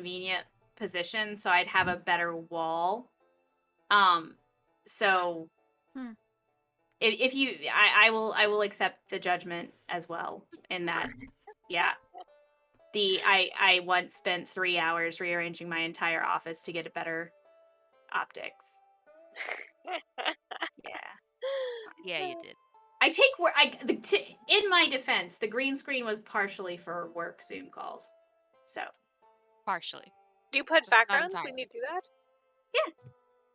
convenient position, so I'd have a better wall. So if you, I will accept the judgment as well in that. Yeah. I once spent 3 hours rearranging my entire office to get a better optics. Yeah. Yeah, you did. I take work. In my defense, the green screen was partially for work Zoom calls. So Partially. Do you put Just not backgrounds when entirely. you do that?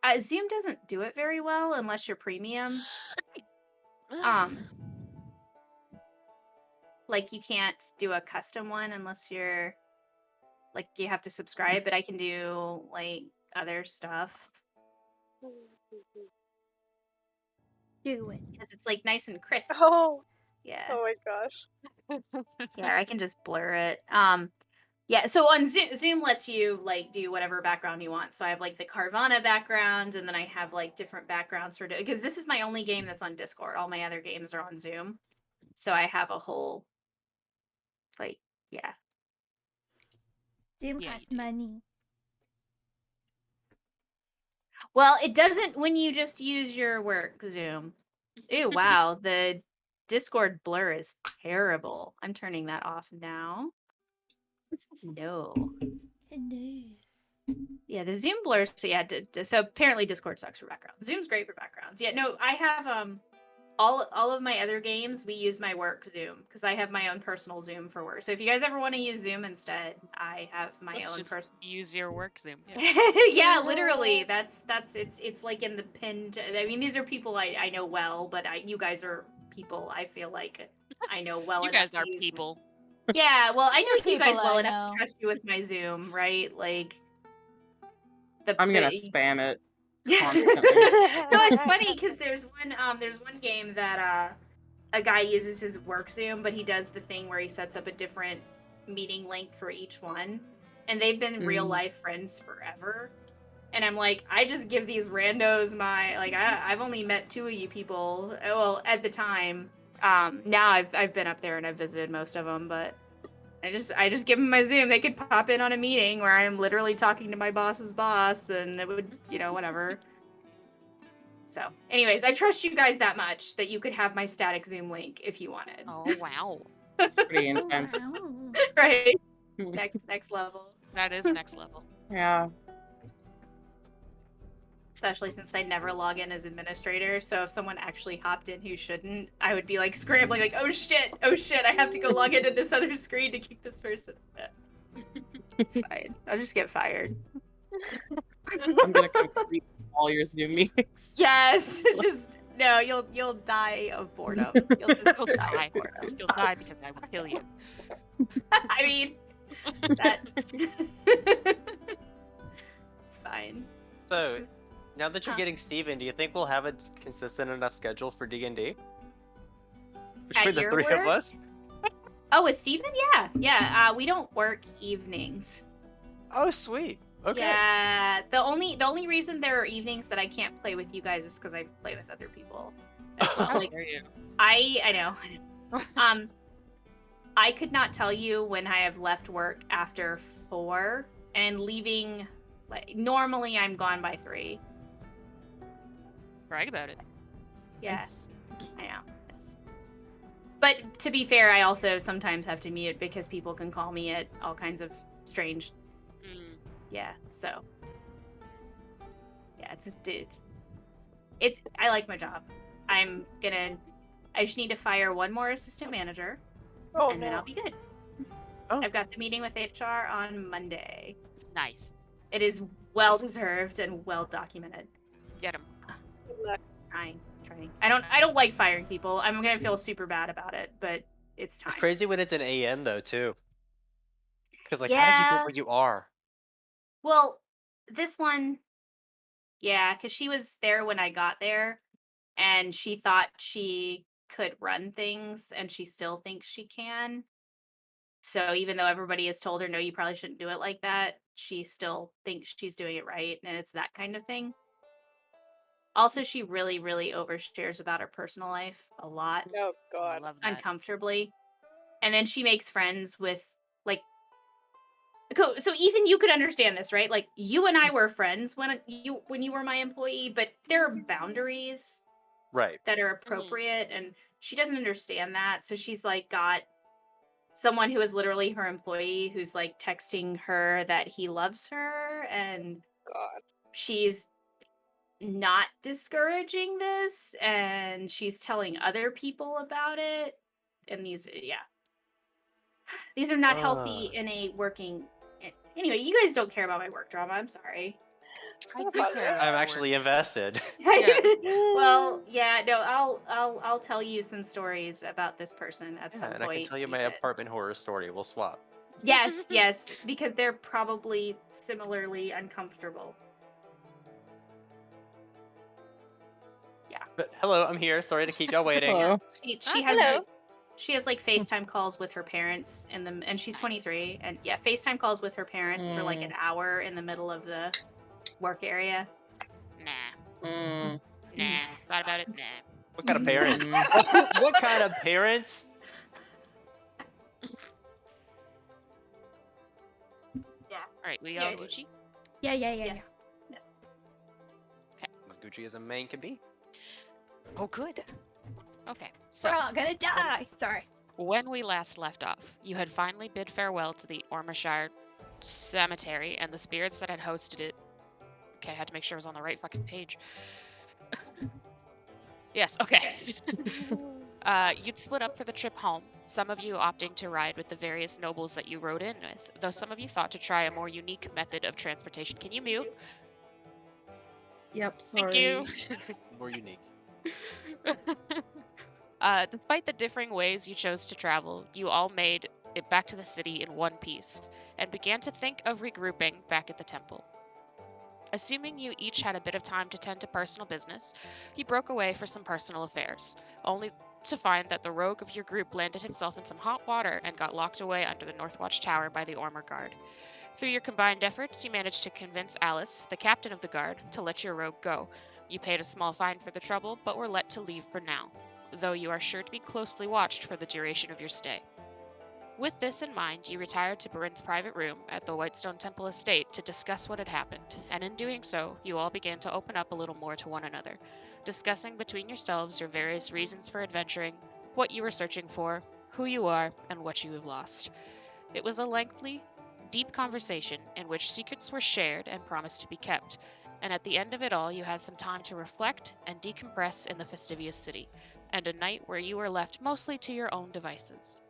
yeah, Zoom doesn't do it very well unless you're premium. Like you can't do a custom one unless you're like you have to subscribe. But I can do like other stuff Do it. because it's like nice and crisp. Oh Yeah. my gosh. Yeah, I can just blur it. Yeah, so on Zoom lets you like do whatever background you want. So I have like the Carvana background, and then I have like different backgrounds for because this is my only game that's on Discord. All my other games are on Zoom. So I have a whole like yeah. Zoom Yeah, costs you do. money. Well, it doesn't when you just use your work Zoom. Ew, wow, the Discord blur is terrible. I'm turning that off now. No. No. Yeah, the Zoom blurs. So yeah, so apparently Discord sucks for backgrounds. Zoom's great for backgrounds. Yeah, no, I have all of my other games we use my work Zoom because I have my own personal Zoom for work. So if you guys ever want to use Zoom instead, I have my Let's own just personal. use your work Zoom. Yeah. Yeah, literally. That's it's like in the pinned. I mean, these are people I know well, but you guys are people I feel like I know well You enough guys to are use. people. Yeah, well, I You're know you guys people well I enough know. to trust you with my Zoom, right? Like I'm gonna spam it No, constantly. it's funny because there's one game that a guy uses his work Zoom, but he does the thing where he sets up a different meeting link for each one, and they've been real life friends forever. And I'm like, I just give these randos my like I've only met 2 of you people. Well, at the time, now I've been up there and I've visited most of them, but I just give them my Zoom. They could pop in on a meeting where I'm literally talking to my boss's boss, and it would, whatever. So, anyways, I trust you guys that much that you could have my static Zoom link if you wanted. Oh wow. It's pretty intense. Wow. Right? Next level. That is next level. Yeah. Especially since I never log in as administrator, so if someone actually hopped in who shouldn't, I would be like scrambling, like, oh shit, I have to go log into this other screen to keep this person. It's fine. I'll just get fired. I'm gonna complete all your Zoom meetings. Yes, just no. You'll die of boredom. You'll just You'll die. You'll die because I will kill you. I mean, that it's fine. So, now that you're getting Steven, do you think we'll have a consistent enough schedule for D&D? Between the your 3 of work? us? Oh, with Steven? Yeah. We don't work evenings. Oh, sweet. Okay. Yeah. The only reason there are evenings that I can't play with you guys is because I play with other people. As well. How Like dare you? I know. I could not tell you when I have left work after 4 and leaving. Like normally, I'm gone by 3. Brag about it. Yes, I know. Yes. But to be fair, I also sometimes have to mute because people can call me at all kinds of strange. Yeah. So. Yeah, it's I like my job. I just need to fire one more assistant manager, and then I'll be good. Oh. I've got the meeting with HR on Monday. Nice. It is well deserved and well documented. Get him. Trying. I don't like firing people. I'm gonna feel super bad about it, but it's time. It's crazy when it's an AM though too. Because like, how did you Yeah. get where you are? Well, this one, yeah, because she was there when I got there, and she thought she could run things, and she still thinks she can. So even though everybody has told her, no, you probably shouldn't do it like that, she still thinks she's doing it right, and it's that kind of thing. Also, she really, really overshares about her personal life a lot. Oh god. Love that. Uncomfortably. And then she makes friends with, like, So Ethan, you could understand this, right? Like you and I were friends when you were my employee, but there are boundaries Right. that are appropriate, and she doesn't understand that. So she's like got someone who is literally her employee who's like texting her that he loves her, and God. she's not discouraging this, and she's telling other people about it. And these are not healthy in a working. Anyway, you guys don't care about my work drama. I'm sorry. I Kinda do care positive. about I'm your actually work. invested. Yeah. Well, yeah, no, I'll tell you some stories about this person at Yeah, some and I point. can tell you my Ethan. apartment horror story. We'll swap. Yes, because they're probably similarly uncomfortable. But hello, I'm here. Sorry to keep y'all waiting. Hello. She Ah, has hello. like she has like FaceTime calls with her parents and she's Nice. 23, and yeah, FaceTime calls with her parents for like an hour in the middle of the work area. Nah. Mm. Nah. Thought about it? Nah. What kind of parents? Mm. What kind of parents? Alright, we Yeah, all it's- Gucci? Yeah. Yes. Yes. As Gucci as a man can be. Oh, good. Okay, so We're all gonna die. Sorry. when we last left off, you had finally bid farewell to the Ormashire Cemetery and the spirits that had hosted it. Okay, I had to make sure I was on the right fucking page. Yes, okay. You'd split up for the trip home, some of you opting to ride with the various nobles that you rode in with, though some of you thought to try a more unique method of transportation. Can you mute? Yep, Thank sorry. you. More unique. Despite the differing ways you chose to travel, you all made it back to the city in one piece and began to think of regrouping back at the temple. Assuming you each had a bit of time to tend to personal business, you broke away for some personal affairs, only to find that the rogue of your group landed himself in some hot water and got locked away under the Northwatch Tower by the Ormer Guard. Through your combined efforts, you managed to convince Alice, the captain of the guard, to let your rogue go. You paid a small fine for the trouble, but were let to leave for now, though you are sure to be closely watched for the duration of your stay. With this in mind, you retired to Brynn's private room at the Whitestone Temple estate to discuss what had happened, and in doing so, you all began to open up a little more to one another, discussing between yourselves your various reasons for adventuring, what you were searching for, who you are, and what you have lost. It was a lengthy, deep conversation in which secrets were shared and promised to be kept, and at the end of it all, you had some time to reflect and decompress in the fastidious city, and a night where you were left mostly to your own devices.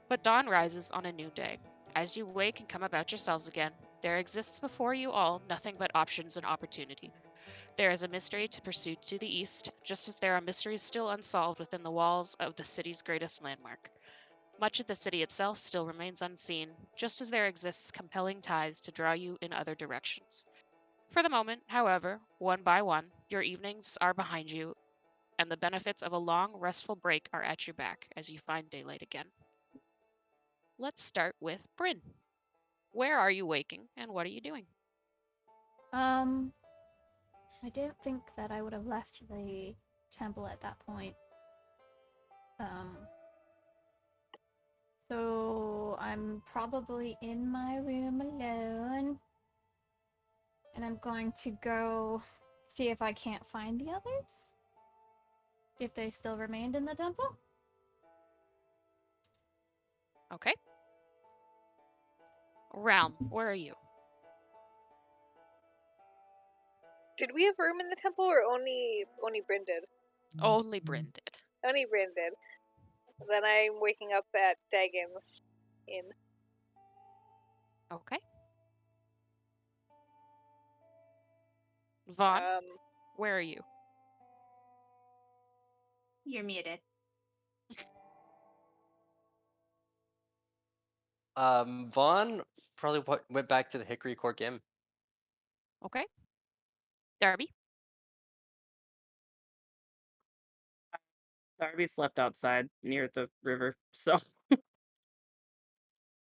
But dawn rises on a new day. As you wake and come about yourselves again, there exists before you all nothing but options and opportunity. There is a mystery to pursue to the east, just as there are mysteries still unsolved within the walls of the city's greatest landmark. Much of the city itself still remains unseen, just as there exists compelling ties to draw you in other directions. For the moment, however, one by one, your evenings are behind you, and the benefits of a long, restful break are at your back as you find daylight again. Let's start with Brynn. Where are you waking, and what are you doing? I don't think that I would have left the temple at that point. So I'm probably in my room alone. And I'm going to go see if I can't find the others. If they still remained in the temple. Okay. Relm, where are you? Did we have room in the temple or only Brynn did? Only Brynn did. Only Brynn did. Then I'm waking up at Dagon's Inn. Okay. Vaughn, where are you? You're muted. Vaughn probably went back to the Hickory Cork Inn. Okay. Darby? Darby slept outside near the river, so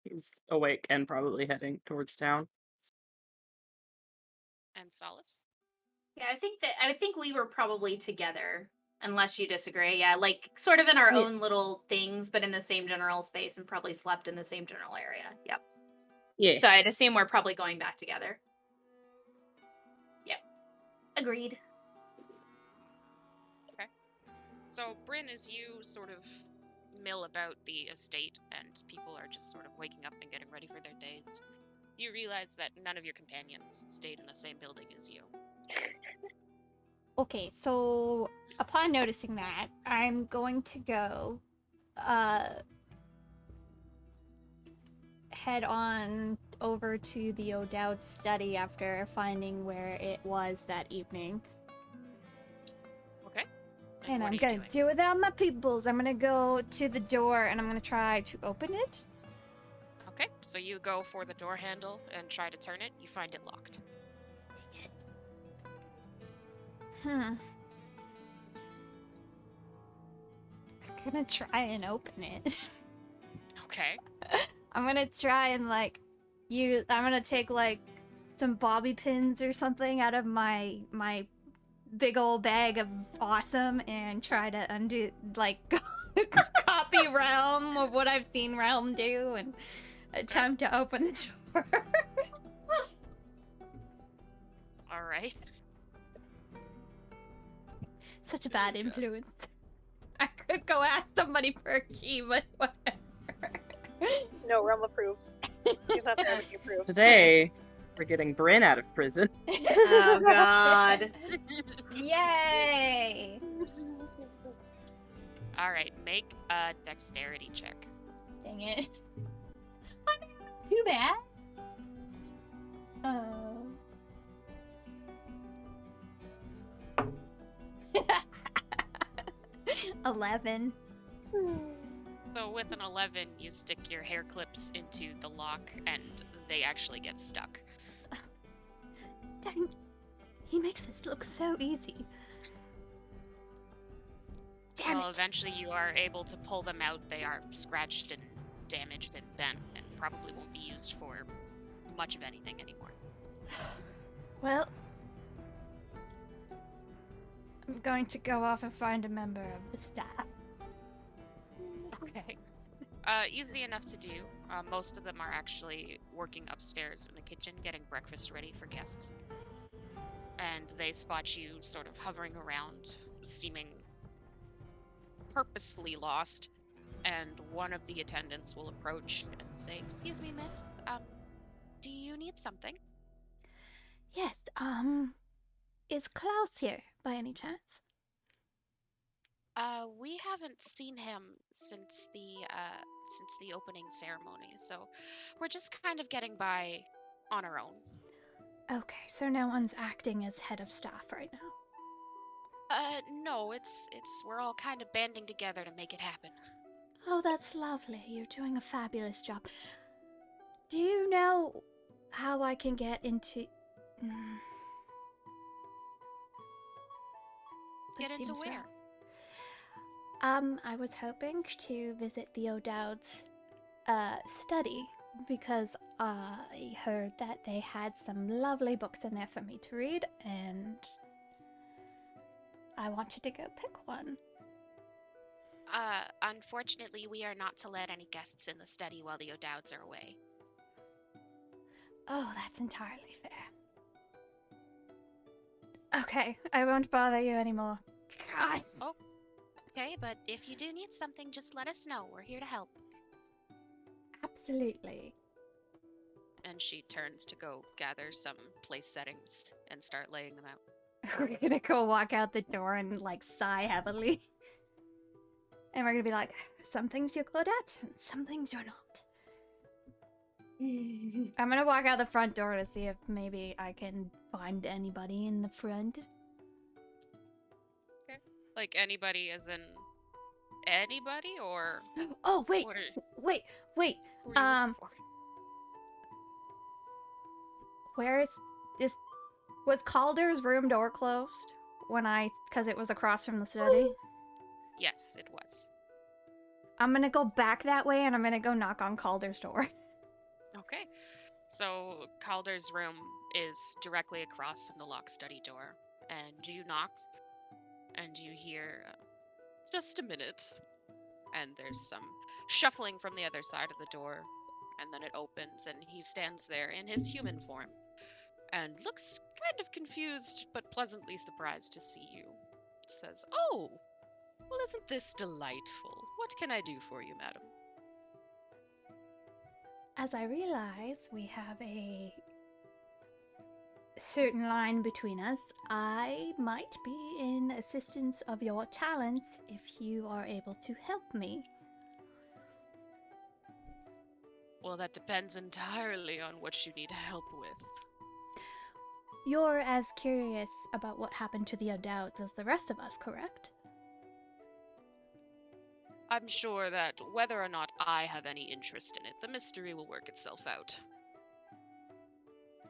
he's awake and probably heading towards town. And Solace? Yeah, I think we were probably together, unless you disagree. Yeah, like sort of in our Yeah. own little things, but in the same general space, and probably slept in the same general area. Yep. Yeah. So I'd assume we're probably going back together. Yep. Agreed. So, Brynn, as you sort of mill about the estate and people are just sort of waking up and getting ready for their days, you realize that none of your companions stayed in the same building as you. Okay, so upon noticing that, I'm going to go head on over to the O'Dowd study after finding where it was that evening. Okay. And what I'm are you gonna doing? do without my peoples. I'm gonna go to the door and I'm gonna try to open it. Okay, so you go for the door handle and try to turn it. You find it locked. I'm gonna try and open it. Okay. I'm gonna try and I'm gonna take like some bobby pins or something out of my big old bag of awesome and try to undo copy Relm of what I've seen Relm do and attempt to open the door. All right. Such a bad Okay. influence. I could go ask somebody for a key, but whatever. No, Relm approves. He's not there, but he approves. Today, we're getting Brynn out of prison. Oh God. Yay! All right, make a dexterity check. Dang it. Too bad. 11. So with an 11, you stick your hair clips into the lock and they actually get stuck. Dang. He makes this look so easy. Damn Well, it. eventually you are able to pull them out. They are scratched and damaged and bent and probably won't be used for much of anything anymore. Well, I'm going to go off and find a member of the staff. Okay. Easy enough to do. Most of them are actually working upstairs in the kitchen, getting breakfast ready for guests. And they spot you sort of hovering around, seeming purposefully lost. And one of the attendants will approach and say, "Excuse me, miss. Do you need something?" Yes, is Klaus here by any chance? We haven't seen him since the opening ceremony, so we're just kind of getting by on our own. Okay, so no one's acting as head of staff right now. No, it's we're all kind of banding together to make it happen. Oh, that's lovely. You're doing a fabulous job. Do you know how I can get into... Get That into seems where? wrong. I was hoping to visit the O'Dowd's study because I heard that they had some lovely books in there for me to read, and I wanted to go pick one. Unfortunately, we are not to let any guests in the study while the O'Dowds are away. Oh, that's entirely fair. Okay, I won't bother you anymore. God. Okay, but if you do need something, just let us know. We're here to help. Absolutely. And she turns to go gather some place settings and start laying them out. We're gonna go walk out the door and sigh heavily. And we're gonna be like, some things you're good at, and some things you're not. I'm gonna walk out the front door to see if maybe I can find anybody in the front. Like anybody as in anybody, or Oh, wait, what are, wait. who are you looking for? Where is was Calder's room door closed because it was across from the study? Yes, it was. I'm gonna go back that way and I'm gonna go knock on Calder's door. Okay. So Calder's room is directly across from the locked study door, and you knock, and you hear, "Just a minute," and there's some shuffling from the other side of the door, And then it opens, and he stands there in his human form and looks kind of confused but pleasantly surprised to see you. Says, "Oh, well, isn't this delightful? What can I do for you, madam?" As I realize we have a certain line between us, I might be in assistance of your talents if you are able to help me. Well, that depends entirely on what you need help with. You're as curious about what happened to the O'Dowds as the rest of us, correct? I'm sure that whether or not I have any interest in it, the mystery will work itself out.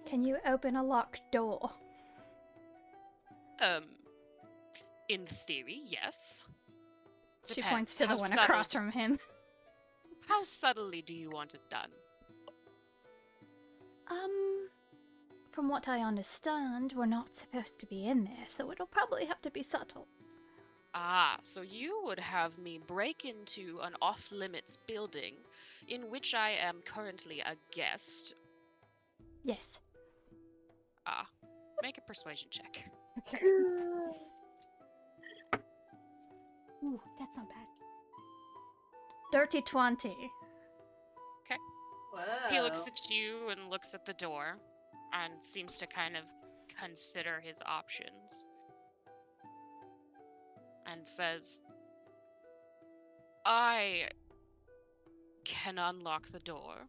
Can you open a locked door? In theory, yes. She Depends. points to the How one subtle across from him. How subtly do you want it done? From what I understand, we're not supposed to be in there, so it'll probably have to be subtle. Ah, so you would have me break into an off-limits building in which I am currently a guest. Yes. Ah, make a persuasion check. Okay. Ooh, that's not bad. Dirty 20. Whoa. He looks at you and looks at the door and seems to kind of consider his options and says, "I can unlock the door,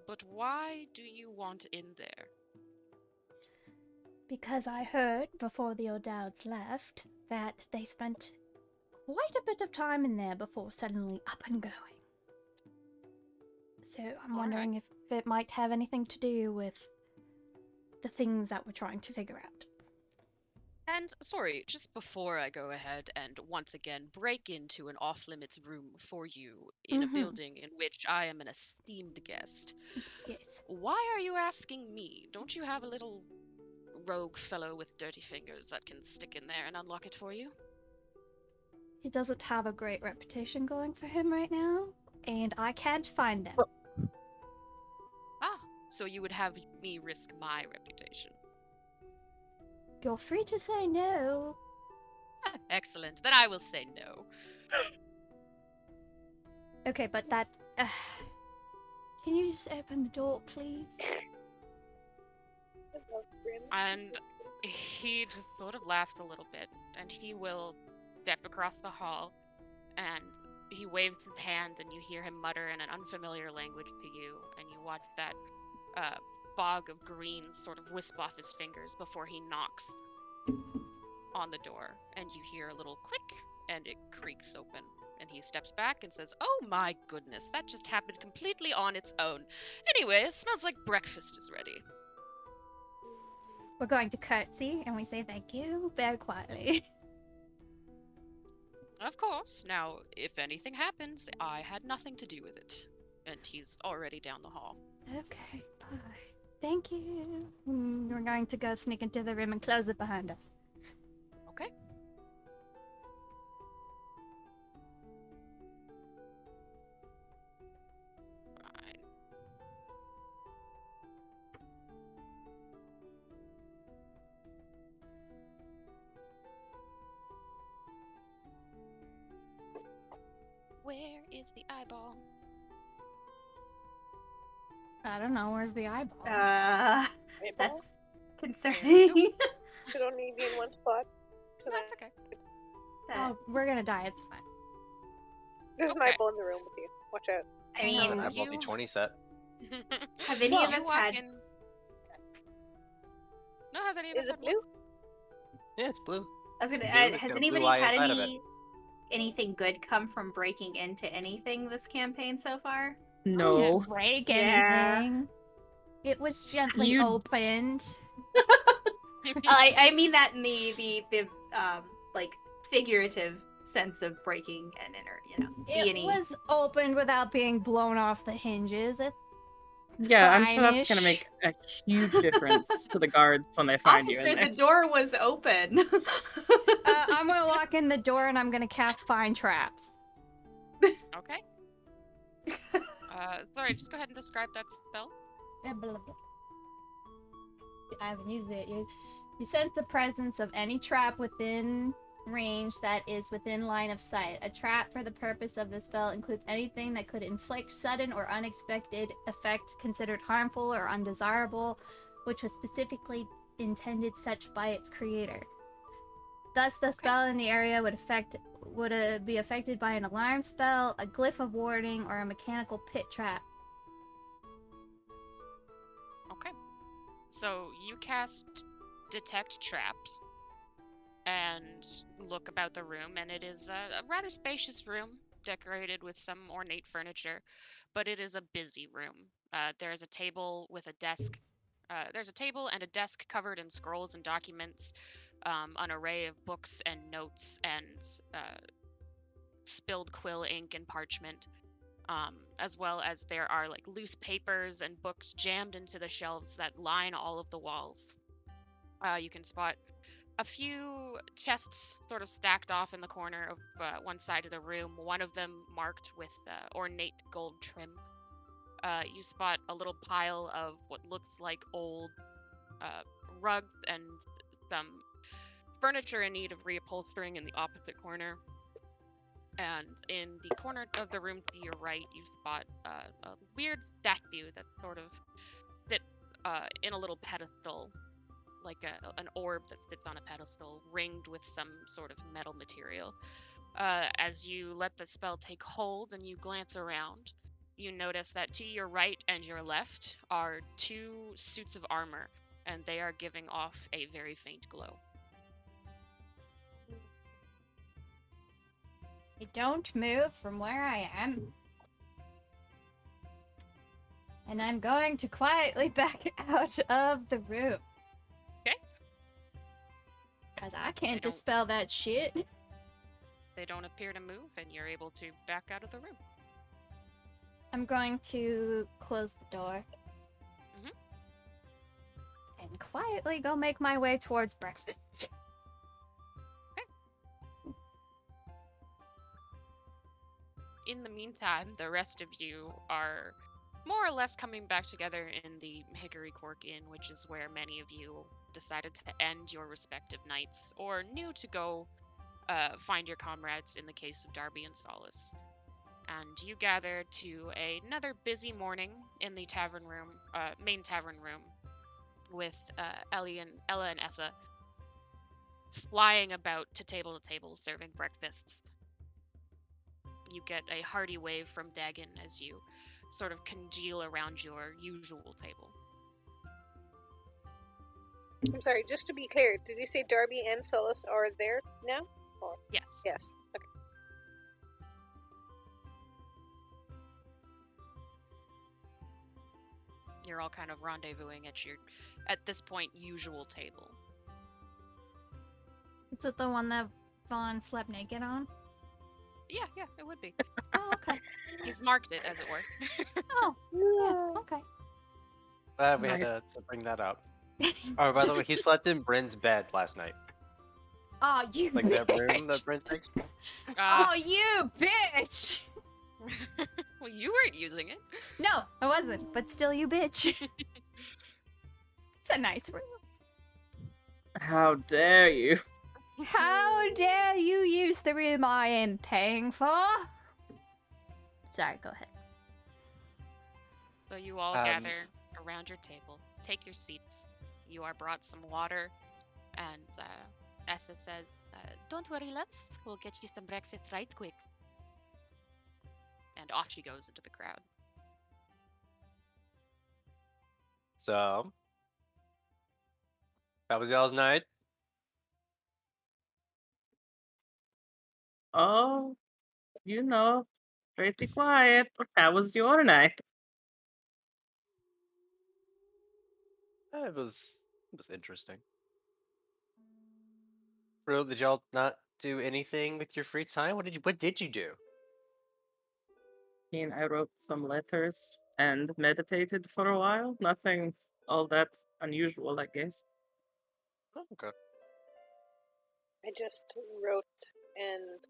but why do you want in there?" Because I heard before the O'Dowds left that they spent quite a bit of time in there before suddenly up and going. So I'm wondering if it might have anything to do with the things that we're trying to figure out. And sorry, just before I go ahead and once again break into an off-limits room for you in a building in which I am an esteemed guest, Yes. why are you asking me? Don't you have a little rogue fellow with dirty fingers that can stick in there and unlock it for you? He doesn't have a great reputation going for him right now, and I can't find them. Ah, so you would have me risk my reputation. You're free to say no. Excellent, then I will say no. Okay, but that... can you just open the door, please? I love Brynn. And he just sort of laughs a little bit, and he will step across the hall, and he waves his hand, and you hear him mutter in an unfamiliar language to you, and you watch that fog of green sort of wisp off his fingers before he knocks on the door, and you hear a little click, and it creaks open, and he steps back and says, "Oh my goodness, that just happened completely on its own. Anyway, it smells like breakfast is ready." We're going to curtsy, and we say thank you very quietly. Of course. Now, if anything happens, I had nothing to do with it. And he's already down the hall. Okay, bye. Thank you. We're going to go sneak into the room and close it behind us. Okay. Fine. Where is the eyeball? I don't know, where's the eyeball? Eyeball? That's concerning. Should only be in one spot. So That's okay. Oh, we're gonna die, it's fine. there's an Okay. eyeball in the room with you. Watch out. I So mean, I will be you- 20 set. have any of You us walk had in- No, have any of Is us it had one? blue? Yeah, it's blue. I was gonna. Blue, it's Has got a blue anybody eye had inside of it. anything good come from breaking into anything this campaign so far? No. Break Yeah. anything. It was gently You- opened. I mean that in the like figurative sense of breaking and enter. It being was opened without being blown off the hinges. It's Yeah, I'm sure that's gonna fine-ish. make a huge difference to the guards when they find you in Officer, there. the door was open. I'm gonna walk in the door and I'm gonna cast Find Traps. Okay. Sorry, just go ahead and describe that spell. Blah, blah, blah. I haven't used it. You sense the presence of any trap within range that is within line of sight. A trap for the purpose of the spell includes anything that could inflict sudden or unexpected effect considered harmful or undesirable, which was specifically intended such by its creator. Thus, the spell in the area would be affected by an alarm spell, a glyph of warding, or a mechanical pit trap. Okay. So you cast Detect Traps and look about the room, and it is a rather spacious room, decorated with some ornate furniture, but it is a busy room. There's a table with a desk. There's a table and a desk covered in scrolls and documents, an array of books and notes, and spilled quill ink and parchment, as well as there are like loose papers and books jammed into the shelves that line all of the walls. You can spot a few chests sort of stacked off in the corner of one side of the room, one of them marked with ornate gold trim. You spot a little pile of what looks like old rugs and some furniture in need of reupholstering in the opposite corner. And in the corner of the room to your right, you spot a weird statue that sort of sits in a little pedestal, like an orb that sits on a pedestal, ringed with some sort of metal material. As you let the spell take hold and you glance around, you notice that to your right and your left are two suits of armor, and they are giving off a very faint glow. I don't move from where I am. And I'm going to quietly back out of the room. Okay. Because I can't don't- dispel that shit. They don't appear to move, and you're able to back out of the room. I'm going to close the door. Mhm. And quietly go make my way towards breakfast. In the meantime, the rest of you are more or less coming back together in the Hickory Cork Inn, which is where many of you decided to end your respective nights, or knew to go find your comrades in the case of Darby and Solace. And you gather to another busy morning in the tavern room, main tavern room, with Ella and Essa flying about to table serving breakfasts. You get a hearty wave from Dagon as you sort of congeal around your usual table. I'm sorry, just to be clear, did you say Darby and Solace are there now? Or... Yes. Yes. Okay. You're all kind of rendezvousing at your, at this point, usual table. Is it the one that Vaughn slept naked on? Yeah, it would be. Oh, okay. He's marked it, as it were. Oh, yeah, okay. Glad we had Nice. to bring that up. Oh, by the way, he slept in Brynn's bed last night. Oh, you Like bitch. that room that Brynn takes. Oh, you bitch! Well, you weren't using it. No, I wasn't, but still you bitch. It's a nice room. How dare you? How dare you use the room I am paying for? Sorry, go ahead. So you all gather around your table. Take your seats. You are brought some water, and Essa says, "Don't worry, loves. We'll get you some breakfast right quick." And off she goes into the crowd. So, that was y'all's night. Oh, pretty quiet. How was your night? It was interesting. Real, did y'all not do anything with your free time? What did you do? I wrote some letters and meditated for a while. Nothing all that unusual, I guess. Oh, okay. I just wrote and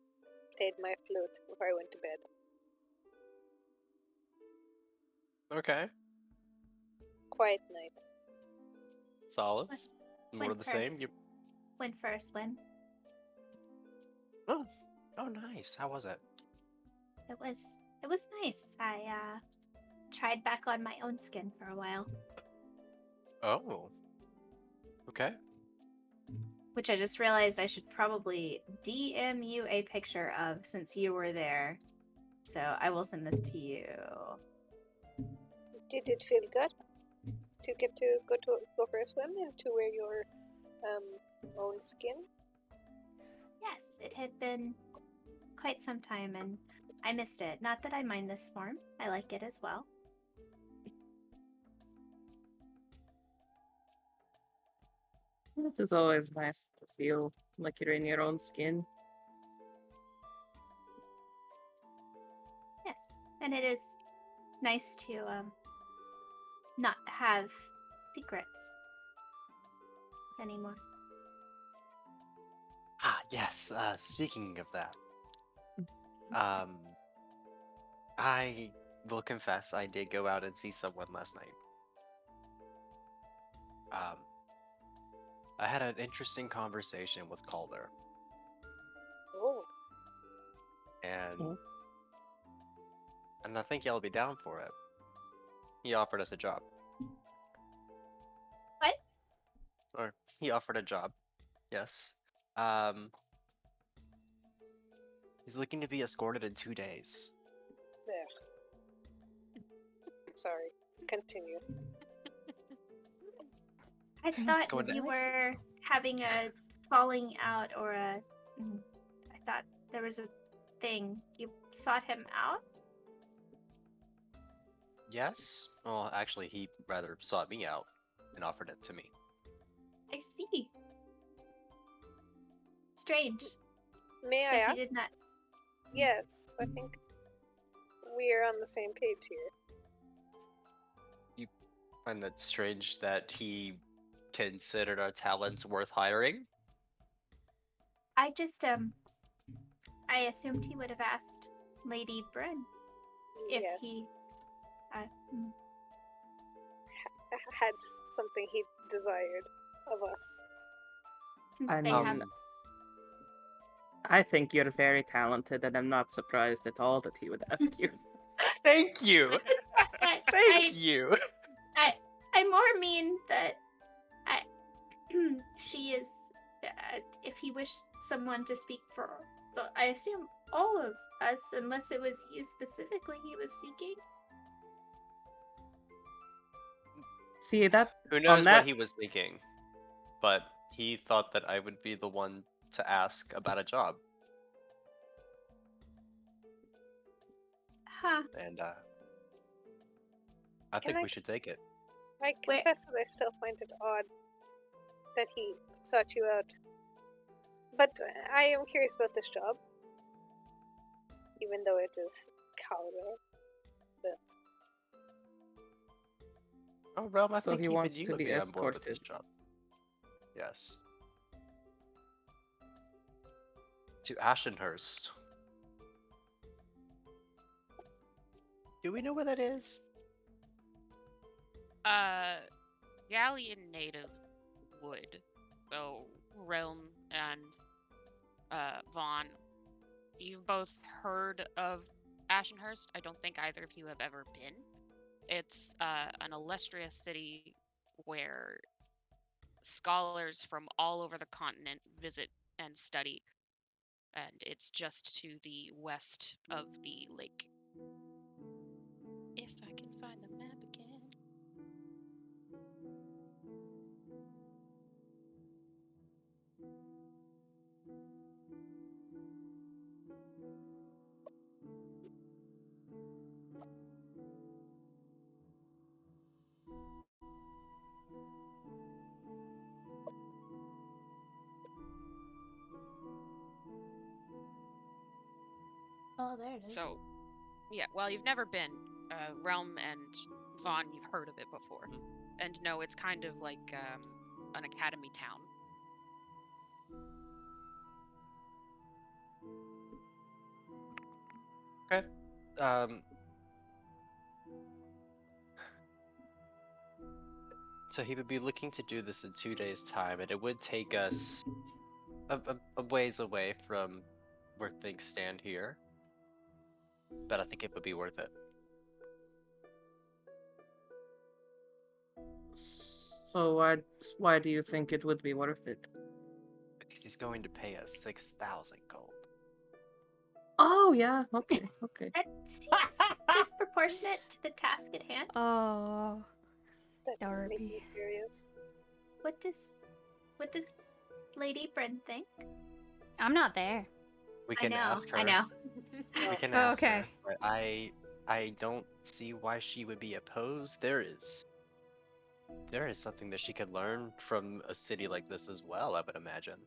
played my flute before I went to bed. Okay. Quiet night. Solace. More of the same. You. Win first, win. Oh. Oh, nice. How was it? It was nice. I tried back on my own skin for a while, Oh. Okay. which I just realized I should probably DM you a picture of since you were there. So I will send this to you. Did it feel good to get to go for a swim and to wear your own skin? Yes, it had been quite some time and I missed it. Not that I mind this form. I like it as well. It is always nice to feel like you're in your own skin. Yes. And it is nice to not have secrets anymore. Ah, yes. Speaking of that, um, I will confess I did go out and see someone last night. I had an interesting conversation with Calder, Oh, and Oh. and I think y'all be down for it. He offered us a job. What? Or he offered a job. Yes. Um, he's looking to be escorted in 2 days. there. Sorry. Continue. I thought going to- you were having a falling out or a. I thought there was a thing. You sought him out? Yes. Well, actually, he rather sought me out and offered it to me. I see. Strange. May I That he ask? did not. Yes, I think we're on the same page here. Find that strange that he considered our talents worth hiring. I just I assumed he would have asked Lady Brynn if Yes. he. Had something he desired of us. Since I they have. mean, I think you're very talented, and I'm not surprised at all that he would ask you. Thank you. Thank you. I more mean that I, she is. If he wished someone to speak for, I assume all of us, unless it was you specifically he was seeking. See that? Who On knows what he that- was thinking? But he thought that I would be the one to ask about a job, Huh. and I think we should take it. I Where- confess that I still find it odd that he sought you out. But I am curious about this job. Even though it is Calder. Oh, Relm, I So think he even wants you to would be be on board with this escorted. job. Yes. To Ashenhurst. Do we know where that is? Galleon native would. So Relm and Vaughn, you've both heard of Ashenhurst. I don't think either of you have ever been. It's an illustrious city where scholars from all over the continent visit and study, and it's just to the west of the lake. If I can find the map again. Oh, there it is. So, yeah, well, you've never been. Relm and Vaughn, you've heard of it before. And no, it's kind of like an academy town. Okay. So he would be looking to do this in 2 days' time, and it would take us a ways away from where things stand here. But I think it would be worth it. So why do you think it would be worth it? Because he's going to pay us 6,000 gold. Oh yeah, okay. That seems disproportionate to the task at hand. Oh, That does make Darby. me curious. What does Lady Brynn think? I'm not there. We can ask her. I know. We can Oh, ask okay. her. But I don't see why she would be opposed. There is something that she could learn from a city like this as well, I would imagine.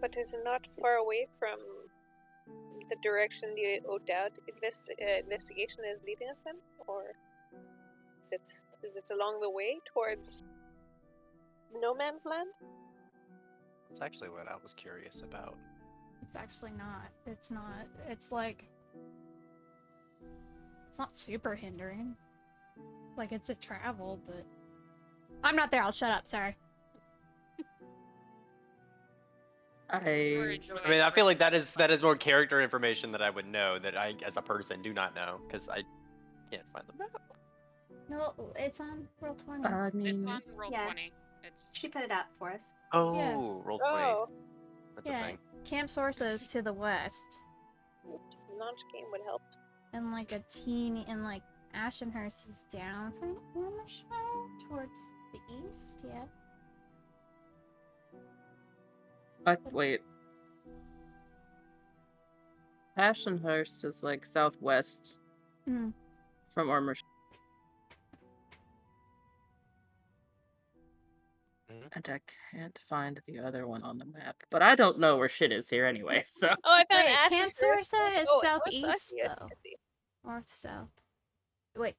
But is it not far away from the direction the O'Dowd investigation is leading us in? Or is it along the way towards no man's land? That's actually what I was curious about. It's actually not. It's not. It's like. It's not super hindering. Like, it's a travel, but. I'm not there. I'll shut up. Sorry. I mean, I feel like that is more character information that I would know that I, as a person, do not know because I can't find the map. No, it's on roll 20. I mean, It's on roll Yeah. 20. It's She put it up for us. Oh, Yeah. roll 20. Oh, That's a Yeah, thing. Camp Sorsa is to the west. oops. Launch game would help. And like a teeny, and like Ashenhurst is down from Ormashire towards the east, yeah. wait. Ashenhurst is like southwest Mm. from Armor. And I can't find the other one on the map. But I don't know where shit is here anyway, so. Oh, I found Wait, Camp Ashenhurst. Sorsa is Oh, southeast, I see it. though. I see. North, south. Wait,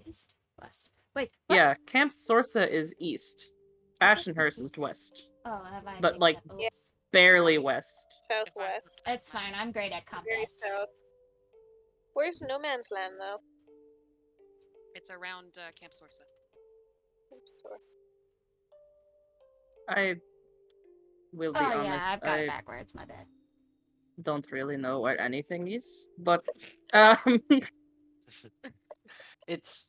east, west. Wait, what? Yeah, Camp Sorsa is east. Ashenhurst is west. Oh, have I But, mixed like, up? Yeah. Oops. Barely west. Southwest. It's fine. I'm great at compass. Very south. Where's no man's land though? It's around Camp Sorsa. Source. I will be Oh honest, yeah, I've got I it backwards. My bad. don't really know where anything is, but It's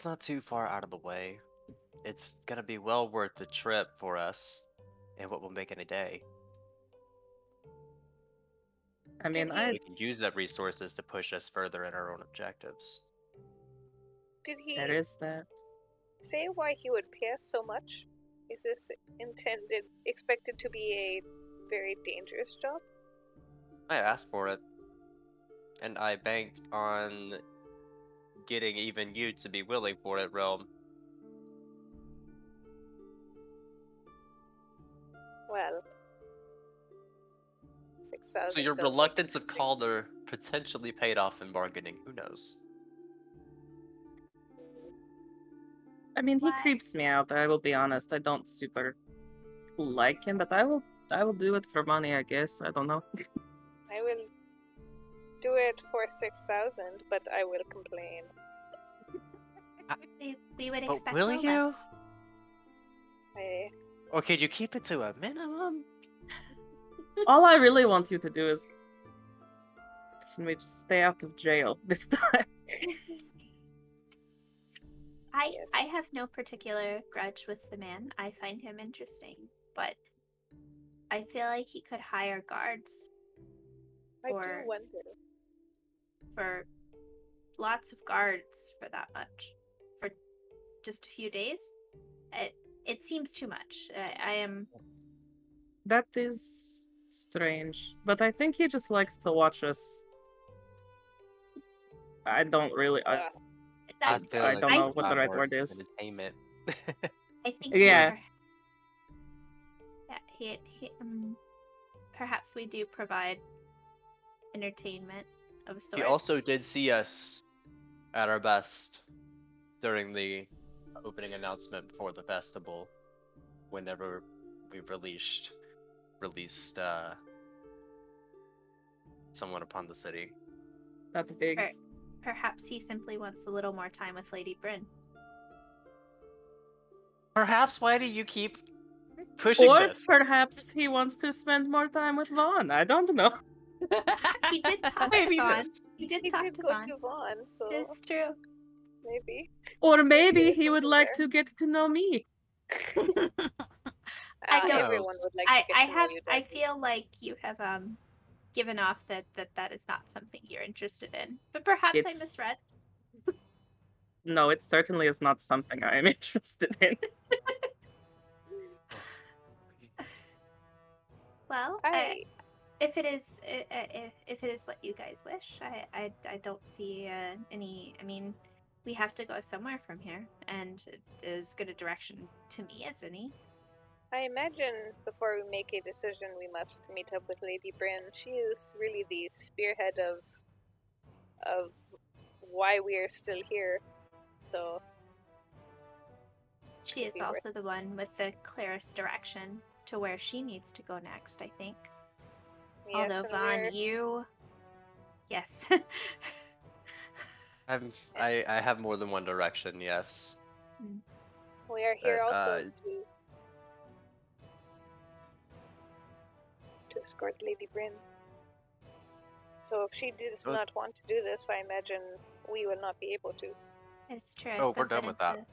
not too far out of the way. It's gonna be well worth the trip for us, and what will make it a day. I mean, Did I We can use that resources to push us further in our own objectives. Did he there is that. say why he would pay us so much? Is this expected to be a very dangerous job? I asked for it, and I banked on getting even you to be willing for it, Relm. Well, 6,000. So your doesn't- reluctance of Calder potentially paid off in bargaining. Who knows? I mean, he Why? creeps me out. I will be honest. I don't super like him, but I will do it for money. I guess. I don't know. I will do it for 6,000, but I will complain. We would But expect will no you? less. Or could you keep it to a minimum? All I really want you to do is, can we just stay out of jail this time? I have no particular grudge with the man. I find him interesting, but I feel like he could hire guards I do Or- wonder. for lots of guards for that much for just a few days. It seems too much. I am. That is strange, but I think he just likes to watch us. I don't really. Uh, I feel I like don't it's know what the not right more word is. Entertainment. I think. Yeah. Yeah. Perhaps we do provide entertainment of a He sort. also did see us at our best during the opening announcement before the festival, whenever we released someone upon the city. That's big. Or perhaps he simply wants a little more time with Lady Brynn. Perhaps why do you keep pushing Or this? perhaps he wants to spend more time with Vaughn. I don't know. He did talk Maybe to Vaughn. this. He did He talk did to go Vaughn. to Vaughn, so It's true. maybe. Or maybe there's he would something like there. to get to know me. I don't- Everyone would like to get I to have. know you, I Darby. feel like you have given off that is not something you're interested in. But perhaps I It's- misread. No, it certainly is not something I am interested in. Well, if it is what you guys wish, I don't see any. I mean, we have to go somewhere from here, and as good a direction to me as any. I imagine before we make a decision, we must meet up with Lady Brynn. She is really the spearhead of why we are still here. So She is be also worth- the one with the clearest direction to where she needs to go next, I think. yes, Although and Vaughn, you, yes, I have more than one direction. Yes. we are here But, also to escort Lady Brynn. So if she does Good. not want to do this, I imagine we will not be able to. it's true. I Oh, we're suppose done with is that.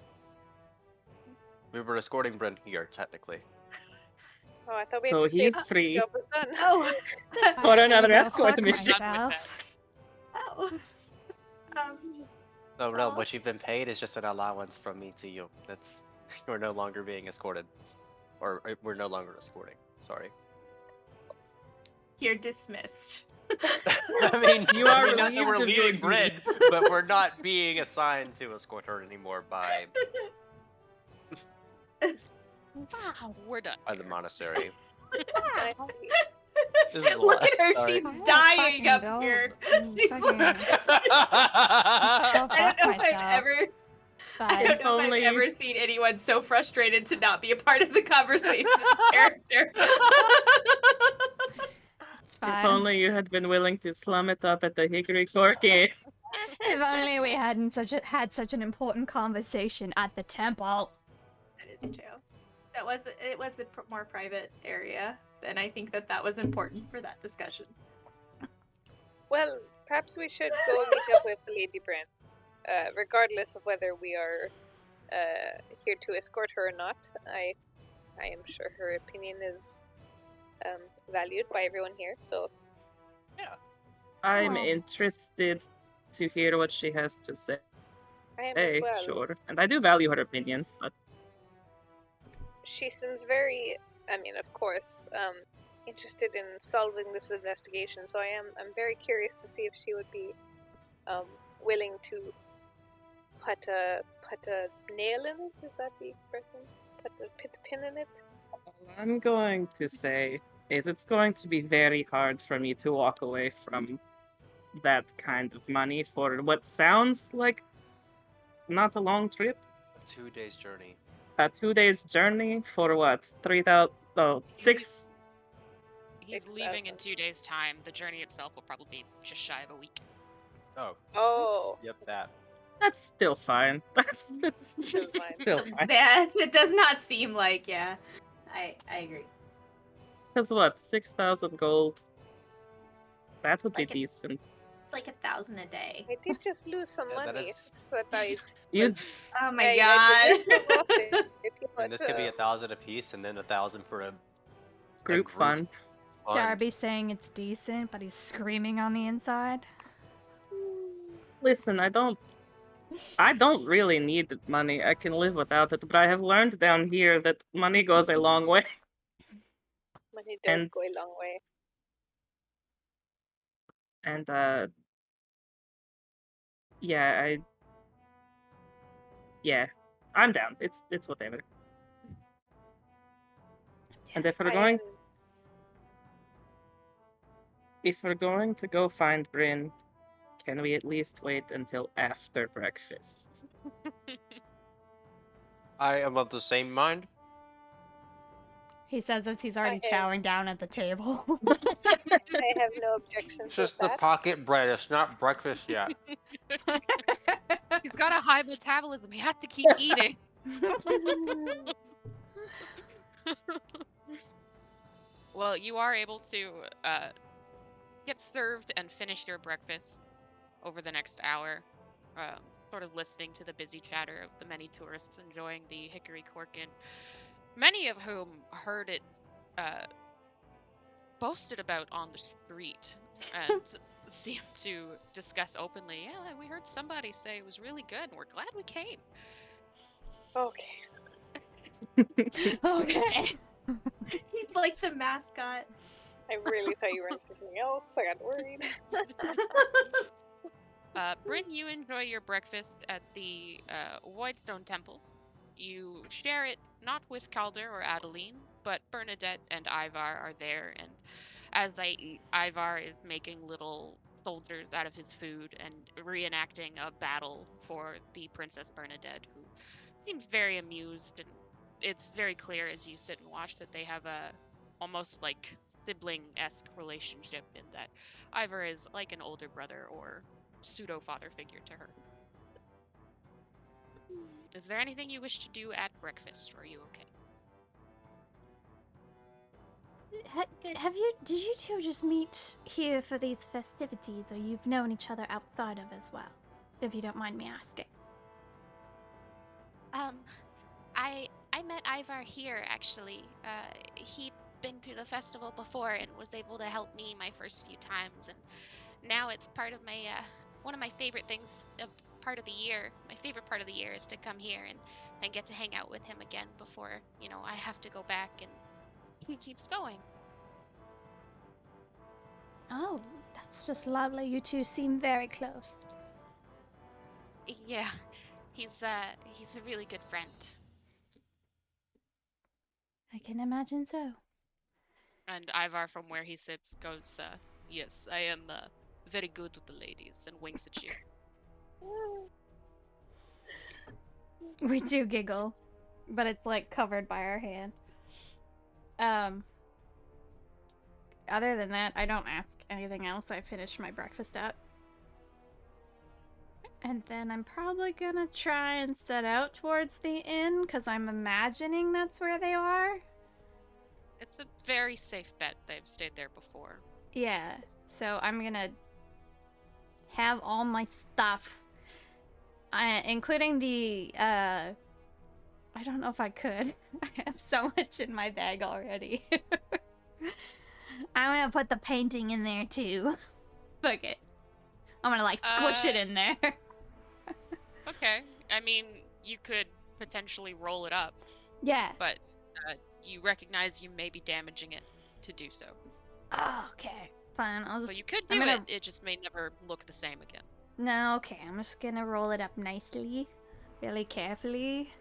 We were escorting Brynn here, technically. Oh, I thought we So had to stay. he's The free. job was done. Oh, For another Go escort fuck mission. Done with myself. that. oh. No, Well- Relm, what you've been paid is just an allowance from me to you. That's you're no longer being escorted, or we're no longer escorting. Sorry. You're dismissed. I mean, You are I mean, not that we're relieved of your leaving Brynn, duty. but we're not being assigned to escort her anymore by Wow, we're done. the monastery. I see. This is the Look last- at her, sorry. she's I dying fucking up go here. and She's fucking like, Still I don't fuck know if I've myself. ever. I But don't If know if only- I've ever seen anyone so frustrated to not be a part of the conversation. Character. it's fine. If only you had been willing to slum it up at the Hickory Court Gate. If only we hadn't had such an important conversation at the temple. That is true. It was a more private area, and I think that was important for that discussion. Well, perhaps we should go meet up with Lady Brynn, regardless of whether we are here to escort her or not. I am sure her opinion is valued by everyone here. So I'm Oh. interested to hear what she has to say. I am as Hey, well. sure. And I do value her opinion, but She seems very, I mean, of course, interested in solving this investigation. So I'm very curious to see if she would be willing to put a nail in it. Is that the person? Put a pin in it. all I'm going to say is it's going to be very hard for me to walk away from that kind of money for what sounds like not a long trip. A 2 days journey. A 2 days journey for what? 3,000? Oh, six. He's leaving in 6,000. 2 days' time. The journey itself will probably be just shy of a week. Oh. Oh. Oops. Yep, that. That's still fine. That's Still fine. still fine. It does not seem like, yeah. I agree. Because what? 6,000 gold. That would be Like it- decent. It's like 1,000 a day. I did just lose some Yeah, that money. is- So that I You was, Oh my yeah, I god. did lost it, And this could be but, 1,000 apiece, and then 1,000 for a group group fund. fund. Darby saying it's decent, but he's screaming on the inside. Listen, I don't really need the money. I can live without it, but I have learned down here that money goes a long way. money does And- go a long way. And yeah, I'm down. It's whatever. And if we're going to go find Brynn, can we at least wait until after breakfast? I am of the same mind. He says as he's already Okay. chowing down at the table. I have no objections It's just with the that. pocket bread. It's not breakfast yet. He's got a high metabolism. He has to keep eating. Well, you are able to get served and finish your breakfast over the next hour, sort of listening to the busy chatter of the many tourists enjoying the hickory corkin, many of whom heard it boasted about on the street and seemed to discuss openly, yeah, we heard somebody say it was really good and we're glad we came. Okay. Okay. He's like the mascot. I really thought you were going to say something else. I got worried. Brynn, you enjoy your breakfast at the Whitestone Temple. You share it not with Calder or Adeline, but Bernadette and Ivar are there, and as they eat, Ivar is making little soldiers out of his food and reenacting a battle for the Princess Bernadette, who seems very amused, and it's very clear as you sit and watch that they have a almost like sibling-esque relationship in that Ivar is like an older brother or pseudo father figure to her. Is there anything you wish to do at breakfast, or are you okay? Did you two just meet here for these festivities, or you've known each other outside of as well? If you don't mind me asking. I met Ivar here actually. He'd been through the festival before and was able to help me my first few times, and now it's part of my one of my favorite things of part of the year. My favorite part of the year is to come here and get to hang out with him again before, I have to go back, and he keeps going. Oh, that's just lovely. You two seem very close. Yeah, he's a really good friend. I can imagine so. And Ivar, from where he sits, goes, yes, I am very good with the ladies, and winks at you. We do giggle, but it's like covered by our hand. Other than that, I don't ask anything else. I finish my breakfast up. And then I'm probably gonna try and set out towards the inn, because I'm imagining that's where they are. It's a very safe bet. They've stayed there before. Yeah, so I'm gonna have all my stuff, including the, I don't know if I could. I have so much in my bag already. I'm gonna put the painting in there too. Fuck it. I'm gonna like squish it in there. Okay. I mean, you could potentially roll it up, Yeah. but you recognize you may be damaging it to do so. Oh, okay. Fine. I'll just. So you could I'm do gonna- it, it just may never look the same again. No, okay. I'm just gonna roll it up nicely, really carefully,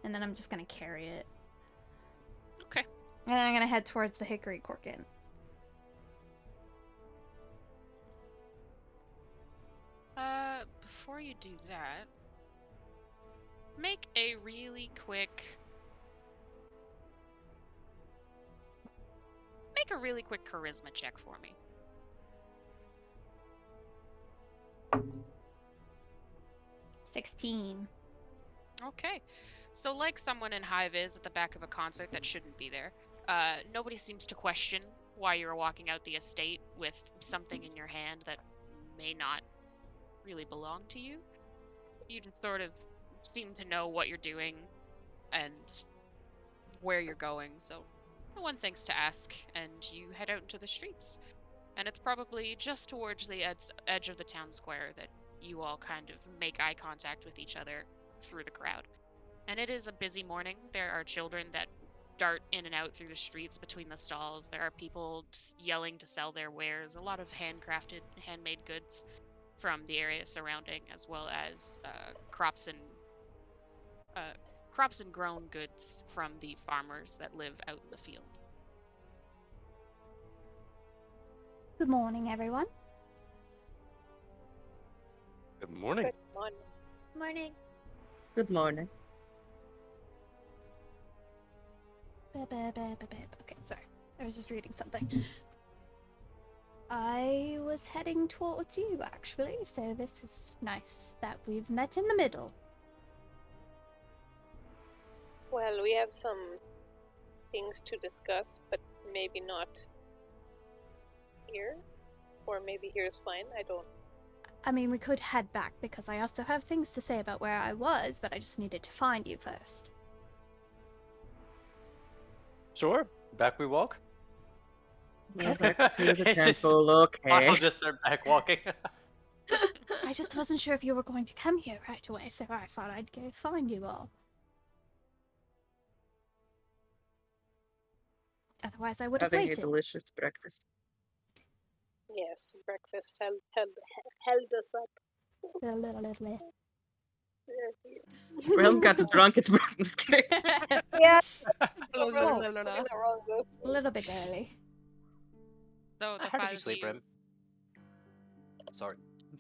and then I'm just gonna carry it. Okay. And then I'm gonna head towards the hickory corkin. Before you do that, make a really quick charisma check for me. 16. Okay. So like someone in high vis at the back of a concert that shouldn't be there, nobody seems to question why you're walking out the estate with something in your hand that may not really belong to you. You just sort of seem to know what you're doing and where you're going, so no one thinks to ask, and you head out into the streets. And it's probably just towards the edge of the town square that you all kind of make eye contact with each other through the crowd. And it is a busy morning. There are children that dart in and out through the streets between the stalls. There are people yelling to sell their wares, a lot of handcrafted, handmade goods from the area surrounding, as well as crops and grown goods from the farmers that live out in the field. Good morning, everyone. Good morning. Good one. Morning. Good morning. Okay, sorry. I was just reading something. I was heading towards you, actually, so this is nice that we've met in the middle. Well, we have some things to discuss, but maybe not here. Or maybe here is fine. I don't. I mean, we could head back because I also have things to say about where I was, but I just needed to find you first. Sure. Back we walk. Go back to the It just- temple, okay. I'll just start back walking. I just wasn't sure if you were going to come here right away, so I thought I'd go find you all. Otherwise, I would have Having a waited. delicious breakfast. Yes, breakfast held us up. Relm got drunk at breakfast. Yeah. Whoa. Putting the wrong dose. A little bit early. So the How did five you of sleep, you. Brynn? Sorry.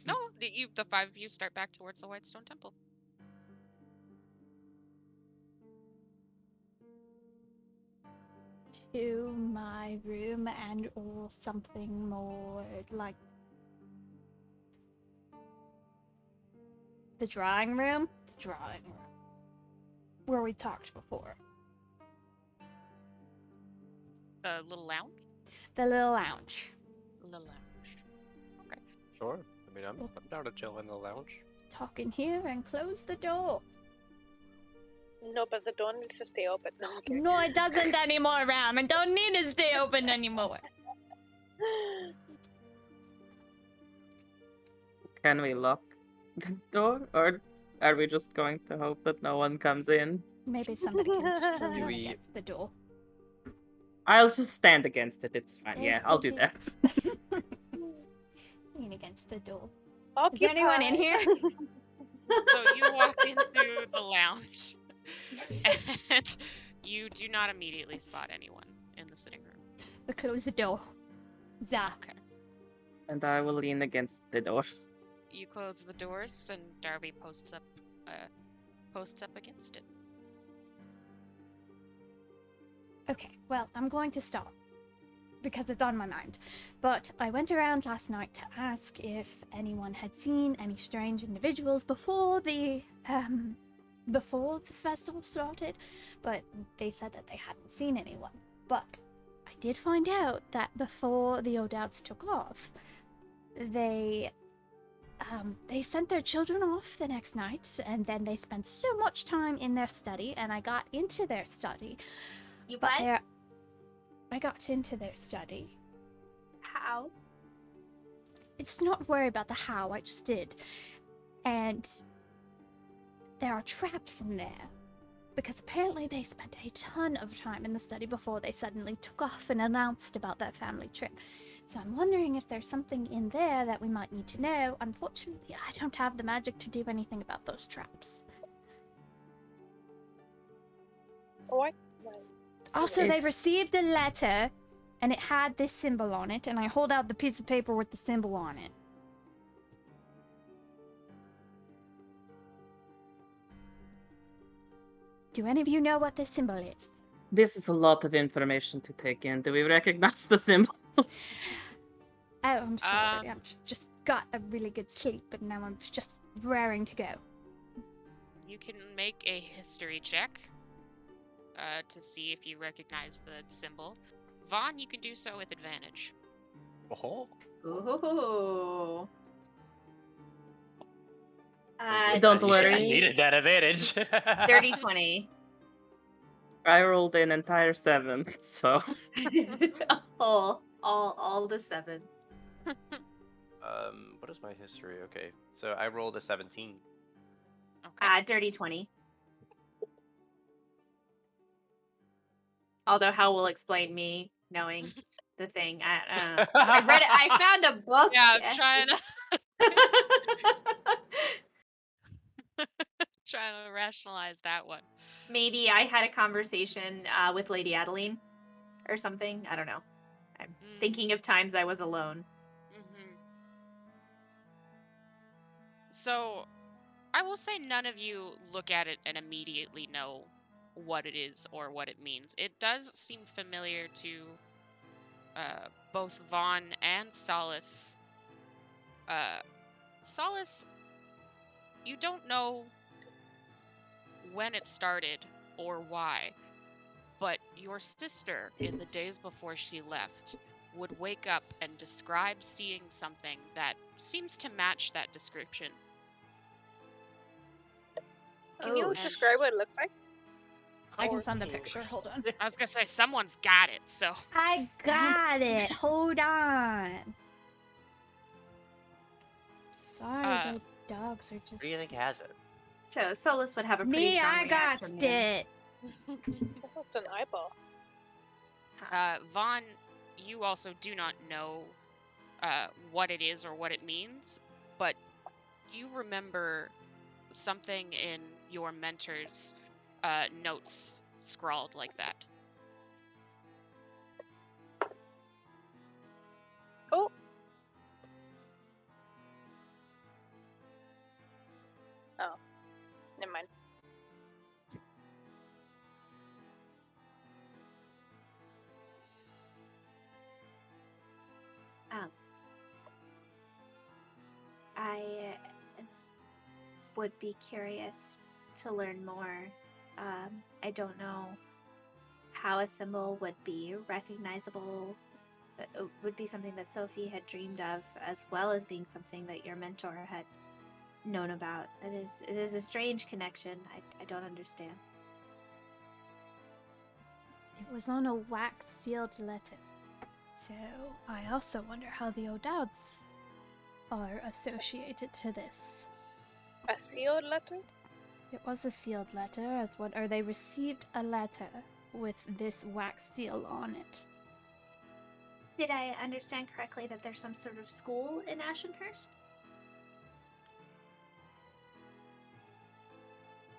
No, the five of you start back towards the Whitestone Temple. To my room and or something more like the drawing room? The drawing room. Where we talked before. The little lounge. The little lounge. Little lounge. Sure. I mean, I'm down to chill in the lounge. Talk in here and close the door. No, but the door needs to stay open. No, okay. No, it doesn't anymore, Ram. It don't need to stay open anymore. Can we lock the door? Or are we just going to hope that no one comes in? Maybe somebody can just Do lean we- against the door. I'll just stand against it, it's fine. Yeah, I'll do that. Lean against the door. Occupy. Is there anyone in here? So you walk into the lounge, and you do not immediately spot anyone in the sitting room. We close the door. Zah. Okay. And I will lean against the door. You close the doors, and Darby posts up against it. Okay, well, I'm going to stop because it's on my mind. But I went around last night to ask if anyone had seen any strange individuals before the festival started, but they said that they hadn't seen anyone. But I did find out that before the O'Doubts took off, they sent their children off the next night, and then they spent so much time in their study, and I got into their study. You But what? I got into their study. How? It's not worry about the how, I just did. And there are traps in there. Because apparently they spent a ton of time in the study before they suddenly took off and announced about their family trip. So I'm wondering if there's something in there that we might need to know. Unfortunately, I don't have the magic to do anything about those traps. What? Also, they If- received a letter, and it had this symbol on it, and I hold out the piece of paper with the symbol on it. Do any of you know what this symbol is? This is a lot of information to take in. Do we recognize the symbol? Oh, I'm sorry. I've just got a really good sleep, but now I'm just raring to go. You can make a history check to see if you recognize the symbol. Vaughn, you can do so with advantage. Oh. Ooh. Don't I worry. needed that advantage. 30-20. I rolled an entire 7, so all the 7. What is my history? Okay, so I rolled a 17. Okay. Dirty 20. Although how will explain me knowing the thing. I read it. I found a book. Yeah, I'm trying to rationalize that one. Maybe I had a conversation with Lady Adeline or something. I don't know. I'm thinking of times I was alone. Mm-hmm. So, I will say none of you look at it and immediately know what it is or what it means. It does seem familiar to both Vaughn and Solace. Solace, you don't know when it started, or why, but your sister, in the days before she left, would wake up and describe seeing something that seems to match that description. Can you Oh, describe what it looks like? I can Or- find the picture. Hold on. I was gonna say, someone's got it, so. I got it. Hold on. Sorry, the dogs are just. Who do you think has it? So Solace would have a pretty Me, strong I got reaction then. it. What's an eyeball? Vaughn, you also do not know what it is or what it means, but you remember something in your mentor's notes scrawled like that. Oh. Oh. Never mind. I would be curious to learn more. I don't know how a symbol would be recognizable. It would be something that Sophie had dreamed of, as well as being something that your mentor had known about. It is a strange connection. I don't understand. It was on a wax sealed letter. So I also wonder how the O'Dowds are associated to this. A sealed letter? It was a sealed letter, or they received a letter with this wax seal on it. Did I understand correctly that there's some sort of school in Ashenhurst?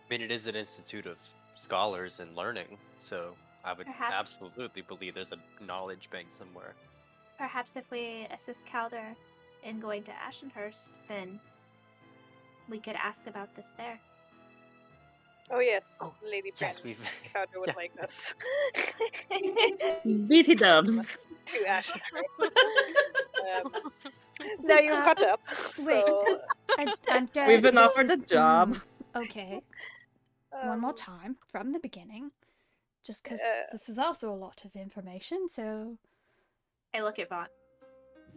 I mean, it is an institute of scholars and learning, so I would Perhaps. absolutely believe there's a knowledge bank somewhere. Perhaps if we assist Calder in going to Ashenhurst, then we could ask about this there. Oh yes, Oh, Lady yes, Brynn. we've. Calder would yeah. like this. BT dubs. To Ashenhurst. Now you're caught up. Wait. So, We've been offered a job. Okay, one more time from the beginning. Just because this is also a lot of information, so I look at Vaughn.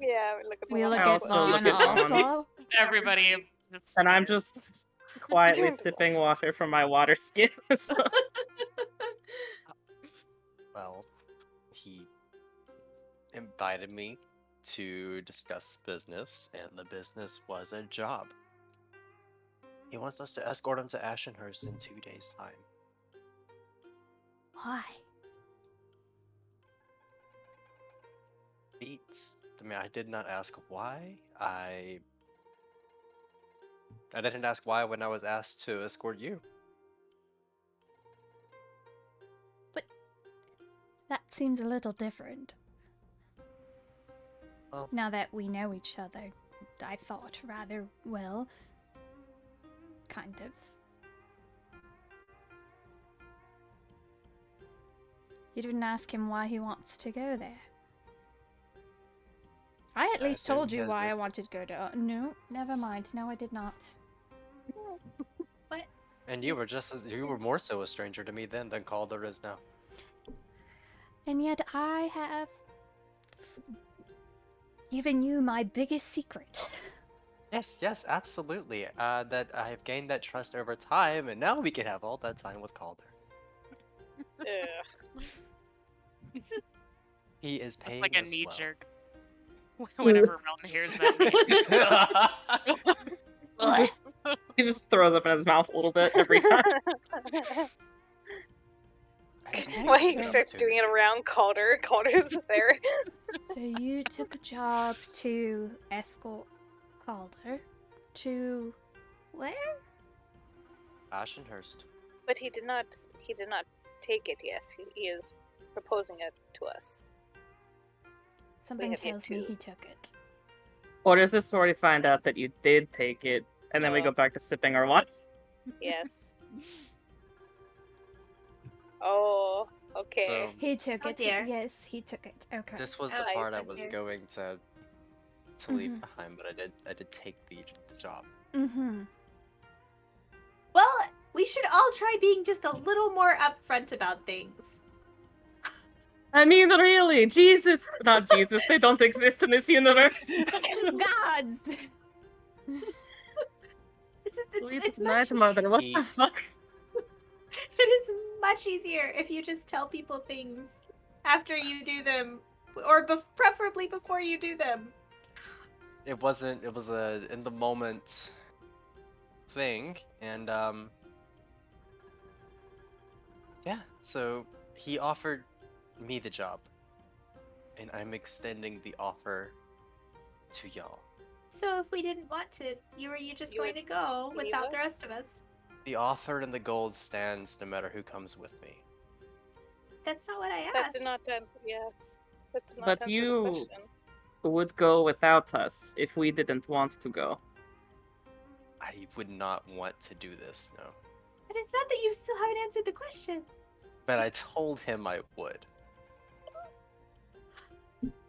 Yeah, we look at the we one look I at also Vaughn look at Vaughn. also. Everybody. And I'm just quietly Doing the sipping water from my water skin. So- Well, he invited me to discuss business, and the business was a job. He wants us to escort him to Ashenhurst in 2 days' time. Why? Beats. I mean, I did not ask why. I didn't ask why when I was asked to escort you. That seems a little different. Well, Now that we know each other, I thought rather well. Kind of. You didn't ask him why he wants to go there. I at I least assume told he you has why I no- wanted to go to. No, never mind. No, I did not. and you were more so a stranger to me then than Calder is now. And yet I have given you my biggest secret. Yes, absolutely. That I have gained that trust over time, and now we can have all that time with Calder. ugh. He is paying Like a us knee well. jerk. Whenever Relm hears that. he just throws up in his mouth a little bit every time. Why he So- starts doing it around Calder. Calder's there. So you took a job to escort Calder to where? Ashenhurst. But he did not take it, yes. He is proposing it to us. Something have yet tells me to- he took it. Or is this where we find out that you did take it, and then we No. go back to sipping our water? Yes. Oh, okay. So He took Oh, it. dear. Yes, he took it. Okay. this was Oh, the I part I said was here. going to leave Mhm. behind, but I did take the job. Mm-hmm. Well, We should all try being just a little more upfront about things. I mean, really, Jesus, not Jesus. They don't exist in this universe. God! It's Night much Mother. What He- the fuck? it is much easier if you just tell people things after you do them, or preferably before you do them. It was a in the moment thing, and yeah, so he offered me the job, and I'm extending the offer to y'all. So if we didn't want to, were you just You going to go leave without us? the rest of us? The offer and the gold stands no matter who comes with me. That's not what I That asked. did not answer. Yes, that did not But answer you- the question. Would go without us if we didn't want to go. I would not want to do this, no. But it's not that you still haven't answered the question. But I told him I would.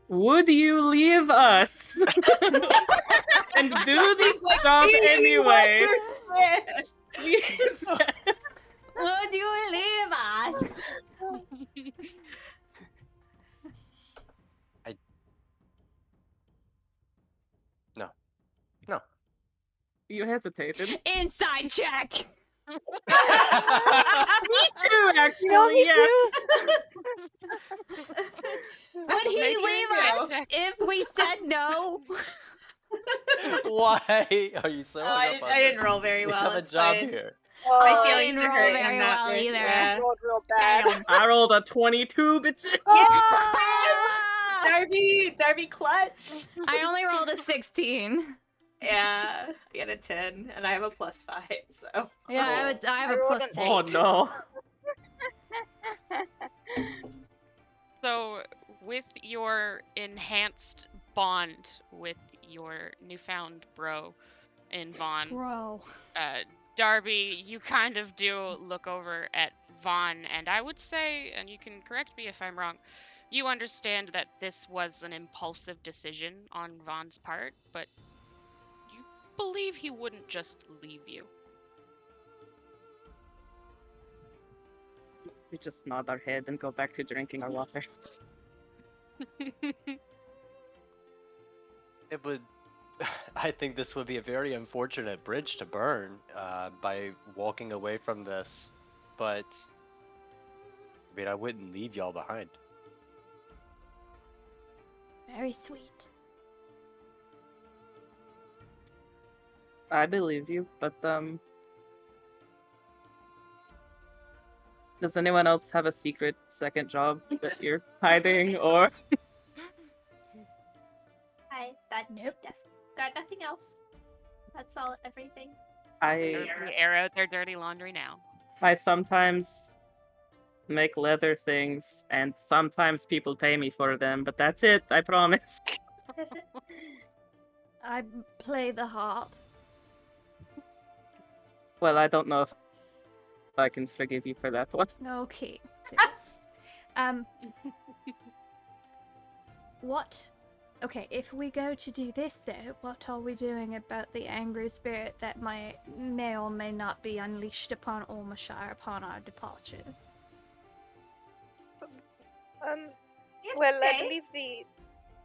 Would you leave us and do this job anyway? Please. Would you leave us? No. You hesitated. Inside check! Me too, actually. me yeah. too. Would he Make it leave inside us check. if we said no? Why are you so Oh, hung I up didn't, on I didn't this? roll very We well. have a It's job fine. here. Oh, My I feelings didn't are roll hurt. very I'm not well good. either. Yeah. rolled real bad. Damn. I rolled a 22, bitch. Ah! Darby clutch. I only rolled a 16. Yeah, I got a 10, and I have a +5, so. Yeah, I have a rolled plus an 8. Oh no. So, with your enhanced bond with your newfound bro in Vaughn, Bro. Darby, you kind of do look over at Vaughn, and I would say, and you can correct me if I'm wrong, you understand that this was an impulsive decision on Vaughn's part, but you believe he wouldn't just leave you. We just nod our head and go back to drinking our water. It would. I think this would be a very unfortunate bridge to burn by walking away from this, but I mean, I wouldn't leave y'all behind. Very sweet. I believe you, but does anyone else have a secret second job that you're hiding, or Nope. Got nothing else. That's all. Everything. I Air out their dirty laundry now. sometimes make leather things, and sometimes people pay me for them, but that's it. I promise. That's it. I play the harp. Well, I don't know if I can forgive you for that one. Okay. What? Okay, if we go to do this though, what are we doing about the angry spirit that may or may not be unleashed upon Ormashire upon our departure? Well, I believe the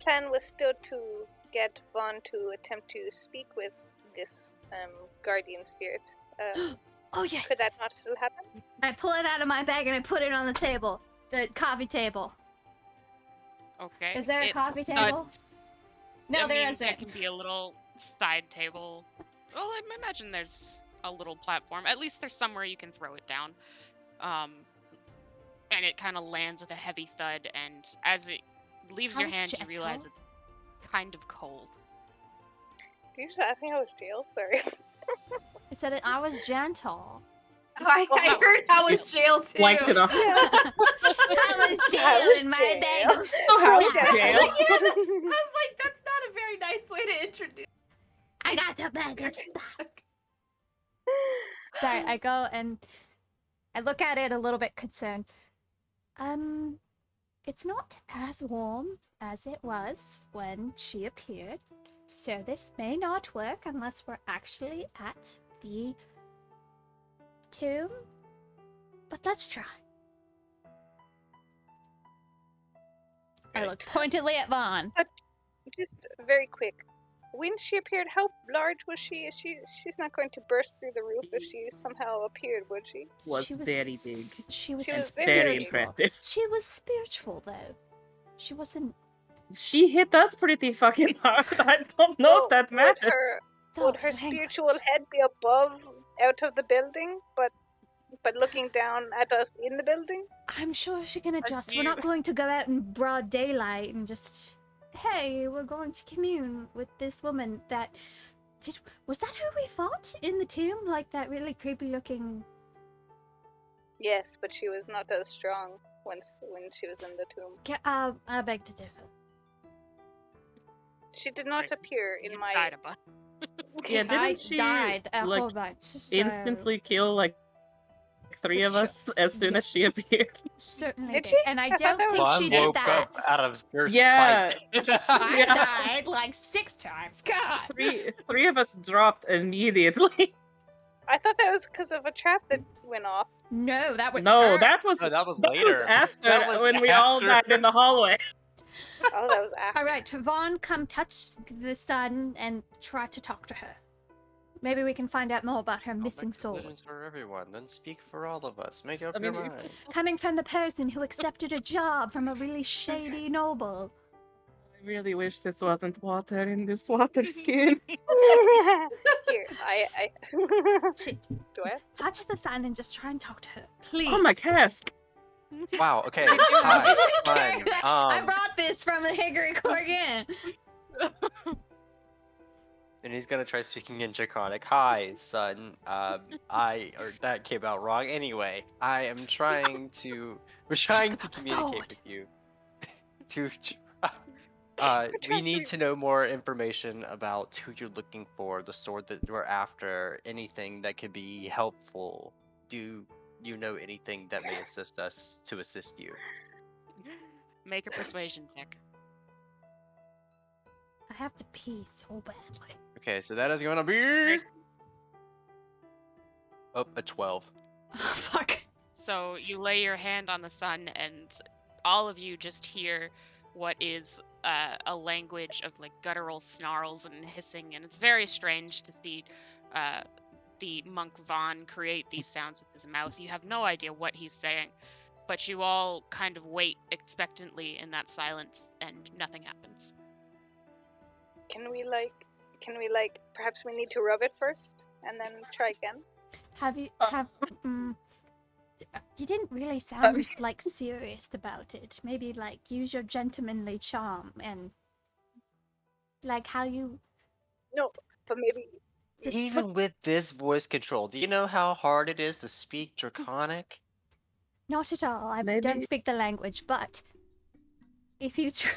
plan was still to get Vaughn to attempt to speak with this guardian spirit. Oh yes! Could that not still happen? I pull it out of my bag and I put it on the table. The coffee table. Okay. Is there a coffee table? No, there isn't. There can be a little side table. Well, I imagine there's a little platform. At least there's somewhere you can throw it down. And it kind of lands with a heavy thud, and as it leaves How your is hand, you Jetto? realize it's kind of cold. Did you just ask me how was jail? Sorry. I said I was gentle. Oh, I heard that was jail too. Blanked it off. I was How jail was in my jail? bag of So how was snacks. jail? I was like, that's not a very nice way to introduce. I got a bag of snacks. Sorry, I go and I look at it a little bit concerned. It's not as warm as it was when she appeared, so this may not work unless we're actually at the tomb, but let's try. I look pointedly at Vaughn. Just very quick. When she appeared, how large was she? She's not going to burst through the roof if she somehow appeared, would she? Was She very big. She was She was Very very impressive. She was spiritual, though. She wasn't. She hit us pretty fucking hard. I don't know if that matters. Would her spiritual head be above, out of the building, but looking down at us in the building? I'm sure she can adjust. We're you. not going to go out in broad daylight and just, hey, we're going to commune with this woman that... Was that who we fought in the tomb? Like that really creepy looking... Yes, but she was not as strong when she was in the tomb. I beg to differ. She did not appear in You my... died a bunch. Yeah, I didn't she died a like whole bunch. So... instantly kill like 3 of us as soon as she appeared? Certainly Did did. she? And I I thought don't that think was- she Vaughn did woke that. up out of first Yeah. I Yeah. died like 6 times. God. Three of us dropped immediately. I thought that was because of a trap that went off. No, that was No, her. that was No, that was that later. was after That was when we all after. died in the hallway. Oh, that was after. All right, Vaughn, come touch the sun and try to talk to her. Maybe we can find out more about her Don't missing make soul. decisions for everyone, then speak for all of us. Make up I your mean, mind. Coming from the person who accepted a job from a really shady noble. I really wish this wasn't water in this water skin. Here, I do I? Touch the sun and just try and talk to her, please. Oh my cask! Wow, okay. I Hi, didn't care fine. that- I brought this from the Hickory Corgan. And he's gonna try speaking in Draconic. Hi, son. That came out wrong. Anyway, we're trying to about the communicate sword. with you. We need to know more information about who you're looking for, the sword that we're after, anything that could be helpful. Do you know anything that may assist us to assist you? Make a persuasion check. I have to pee so badly. Okay, so that is going to be a 12. Oh, fuck. So you lay your hand on the sun, and all of you just hear what is a language of like guttural snarls and hissing, and it's very strange to see the monk Vaughn create these sounds with his mouth. You have no idea what he's saying, but you all kind of wait expectantly in that silence, and nothing happens. Can we perhaps we need to rub it first and then try again? You didn't really sound like serious about it. Maybe like use your gentlemanly charm and like how you No, but maybe just Even with this voice control, do you know how hard it is to speak Draconic? not at all. I Maybe- don't speak the language, but if you try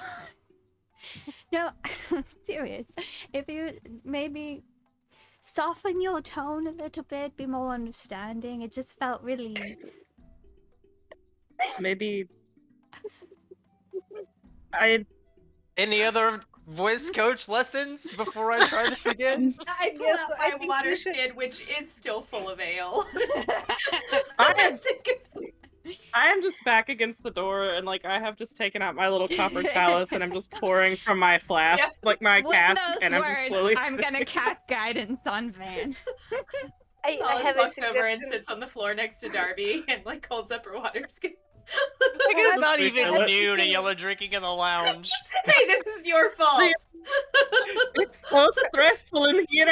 No, I'm serious. If you maybe soften your tone a little bit, be more understanding. It just felt really Maybe Any other voice coach lessons before I try this again? I pull Yes, out I my think water you should- skin, which is still full of ale. I am just back against the door, and like I have just taken out my little copper chalice, and I'm just pouring from my flask, Yeah. like my with cask, those and I'm just words, slowly. I'm gonna cast guidance on Van. I Solace have a walks over and suggestion. sits on the floor next to Darby and like holds up her water skin. Like it's not Just even refill it. noon and y'all are drinking in the lounge. Hey, this is your fault. It's so stressful in here.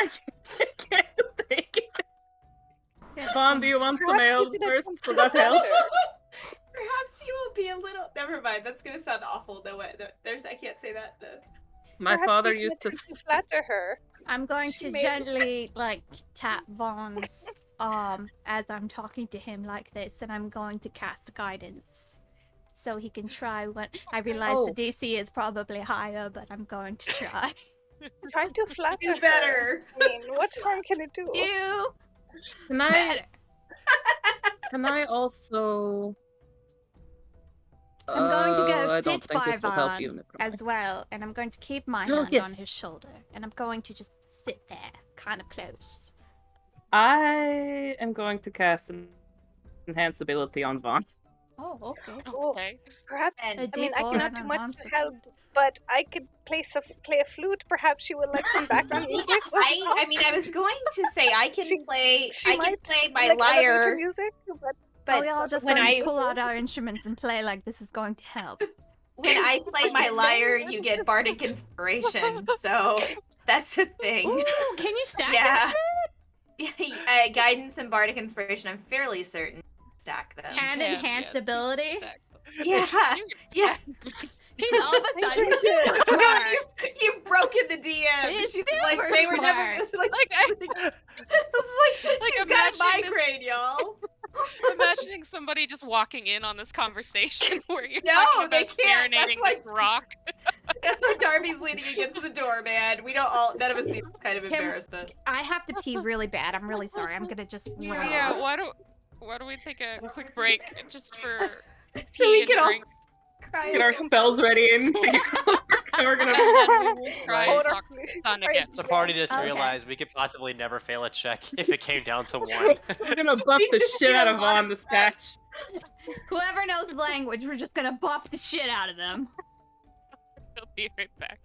I can't take it. Vaughn, do you want some Perhaps we ale could have first? come Will that help? together. Perhaps you will be a little. Never mind. That's gonna sound awful. No way. There's. I can't say that. My Perhaps father you used can to. attempt flatter her. I'm going She to may- gently like tap Vaughn's arm as I'm talking to him like this, and I'm going to cast guidance so he can try. What I realize Oh. the DC is probably higher, but I'm going to try. Try to flatter Do her. better. I mean, what harm can it do? Do Can I? better. Can I also? I'm going to go I don't sit think by this will help Vaughn you, Necromancer. as well, and I'm going to keep my Oh, hand on yes. his shoulder, and I'm going to just sit there, kind of close. I am going to cast enhance ability on Vaughn. Oh, okay. Oh, Okay. perhaps. And A I mean, I D4 cannot and do an much enhanced to help, but I could play a flute. Perhaps she would like some background music. I mean, I was going to say I can She- play. she I can might play my like elevator lyre, music, but but Are we all just when going I to pull out our instruments and play like this is going to help? when I play my lyre, you get bardic inspiration. So that's a thing. Ooh, can you stack Yeah. that shit? Guidance and bardic inspiration. I'm fairly certain stack them. And Yeah, enhanced yes. ability? Yeah, yeah. He's all of a sudden Increase super it. smart. You've broken the DM. He's She's super like they were never smart. like. Like, I- It's like Like, she's got a imagining this- migraine, y'all. Imagining somebody just walking in on this conversation where you're No, talking they about can't. That's serenading why- this rock. That's why Darby's leaning against the door, man. We don't all. None of us need kind of Can- embarrassment. I have to pee really bad. I'm really sorry. I'm gonna just run Yeah, off. why do we take a quick break just for So pee we and can all drink, cry. Get our spells ready and we're gonna. and then we will try and Hold talk on. Sun Right. again. The party just Okay. realized we could possibly never fail a check if it came down to one. We're gonna buff the shit out of Vaughn this patch. Whoever knows the language, we're just gonna buff the shit out of them. We'll be right back.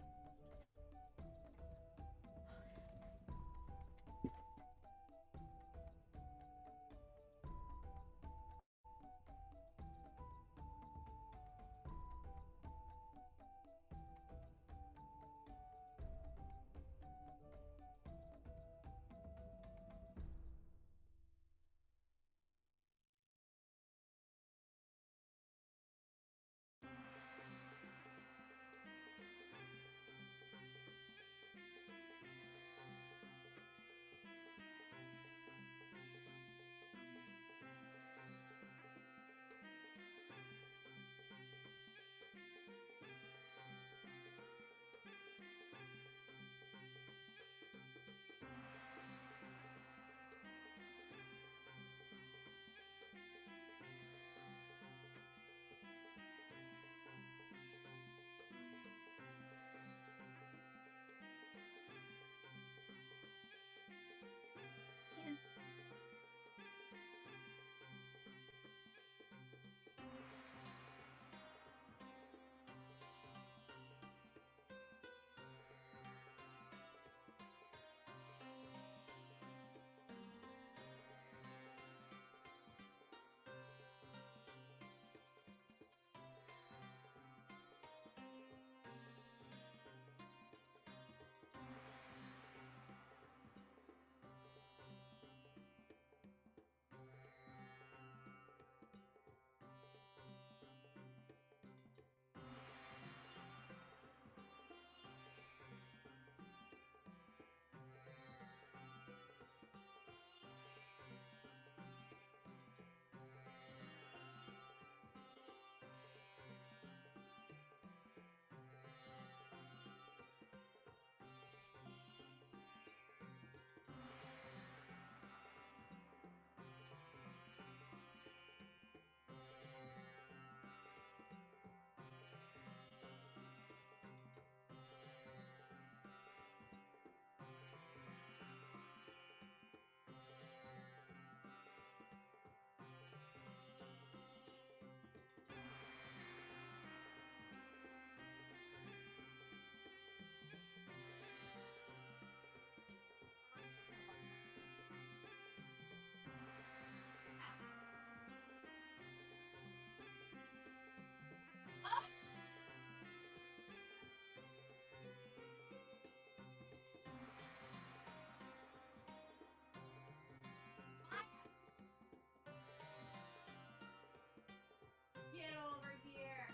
Get over here.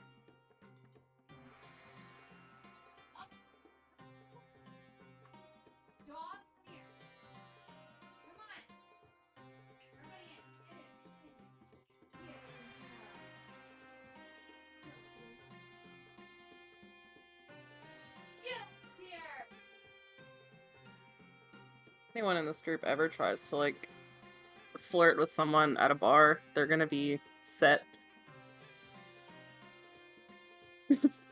Dog, here. Come on. Everybody in. Get here. Anyone in this group ever tries to like flirt with someone at a bar, they're gonna be set.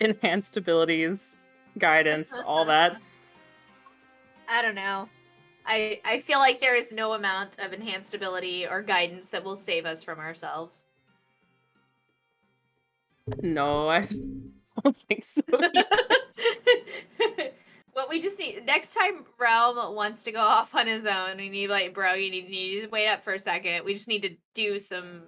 Enhanced abilities, guidance, all that. I don't know. I feel like there is no amount of enhanced ability or guidance that will save us from ourselves. No, I don't think so. What we just need next time Relm wants to go off on his own, we need like, bro, you need to wait up for a second. We just need to do some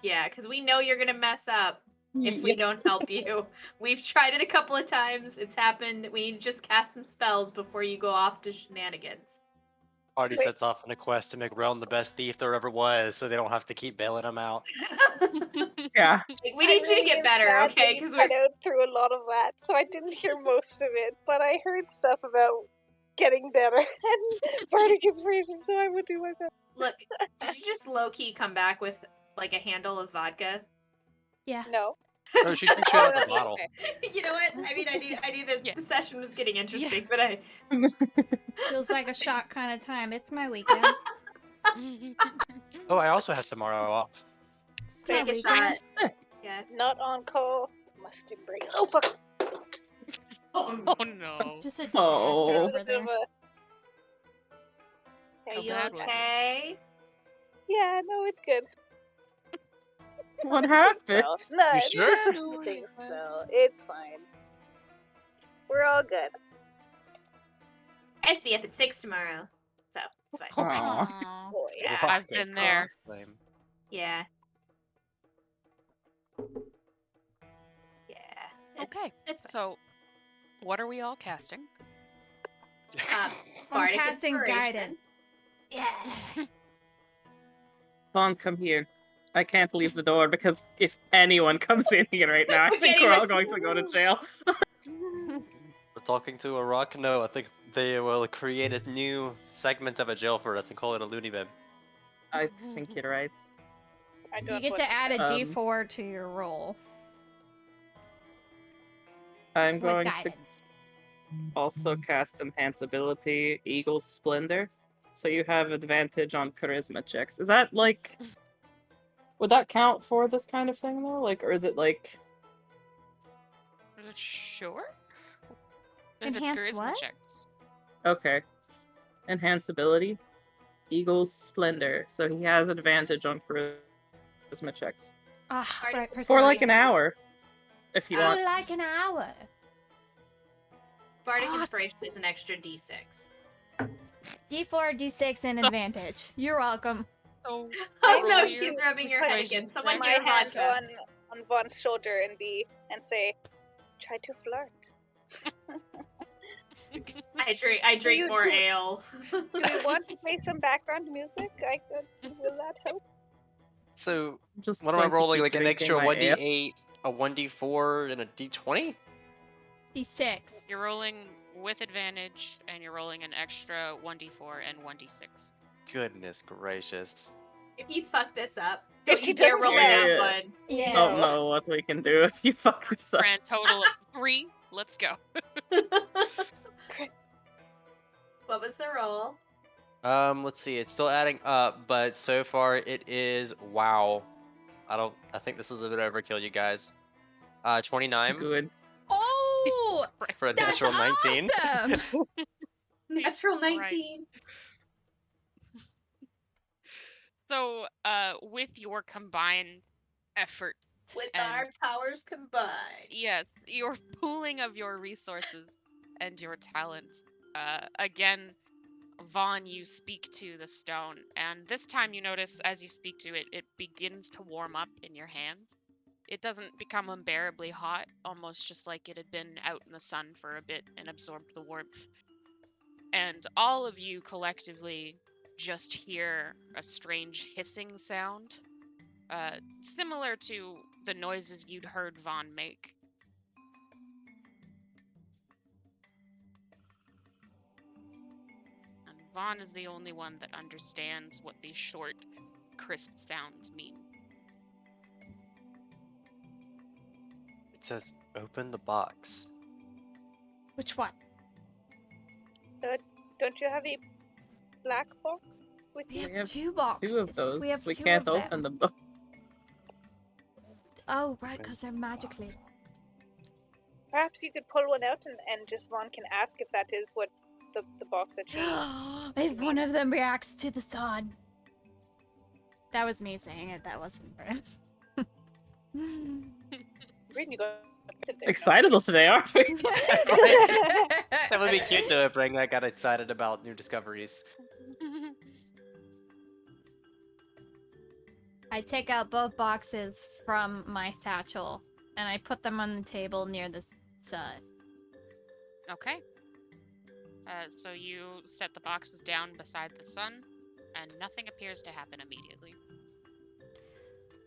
yeah, because we know you're gonna mess up if we don't help you. We've tried it a couple of times. It's happened. We need to just cast some spells before you go off to shenanigans. Party Wait. sets off on a quest to make Relm the best thief there ever was, so they don't have to keep bailing him out. Yeah. We need you to get better, okay? Because Because cut out through a lot of that, so I didn't hear most of it, but I heard stuff about getting better and bardic inspiration, so I would do my best. look. Did you just low key come back with like a handle of vodka? Yeah. No. No, she drinks straight out of the bottle. Okay. You know what? I mean, I knew that Yeah. the session was getting interesting, but I. Feels like a shot kind of time. It's my weekend. Oh, I also have tomorrow off. It's my Take a weekend. shot. Yeah. Not on call. Must embrace. Oh fuck! Oh no. Just a disaster Oh. A over little bit there. of a. Are How you bad was it? okay? Yeah, no, it's good. What happened? Well, no, You just sure? a few things fell. It's fine. We're all good. I have to be up at 6 tomorrow, so it's fine. Aw. Aw. Oh yeah. Well, I've been there. Lame. Yeah. Yeah. Okay, It's fine. So, what are we all casting? I'm Bardic casting inspiration. guidance. Yeah. Vaughn, come here. I can't leave the door because if anyone comes in here right now, I If think we're all anyone- going to go to jail. We're talking to a rock? No, I think they will create a new segment of a jail for us and call it a loony bin. I think you're right. I You don't get want to add a Um, D4 to your roll I'm with going to guidance. also cast Enhance Ability, Eagle's Splendor. So you have advantage on charisma checks. Is that like... Would that count for this kind of thing though? Like, or is it like... Sure. If Enhance it's charisma what? checks. Okay. Enhance Ability, Eagle's Splendor. So he has advantage on charisma checks. Ah, right. For like an persuasion. hour. If you For want. like an hour. Bardic Awesome. inspiration is an extra D6. D4, D6, and advantage. You're welcome. So, Oh no, roll she's your rubbing her head persuasion again. Someone check. my get her hand vodka. on Vaughn's shoulder and say, "Try to flirt." I drink you more do- ale. Do we want to play some background music? Will that help? So, Just what am I going to rolling? keep Like an drinking extra my ale. 1d8, a 1d4, and a d20? D6. You're rolling with advantage, and you're rolling an extra 1d4 and 1d6. Goodness gracious. If you fuck this up, If don't she you dare doesn't roll get that it. one. Yeah. Don't know what we can do if you fuck this up. Grand total of 3. Let's go. What was the roll? Let's see. It's still adding up, but so far it is wow. I think this is a bit overkill, you guys. 29 Good. Oh! for a That's natural 19. awesome! Natural Right. 19. So, with your combined effort, With And- our powers combined. yes, your pooling of your resources and your talents, again, Vaughn, you speak to the stone, and this time you notice as you speak to it, it begins to warm up in your hands. It doesn't become unbearably hot, almost just like it had been out in the sun for a bit and absorbed the warmth. And all of you collectively just hear a strange hissing sound, similar to the noises you'd heard Vaughn make. And Vaughn is the only one that understands what these short, crisp sounds mean. It says open the box. Which one? Don't you have a black box with We you? have have 2 boxes. Two of those. We, have We two can't of open them. them. Oh, right, because they're magically. Perhaps you could pull one out and just Vaughn can ask if that is what the box that she. If one of them reacts to the sun. That was me saying it. That wasn't Brynn. Brynn, you got Excitable today, aren't we? That would be cute though if Ragnar got excited about new discoveries. I take out both boxes from my satchel and I put them on the table near the sun. Okay. So you set the boxes down beside the sun, and nothing appears to happen immediately.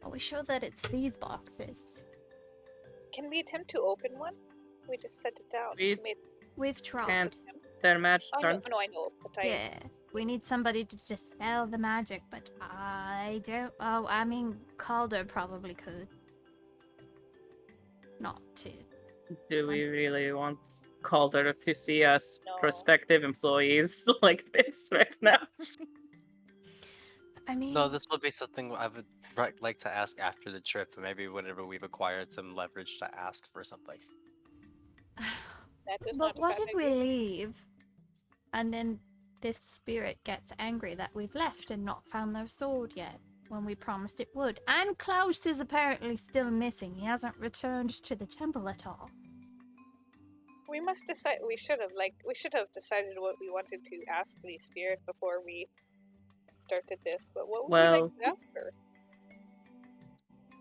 Are we sure that it's these boxes? Can we attempt to open one? We just set it down. We We've tried. can't. They're magic. Oh, no, I know. But Yeah, we need somebody to dispel the magic, but I don't. Oh, I mean, Calder probably could. Not to. Do we really want Calder to see us No. prospective employees like this right now? I mean, No, this would be something I would like to ask after the trip, maybe whenever we've acquired some leverage to ask for something. that is but not a what bad if we idea. leave and then this spirit gets angry that we've left and not found their sword yet when we promised it would? And Klaus is apparently still missing. He hasn't returned to the temple at all. We must decide. We should have decided what we wanted to ask the spirit before we started this. But what would we Well- like to ask her?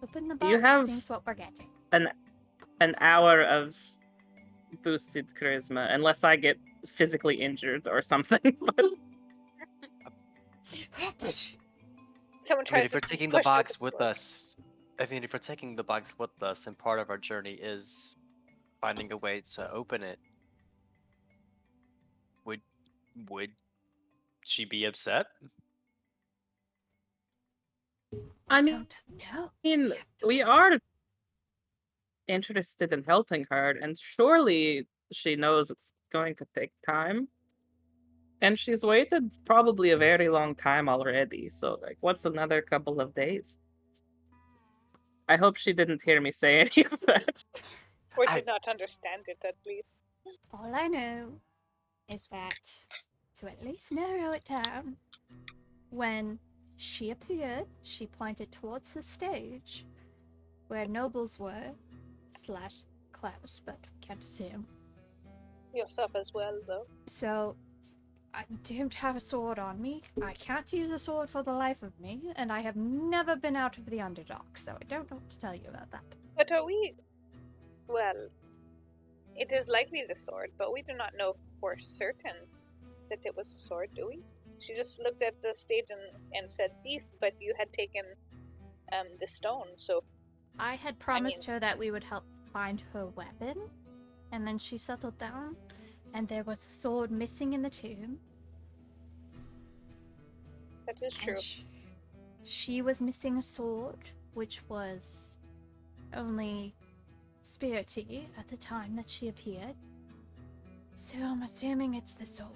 Open the Do you box, have- seems what we're getting. An hour of boosted charisma, unless I get physically injured or something. But Someone I mean, tries if we're to taking the push box open with door. us, and part of our journey is finding a way to open it, would she be upset? I Don't know. mean, we are interested in helping her, and surely she knows it's going to take time. And she's waited probably a very long time already, so like, what's another couple of days? I hope she didn't hear me say any of that. Or I- did not understand it, at least. All I know is that, to at least narrow it down, when she appeared, she pointed towards the stage where nobles were, slash Klaus, but can't assume. Yourself as well, though. So, I don't have a sword on me. I can't use a sword for the life of me, and I have never been out of the Underdark, so I don't know what to tell you about that. But are we... Well, it is likely the sword, but we do not know for certain that it was the sword, do we? She just looked at the stage and said thief, but you had taken the stone, so... I had promised her that we would help find her weapon, and then she settled down, and there was a sword missing in the tomb. That is true. And she was missing a sword, which was only spirity at the time that she appeared. So I'm assuming it's the sword.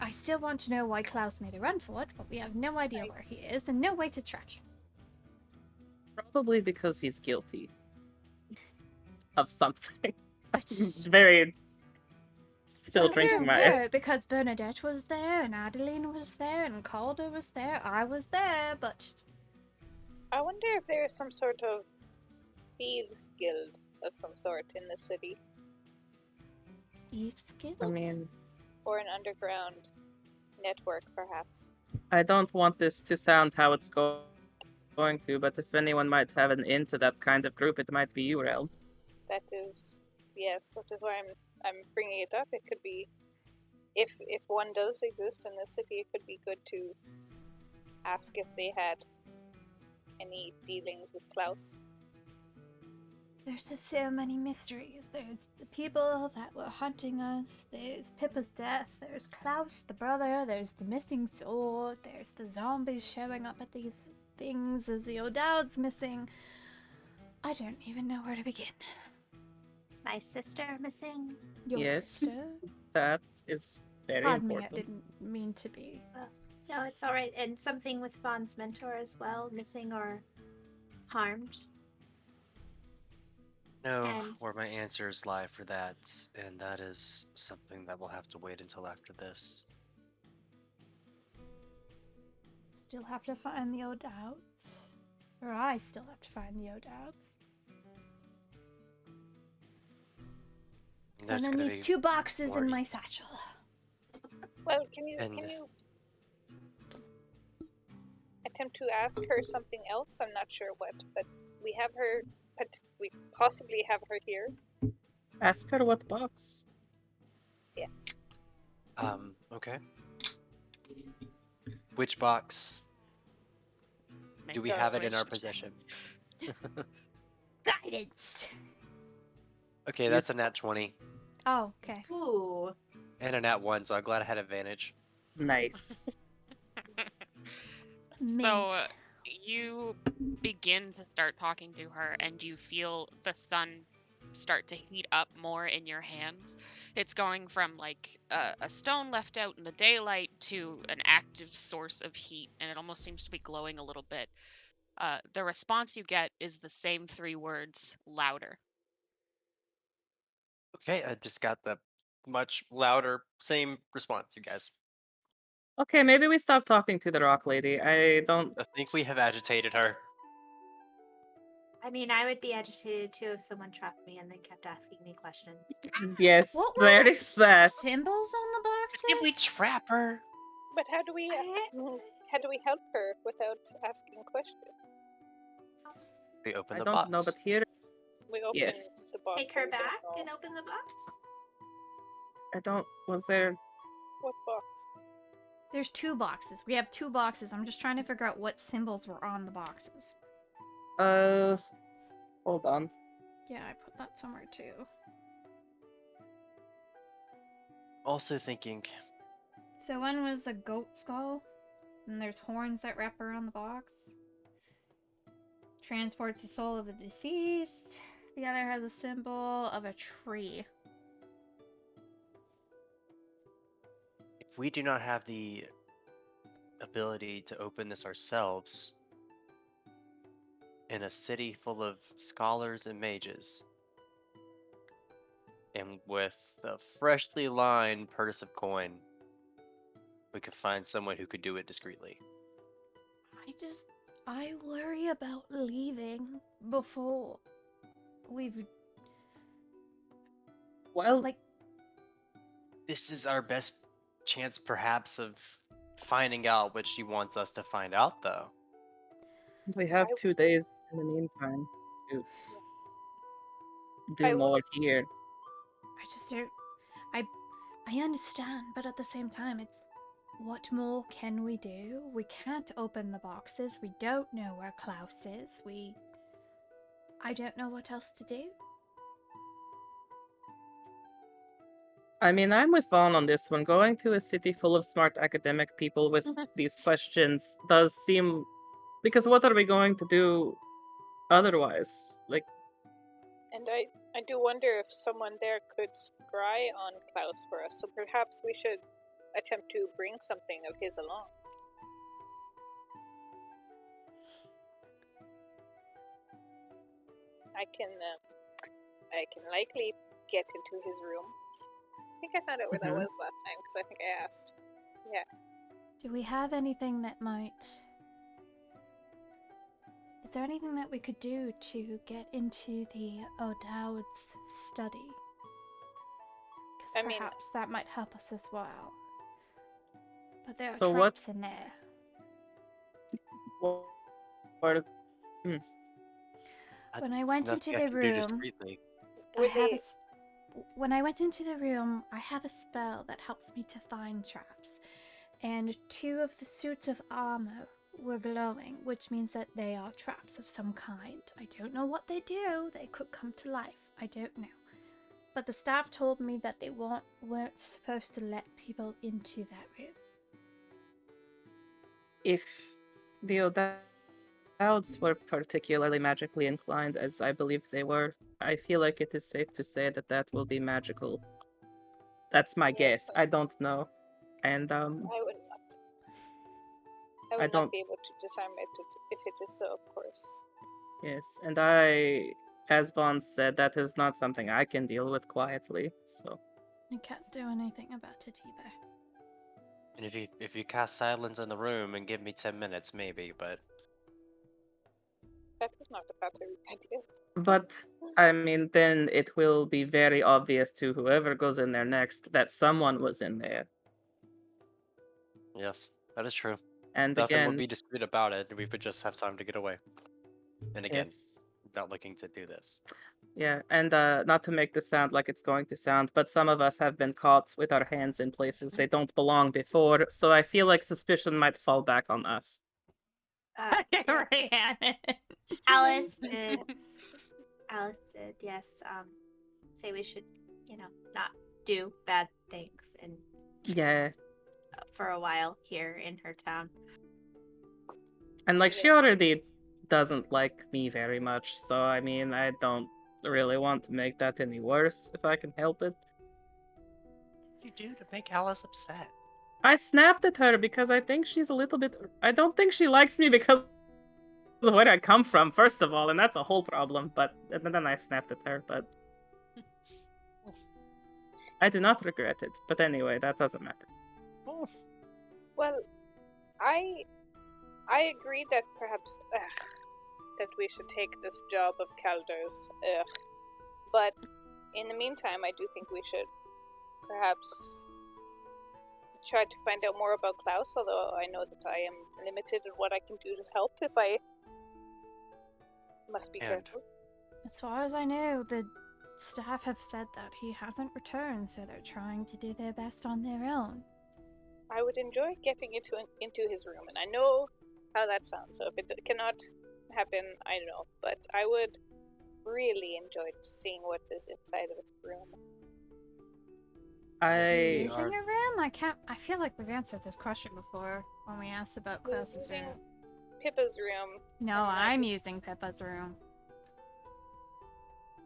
I still want to know why Klaus made a run for it, but we have no idea where he is and no way to track him. Probably because he's guilty of something. But Very still Well, drinking we're my here because Bernadette was there, and Adeline was there, and Calder was there. I was there, but I wonder if there is some sort of thieves guild of some sort in the city, Eve's Guild? I mean, or an underground network, perhaps. I don't want this to sound how it's going to, but if anyone might have an into that kind of group, it might be you, Relm. That is, yes, that is why I'm bringing it up. It could be, if one does exist in the city, it could be good to ask if they had any dealings with Klaus. There's just so many mysteries. There's the people that were hunting us. There's Pippa's death. There's Klaus, the brother. There's the missing sword. There's the zombies showing up at these things. There's the O'Dowd's missing. I don't even know where to begin. My sister missing. Your Yes. sister? That is very Pardon me, I important. didn't mean to be. No, it's all right. And something with Vaughn's mentor as well, missing or harmed. know And where my answers lie for that, and that is something that will have to wait until after this. Still have to find the O'Dowds. Or I still have to find the O'Dowds. That's And then gonna these be 2 boxes in more- my satchel. Well, can you And- attempt to ask her something else? I'm not sure what, but we have her. But we possibly have her here. Ask her what box. Okay. Which box? Do we Make have it in our persuasion check. possession? Guidance! Okay, that's a nat 20 Oh, okay. ooh, and a nat 1, so I'm glad I had advantage. Nice. Mint. So you begin to start talking to her, and you feel the sun start to heat up more in your hands. It's going from like a stone left out in the daylight to an active source of heat, and it almost seems to be glowing a little bit. The response you get is the same 3 words, louder. Okay, I just got the much louder, same response, you guys. Okay, maybe we stop talking to the rock lady. I don't. I think we have agitated her. I mean, I would be agitated too if someone trapped me and then kept asking me questions. Yes, What were there the is that. symbols on the boxes? Did we trap her? But how do we help her without asking questions? We open I the don't box. know, but here, We open yes. the box. Take her and we don't back know and open the box. I don't. Was there? what box. There's 2 boxes. We have 2 boxes. I'm just trying to figure out what symbols were on the boxes. Hold on. Yeah, I put that somewhere too. Also thinking, So one was a goat skull, and there's horns that wrap around the box. Transports the soul of the deceased. The other has a symbol of a tree. if we do not have the ability to open this ourselves, in a city full of scholars and mages, and with a freshly lined purse of coin, we could find someone who could do it discreetly. I worry about leaving before we've, Well, like, This is our best chance, perhaps, of finding out what she wants us to find out, though. we have I- 2 days in the meantime to I do would- more here. I just don't, I understand, but at the same time, it's, what more can we do? We can't open the boxes. We don't know where Klaus is. I don't know what else to do. I mean, I'm with Vaughn on this one. Going to a city full of smart academic people with these questions does seem. Because what are we going to do otherwise? Like, And I do wonder if someone there could scry on Klaus for us. So perhaps we should attempt to bring something of his along. I can likely get into his room. I think I found out where that Mhm. was last time because I think I asked. Yeah. Do we have anything that might... Is there anything that we could do to get into the O'Dowd's study? Because I mean- perhaps that might help us as well. But there are So what- traps in there. what When I went Nothing into I the can do room, discreetly. I Were have a they- s- when I went into the room, I have a spell that helps me to find traps. And 2 of the suits of armor were glowing, which means that they are traps of some kind. I don't know what they do. They could come to life. I don't know. But the staff told me that they weren't supposed to let people into that room. if the O'Dowds were particularly magically inclined, as I believe they were, I feel like it is safe to say that that will be magical. That's my guess. Yes. I don't know. And I would not. I would don't- not be able to disarm it if it is so, of course. yes, and I as Vaughn said, that is not something I can deal with quietly. So I can't do anything about it either. And if you cast silence in the room and give me 10 minutes, maybe, but That is not a bad idea. but I mean, then it will be very obvious to whoever goes in there next that someone was in there. yes, that is true. And Nothing would again, be discreet about it. We would just have time to get away. And again, yes. not looking to do this. Yeah, and not to make this sound like it's going to sound, but some of us have been caught with our hands in places they don't belong before, so I feel like suspicion might fall back on us. Yeah. Alice did. Alice did. Yes. Say we should, not do bad things and Yeah, for a while here in her town. and like she already doesn't like me very much, so I mean, I don't really want to make that any worse if I can help it. What do you do to make Alice upset? I snapped at her because I think she's a little bit. I don't think she likes me because of where I come from, first of all, and that's a whole problem. But and then I snapped at her, but I do not regret it. But anyway, that doesn't matter. Oh, Well, I agree that perhaps that we should take this job of Calder's. But in the meantime, I do think we should perhaps try to find out more about Klaus, although I know that I am limited in what I can do to help if I must be And- careful. As far as I know, the staff have said that he hasn't returned, so they're trying to do their best on their own. I would enjoy getting into his room, and I know how that sounds, so if it cannot happen, I don't know, but I would really enjoy seeing what is inside of his room. Using I a room? I feel like we've answered this question before when we asked about He was Klaus's using room. Pippa's room. No, and I'm using Pippa's room.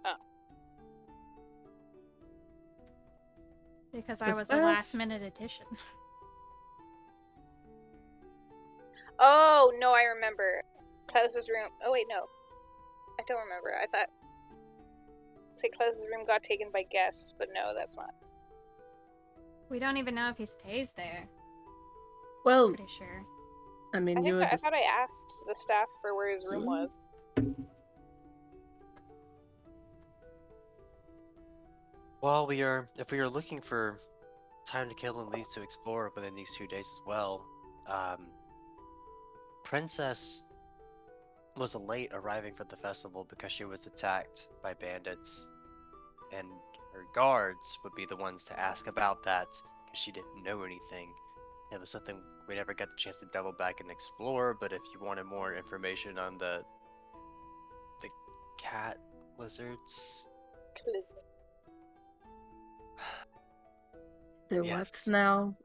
Oh. Because I Is was a that- last minute addition. Oh, no, I remember. Klaus's room. Oh, wait, no. I don't remember. I thought. Say Klaus's room got taken by guests, but no, that's not. We don't even know if he stays there. well, Pretty sure. I mean, I you would thought I asked the staff for where his room was. well, if we are looking for time to kill and leads to explore within these 2 days as well, Princess was late arriving for the festival because she was attacked by bandits, and her guards would be the ones to ask about that because she didn't know anything. It was something we never got the chance to double back and explore, but if you wanted more information on the cat lizards, the Yes. what now?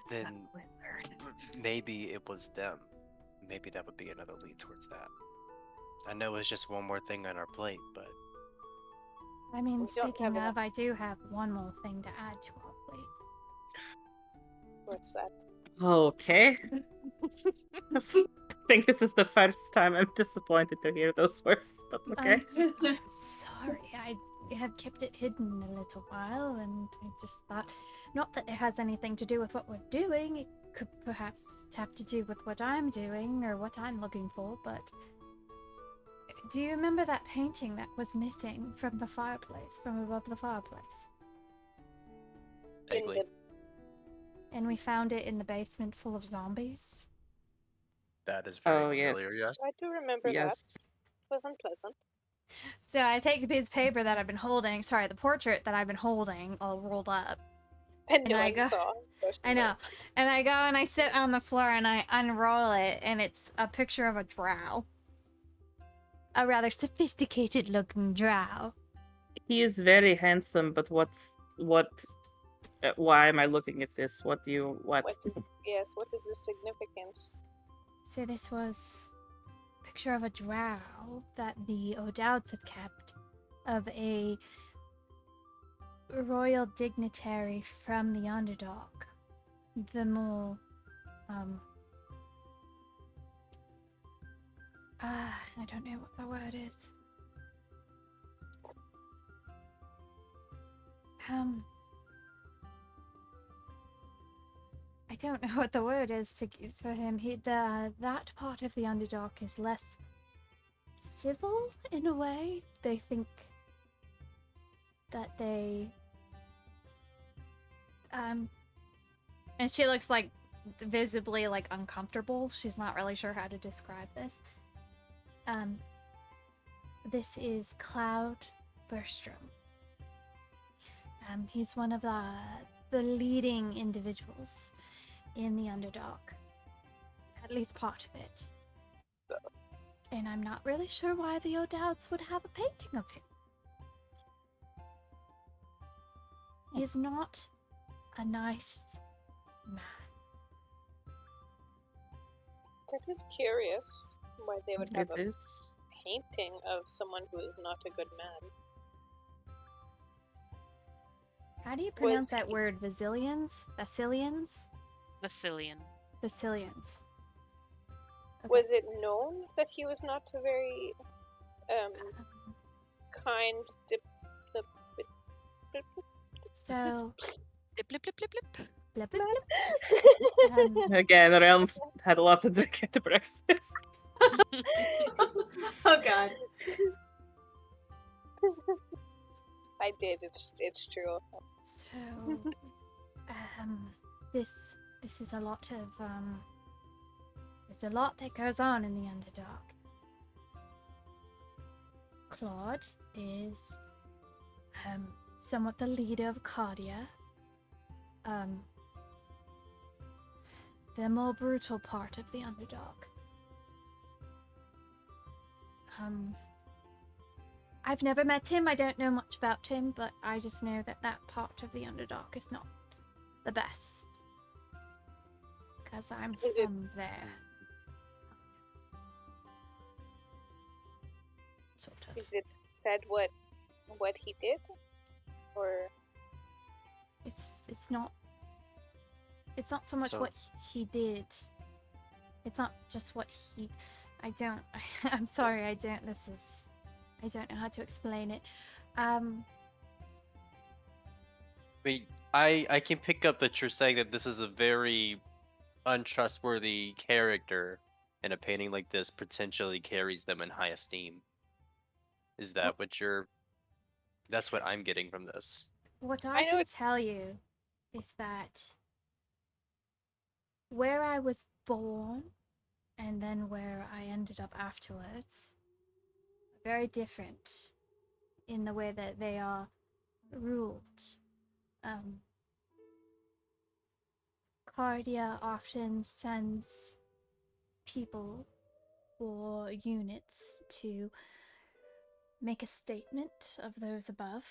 then maybe it was them. Maybe that would be another lead towards that. I know it's just one more thing on our plate, but I mean, We don't speaking have enough- of, I do have one more thing to add to our plate. What's that? Okay. I think this is the first time I'm disappointed to hear those words, but okay. I'm sorry, I have kept it hidden a little while, and I just thought, not that it has anything to do with what we're doing, it could perhaps have to do with what I'm doing or what I'm looking for, but do you remember that painting that was missing from the fireplace, from above the fireplace? In vaguely. the And we found it in the basement full of zombies? That is very Oh, yes. familiar, yes. I do remember that. Yes. It was unpleasant. So I take the piece of paper that I've been holding, sorry, the portrait that I've been holding, all rolled up. And And no I one go- saw. I know. And I go and I sit on the floor and I unroll it, and it's a picture of a drow. A rather sophisticated looking drow. He is very handsome, but what? Why am I looking at this? What? What is the significance? So this was a picture of a drow that the O'Dowds had kept of a royal dignitary from the underdog. The more I don't know what the word is. I don't know what the word is for him. That part of the Underdark is less civil in a way. They think that they and she looks like visibly like uncomfortable. She's not really sure how to describe this. This is Cloud Berstrom. He's one of the leading individuals in the Underdark. At least part of it. And I'm not really sure why the O'Dowds would have a painting of him. He's not a nice man. That is curious why they would have It a is. painting of someone who is not a good man. How do you pronounce Was that word? Vasilians? Vasilians? Vasilian. Vasilians. Okay. Was it known that he was not a very kind So, Blip, blip, blip, blip, blip. blip, blip, blip. Again, Relm had a lot to drink at the breakfast. Oh god. I did. It's true. So, this is a lot of there's a lot that goes on in the Underdark. Claude is somewhat the leader of Cardia. The more brutal part of the Underdark. I've never met him. I don't know much about him, but I just know that that part of the Underdark is not the best. Because I'm from there. Sort of. Is it said what he did, or It's not so much So- what he did. It's not just what he. I'm sorry. I don't know how to explain it. Wait, I can pick up that you're saying that this is a very untrustworthy character, and a painting like this potentially carries them in high esteem. Is that what you're? That's what I'm getting from this. What I I know can it's- tell you is that where I was born and then where I ended up afterwards are very different in the way that they are ruled. Cardia often sends people or units to make a statement of those above.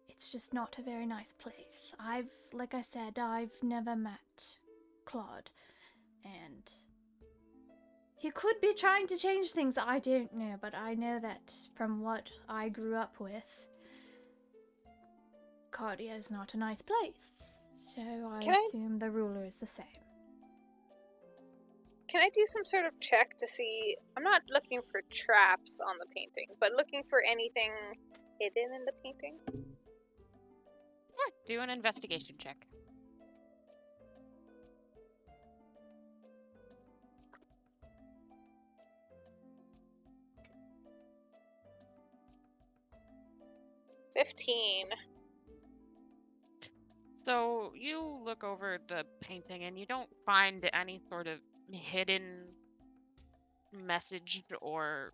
It's just not a very nice place. Like I said, I've never met Claude, and he could be trying to change things. I don't know, but I know that from what I grew up with, Cardia is not a nice place. So I Can I- assume the ruler is the same. Can I do some sort of check to see? I'm not looking for traps on the painting, but looking for anything hidden in the painting. Sure, do an investigation check. $15. So you look over the painting and you don't find any sort of hidden message, or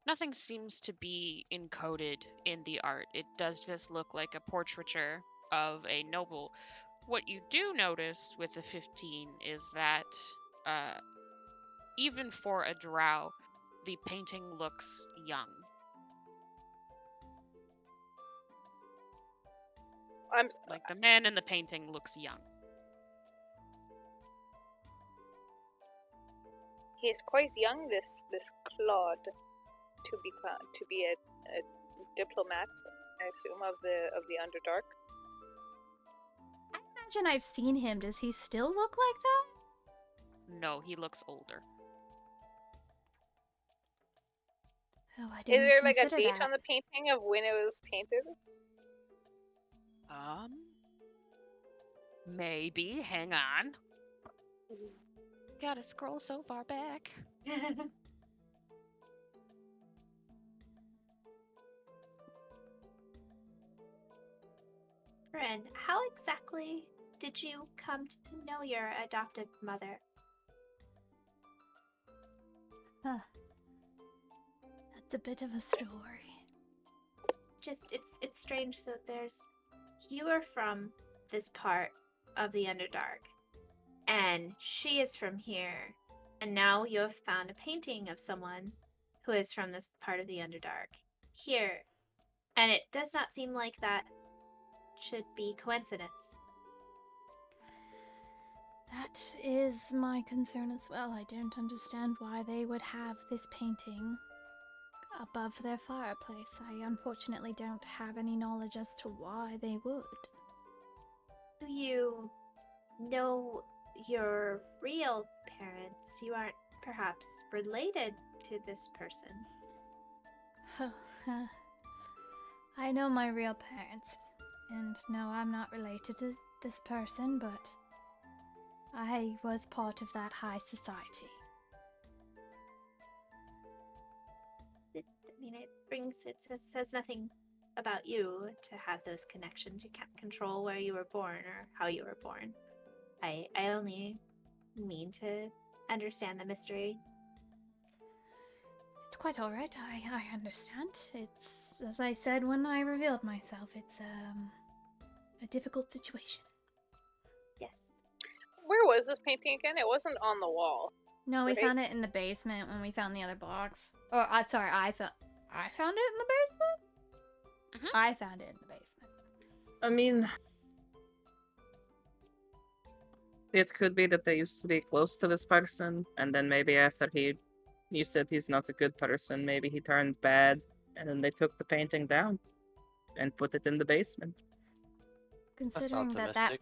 nothing seems to be encoded in the art. It does just look like a portraiture of a noble. What you do notice with the 15 is that even for a drow, the painting looks young. Like the man in the painting looks young. He's quite young, this Claude, to be a diplomat, I assume, of the Underdark. I imagine I've seen him. Does he still look like that? no, he looks older. Oh, I Is didn't there like a consider date that. on the painting of when it was painted? Maybe. Hang on. Gotta scroll so far back. Brynn, how exactly did you come to know your adoptive mother? Huh. That's a bit of a story. Just it's strange. So you are from this part of the Underdark, and she is from here, and now you have found a painting of someone who is from this part of the Underdark here, and it does not seem like that should be coincidence. That is my concern as well. I don't understand why they would have this painting above their fireplace. I unfortunately don't have any knowledge as to why they would. Do you know your real parents? You aren't perhaps related to this person. I know my real parents, and no, I'm not related to this person, but I was part of that high society. It says nothing about you to have those connections. You can't control where you were born or how you were born. I only mean to understand the mystery. It's quite alright, I understand. It's, as I said when I revealed myself, it's a difficult situation. Yes. Where was this painting again? It wasn't on the wall. No, we Right. found it in the basement when we found the other box. Or, sorry, I found it in the basement? Mhm. I found it in the basement. I mean, it could be that they used to be close to this person, and then maybe after you said he's not a good person, maybe he turned bad, and then they took the painting down and put it in the basement. That's Considering that optimistic.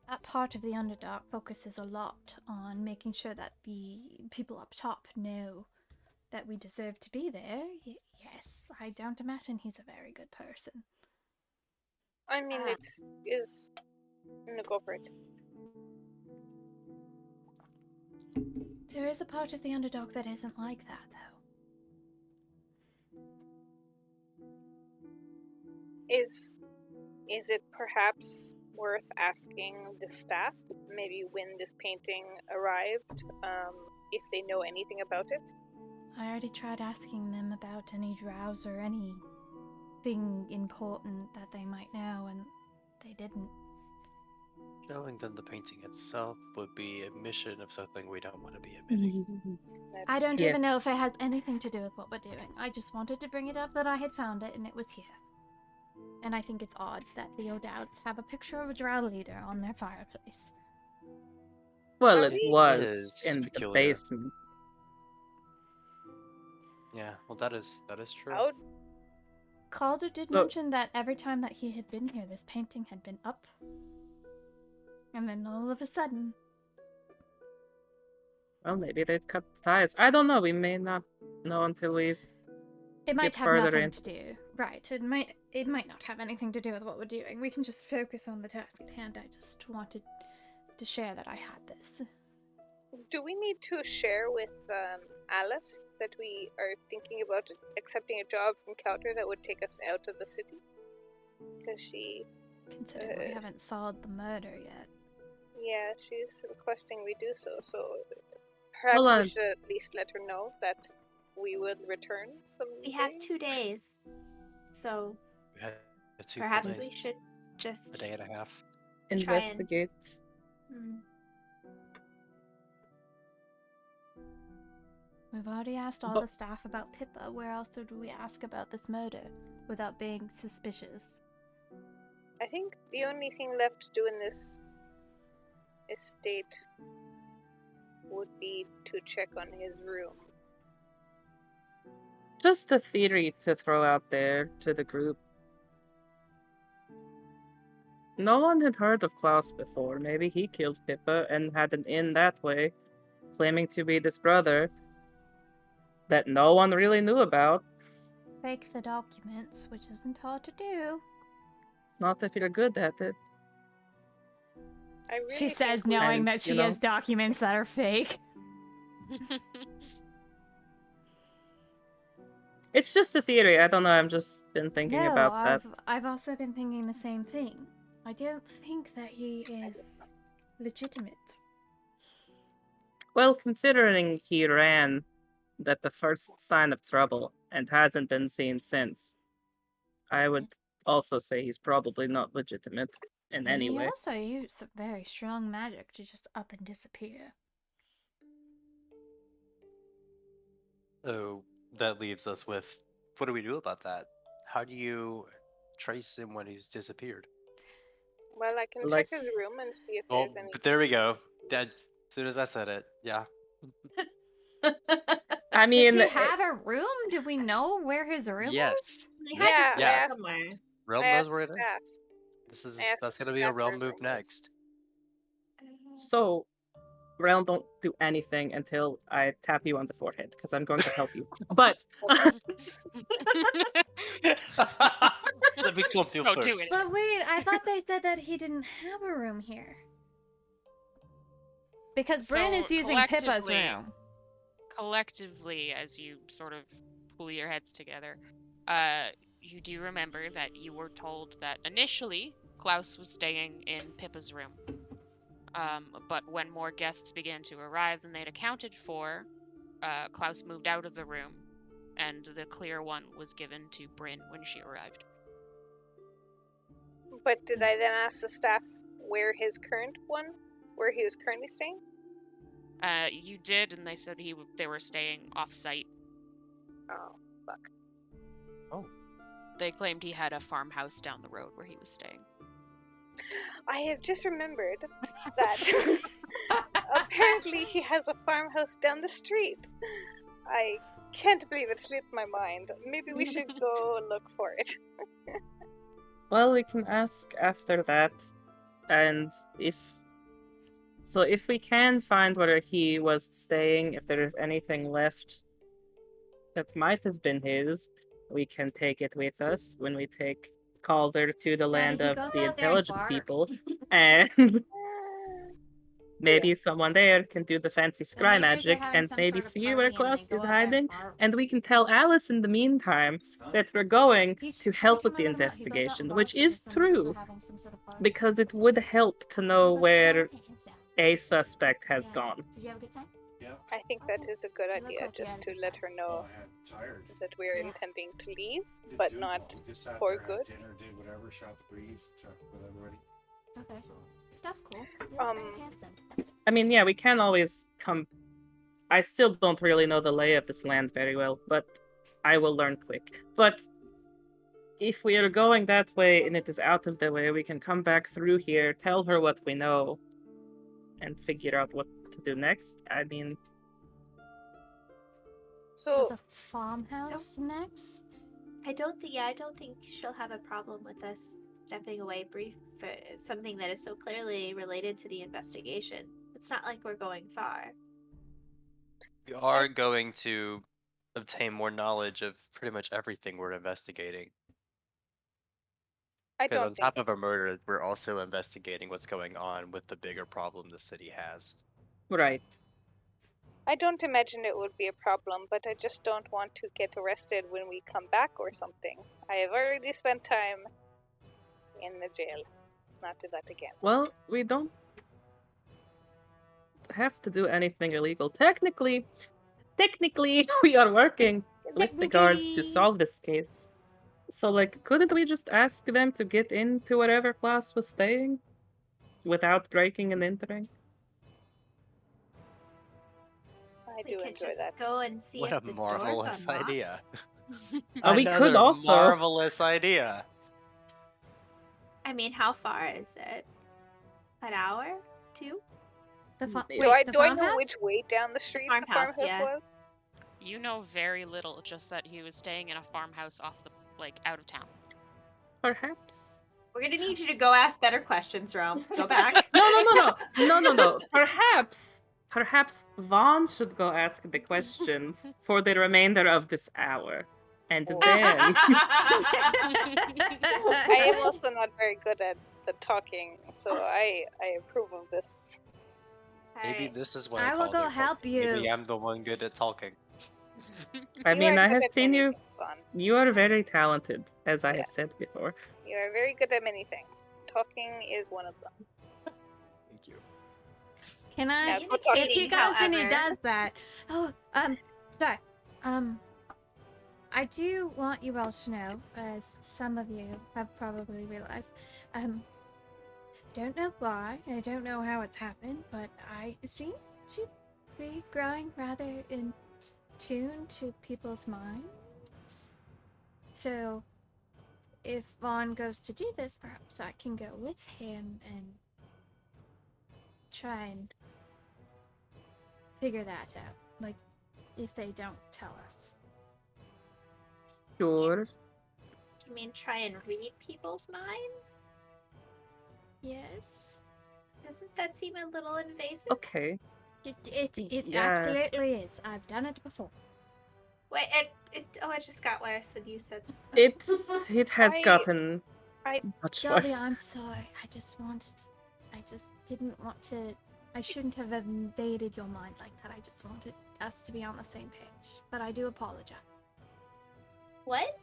that part of the Underdark focuses a lot on making sure that the people up top know that we deserve to be there, yes, I don't imagine he's a very good person. I mean, no, go for it. There is a part of the Underdark that isn't like that, though. Is it perhaps worth asking the staff, maybe when this painting arrived, if they know anything about it? I already tried asking them about any drows or anything important that they might know, and they didn't. Knowing that the painting itself would be admission of something we don't want to be admitting. I don't Yes. even know if it has anything to do with what we're doing. I just wanted to bring it up that I had found it and it was here. And I think it's odd that the O'Dowds have a picture of a drow leader on their fireplace. Well, Are it we- was Is in the peculiar. basement. Yeah, well, that is true. How Calder did So- mention that every time that he had been here, this painting had been up. And then all of a sudden, Well, maybe they'd cut ties. I don't know. We may not know until we. it might Get have further nothing into to this. do. Right, it might not have anything to do with what we're doing. We can just focus on the task at hand. I just wanted to share that I had this. do we need to share with Alice that we are thinking about accepting a job from Calder that would take us out of the city? Because Considering we haven't solved the murder yet. she's requesting we do so. So perhaps Hold we on. should at least let her know that we will return someday. We have 2 days, so We had 2 perhaps full we days, should a just day and a half. Investigate. Hmm. We've already asked all But- the staff about Pippa. Where else do we ask about this murder without being suspicious? I think the only thing left to do in this estate would be to check on his room. Just a theory to throw out there to the group. No one had heard of Klaus before. Maybe he killed Pippa and had an in that way. claiming to be this brother that no one really knew about. Fake the documents, which isn't hard to do. It's not if you're good at it. I really She think says, we- knowing And, that she you know- has documents that are fake. It's just a theory. I don't know. I've just been thinking No, about that. I've also been thinking the same thing. I don't think that he is legitimate. Well, considering he ran at the first sign of trouble and hasn't been seen since, I would also say he's probably not legitimate in any He way. also used some very strong magic to just up and disappear. So that leaves us with, what do we do about that? How do you trace him when he's disappeared? Well, I can Like- check his room and see if Oh, there's any. but there we go. That, as soon as I said it, yeah. I mean, Does he have a room? Do we know where his room is? Yes. They Yeah, had to Yeah. sit somewhere. Realm I knows asked where the it is. staff. That's asked gonna be a staff realm where move it is. next. so Relm, don't do anything until I tap you on the forehead, because I'm going to help you. But Let me come to you No, do first. it. But wait, I thought they said that he didn't have a room here. Because Brynn So, is using Pippa's collectively- room. Collectively, as you sort of pull your heads together, you do remember that you were told that initially Klaus was staying in Pippa's room. But when more guests began to arrive than they'd accounted for, Klaus moved out of the room, and the clear one was given to Brynn when she arrived. But did I then ask the staff where he was currently staying? You did, and they said they were staying off-site. Oh, fuck. They claimed he had a farmhouse down the road where he was staying. I have just remembered that apparently he has a farmhouse down the street. I can't believe it slipped my mind. Maybe we should go look for it. well, we can ask after that, and if we can find where he was staying, if there is anything left that might have been his, we can take it with us when we take Calder to the land he of goes the out there and intelligent barks. people, and maybe someone there can do the fancy scry maybe they're magic having and some maybe sort of see where party and Klaus they is go out there and hiding, bark. and we can tell Alice in the meantime that we're going He's- to help every with the time I let him out, he goes out and investigation, barks which because is some people are true, having some sort of party. because it would help to know He goes, where "Throw your hands out." a suspect has Yeah. gone. Did you have a good time? I think that is a good You look idea, like you just had a to good let time. her know that we're Yeah. intending to leave, but not for good. Dinner, did whatever, shot the breeze, talked with everybody. Okay. That's cool. You're Um, very handsome. I mean, yeah, we can always come. I still don't really know the lay of this land very well, but I will learn quick. But if we are going that way and it is out of the way, we can come back through here, tell her what we know, and figure out what to do next. I mean, So, There's a farmhouse next. I don't think she'll have a problem with us stepping away brief for something that is so clearly related to the investigation. It's not like we're going far. We are going to obtain more knowledge of pretty much everything we're investigating. I Because on don't think top of a murder, we're also investigating what's going on with the bigger problem the city has. right. I don't imagine it would be a problem, but I just don't want to get arrested when we come back or something. I have already spent time in the jail. Let's not do that again. Well, we don't have to do anything illegal. Technically, we are working with the guards to solve this case. So, like, couldn't we just ask them to get into wherever Klaus was staying without breaking and entering? I We do could enjoy just that. go and see What if a the door's marvelous unlocked. idea. We could Another also- marvelous idea. I mean, how far is it? An hour? 2? The fa- Do Do I the know farmhouse? which way down the street the Farmhouse, farmhouse yeah. was? You know very little, just that he was staying in a farmhouse out of town. Perhaps. We're gonna need you to go ask better questions, Relm. Go back. No. Perhaps perhaps Vaughn should go ask the questions for the remainder of this hour. And Oh. then I am also not very good at the talking, so I approve of this. Maybe Alright. this is what I will call go their help focus. Maybe you. I'm the one good at talking. I You mean, are I good have at seen many you. things, Vaughn. You are very talented, as I have Yes. said before. You are very good at many things. Talking is one of them. Thank you. Can I? Now, go talk. If he goes and he However. does that. Oh, sorry. I do want you all to know, as some of you have probably realized, don't know why, I don't know how it's happened, but I seem to be growing rather in tune to people's minds. So, if Vaughn goes to do this, perhaps I can go with him and try and figure that out. Like, if they don't tell us. Sure. Do you mean try and read people's minds? Yes. Doesn't that seem a little invasive? Okay. It Yeah. absolutely is. I've done it before. Wait, it just got worse when you said. It has I- gotten I- much Darby, worse. I'm sorry. I just didn't want to. I shouldn't have invaded your mind like that. I just wanted us to be on the same page. But I do apologize. What?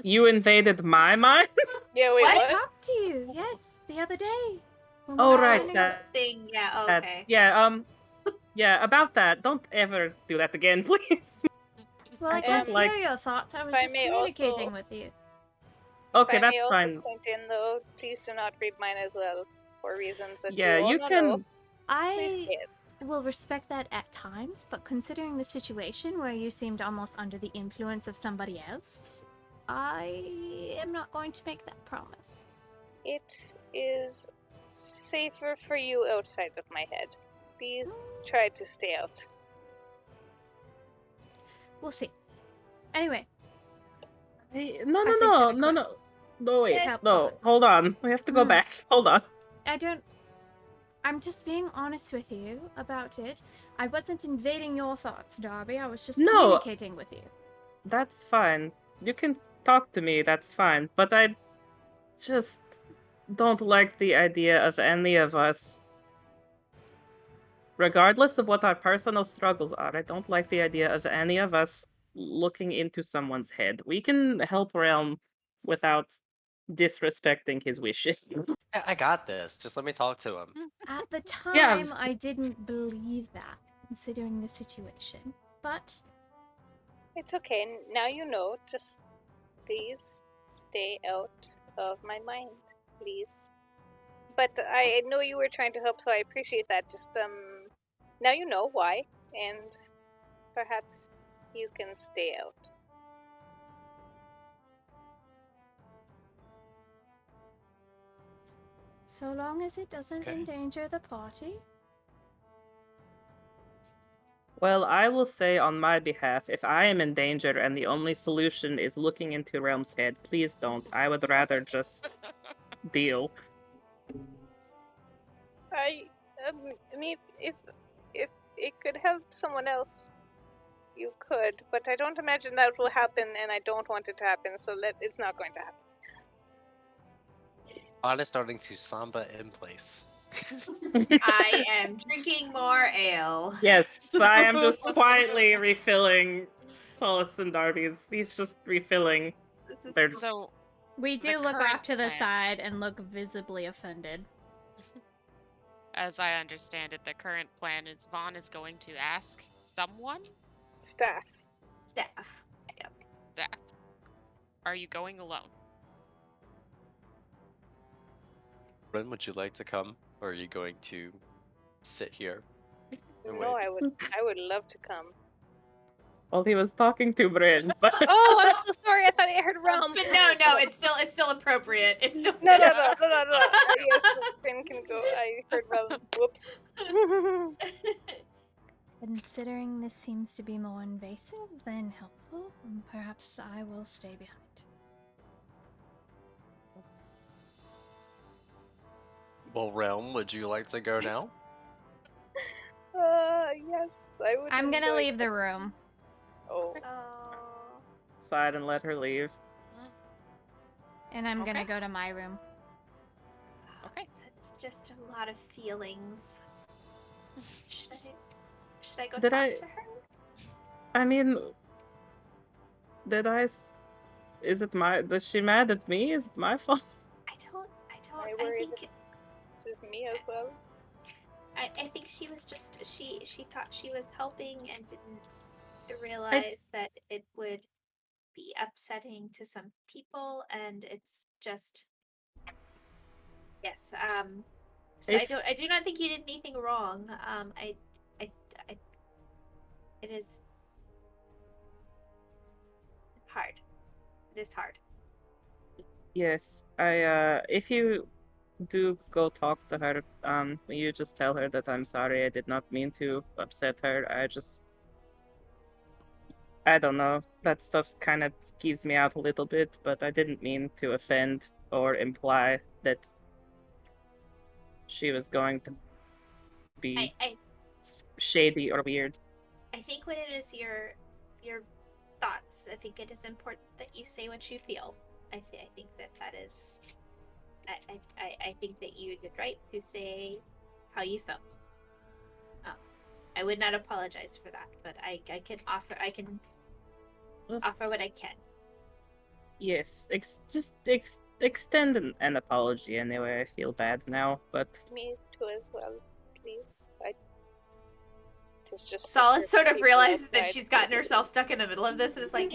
You invaded my mind? Yeah, wait, What? I what? talked to you, yes, the other day. when Oh, we were right, running- that- Thing, yeah, That's okay. yeah, about that. Don't ever do that again, please. Well, I I can't don't like- hear your thoughts. I was If I just may communicating also- with you. Okay, If I that's may also fine. point in, though, please do not read mine as well, for reasons that Yeah, you all you know. can. Please I say it. will respect that at times, but considering the situation where you seemed almost under the influence of somebody else, I am not going to make that promise. It is safer for you outside of my head. Please try to stay out. We'll see. Anyway, No, I no, think no, that no, it no. No, wait. help No, Vaughn. hold on. We have to go Mm. back. Hold on. I'm just being honest with you about it. I wasn't invading your thoughts, Darby. I was just No. communicating with you. That's fine. You can talk to me, that's fine. But I just don't like the idea of any of us, regardless of what our personal struggles are, I don't like the idea of any of us looking into someone's head. We can help Relm without disrespecting his wishes. Yeah, I got this. Just let me talk to him. At the Yeah. time, I didn't believe that, considering the situation. But It's okay. Now you know. Just please stay out of my mind, please. But I know you were trying to help, so I appreciate that. Just now you know why, and perhaps you can stay out. so long as it doesn't Okay. endanger the party. Well, I will say on my behalf, if I am in danger and the only solution is looking into Realm's head, please don't. I would rather just deal. I mean, if it could help someone else, you could. But I don't imagine that will happen, and I don't want it to happen. So it's not going to happen. Vaughn is starting to samba in place. I am drinking more ale. Yes, I am just quietly refilling Solace and Darby's. He's just refilling. This is There's- So, We The do look current off to the plan. side and look visibly offended. as I understand it, the current plan is Vaughn is going to ask someone. Staff. staff. That. Are you going alone? Brynn, would you like to come, or are you going to sit here? And No, wait. I would love to come. Well, he was talking to Brynn, but Oh, I'm so sorry. I thought I heard Realm. But no, it's still appropriate. It's still No. Yes, Brynn can go. I heard Realm. Whoops. Considering this seems to be more invasive than helpful, perhaps I will stay behind. Well, Realm, would you like to go now? Yes, I would. I'm gonna enjoy leave the that. room. Oh, Oh. Side and let her leave. And I'm gonna Okay. go to my room. Okay. That's just a lot of feelings. Should I go Did talk I- to her? I mean, did I? Is it my? Is she mad at me? Is it my fault? I I worry think this is me as well. I think she was just she thought she was helping and didn't realize that it would be upsetting to some people, and it's just yes. So If- I do not think you did anything wrong. I it is hard. It is hard. Yes, I. If you do go talk to her, you just tell her that I'm sorry. I did not mean to upset her. I don't know. That stuff kind of skeeves me out a little bit, but I didn't mean to offend or imply that she was going to be I shady or weird. I think when it is your thoughts, I think it is important that you say what you feel. I think that is. I think that you did right to say how you felt. I would not apologize for that, but I can offer offer what I can. Yes, extend an apology anyway. I feel bad now, but Me too as well, please. It's just Solace sort of people realizes that outside. she's gotten herself stuck in the middle of this and is like,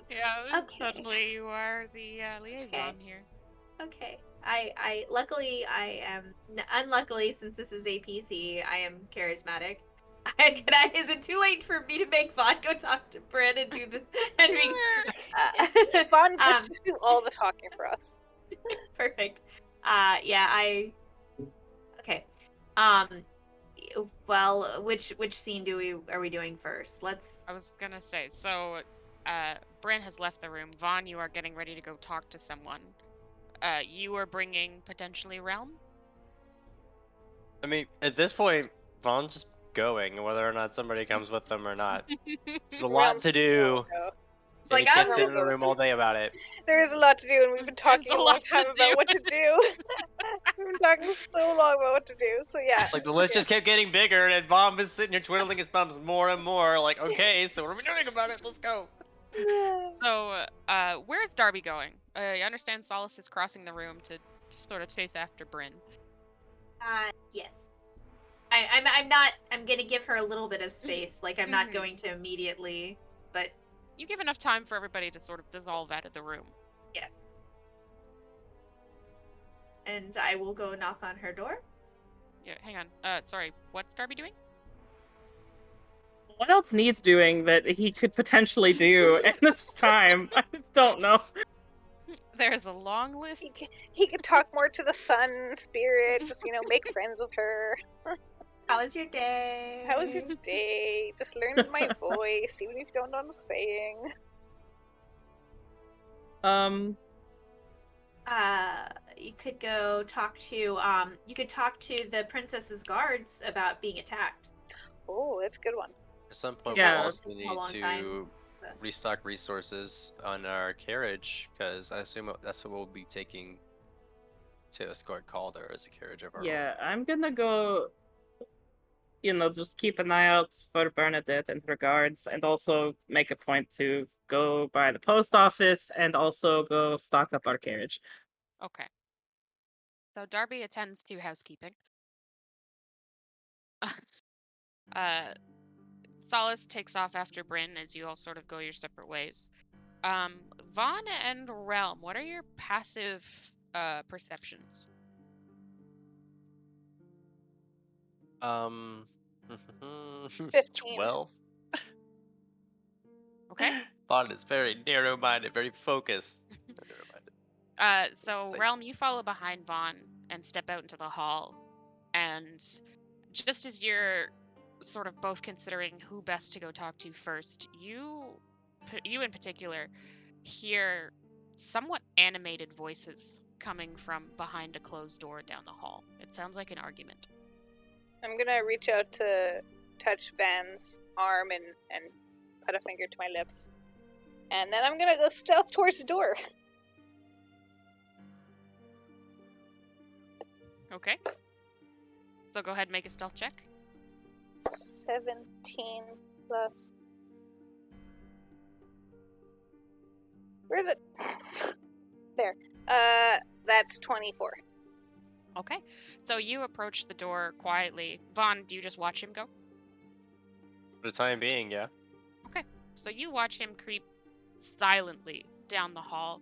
Yeah, Okay. suddenly you are the liaison here. okay. I luckily I am unluckily since this is APC I am charismatic. Is it too late for me to make Vaughn go talk to Brynn and do the and Vaughn gets to do all the talking for us. perfect. Yeah, okay. Well, which scene are we doing first? Let's I was gonna say, so Brynn has left the room. Vaughn, you are getting ready to go talk to someone. You are bringing potentially Relm? I mean, at this point, Vaughn's just going, whether or not somebody comes with them or not. There's a lot Realms to do, go. It's and like, you can't I'm sit in a room all day about it. There is a lot to do, and we've been There's talking a a long lot to time do. about what to do. We've been talking so long about what to do. So yeah. Like the list just kept getting bigger, and Vaughn was sitting here twiddling his thumbs more and more. Like, okay, so what are we doing about it? Let's go. So, where's Darby going? I understand Solace is crossing the room to sort of chase after Brynn. yes. I'm gonna give her a little bit of space. Like I'm not Mhm. going to immediately, but You give enough time for everybody to sort of dissolve out of the room. yes. And I will go knock on her door. Yeah, hang on. Sorry, what's Darby doing? what else needs doing that he could potentially do in this time? I don't know. There's a long list. He could talk more to the sun spirit. Just make friends with her. How was your day? How was your day? Just learn my voice, even if you don't know what I'm saying. You could go talk to you could talk to the princess's guards about being attacked. Oh, that's a good one. At some point, Yeah. we'll also A need long to time, so. restock resources on our carriage, because I assume that's what we'll be taking to escort Calder as a carriage of our own. Yeah, I'm gonna go, just keep an eye out for Bernadette and her guards, and also make a point to go by the post office and also go stock up our carriage. Okay. So Darby attends to housekeeping. Solace takes off after Brynn as you all sort of go your separate ways. Vaughn and Relm, what are your passive perceptions? 15. 12. Okay. Vaughn is very narrow-minded, very focused. So Like- Relm, you follow behind Vaughn and step out into the hall, and just as you're sort of both considering who best to go talk to first, you in particular hear somewhat animated voices coming from behind a closed door down the hall. It sounds like an argument. I'm gonna reach out to touch Van's arm and put a finger to my lips. And then I'm gonna go stealth towards the door. Okay. So go ahead and make a stealth check. 17 plus... Where is it? There. That's 24. Okay. So you approach the door quietly. Vaughn, do you just watch him go? For the time being, yeah. So you watch him creep silently down the hall,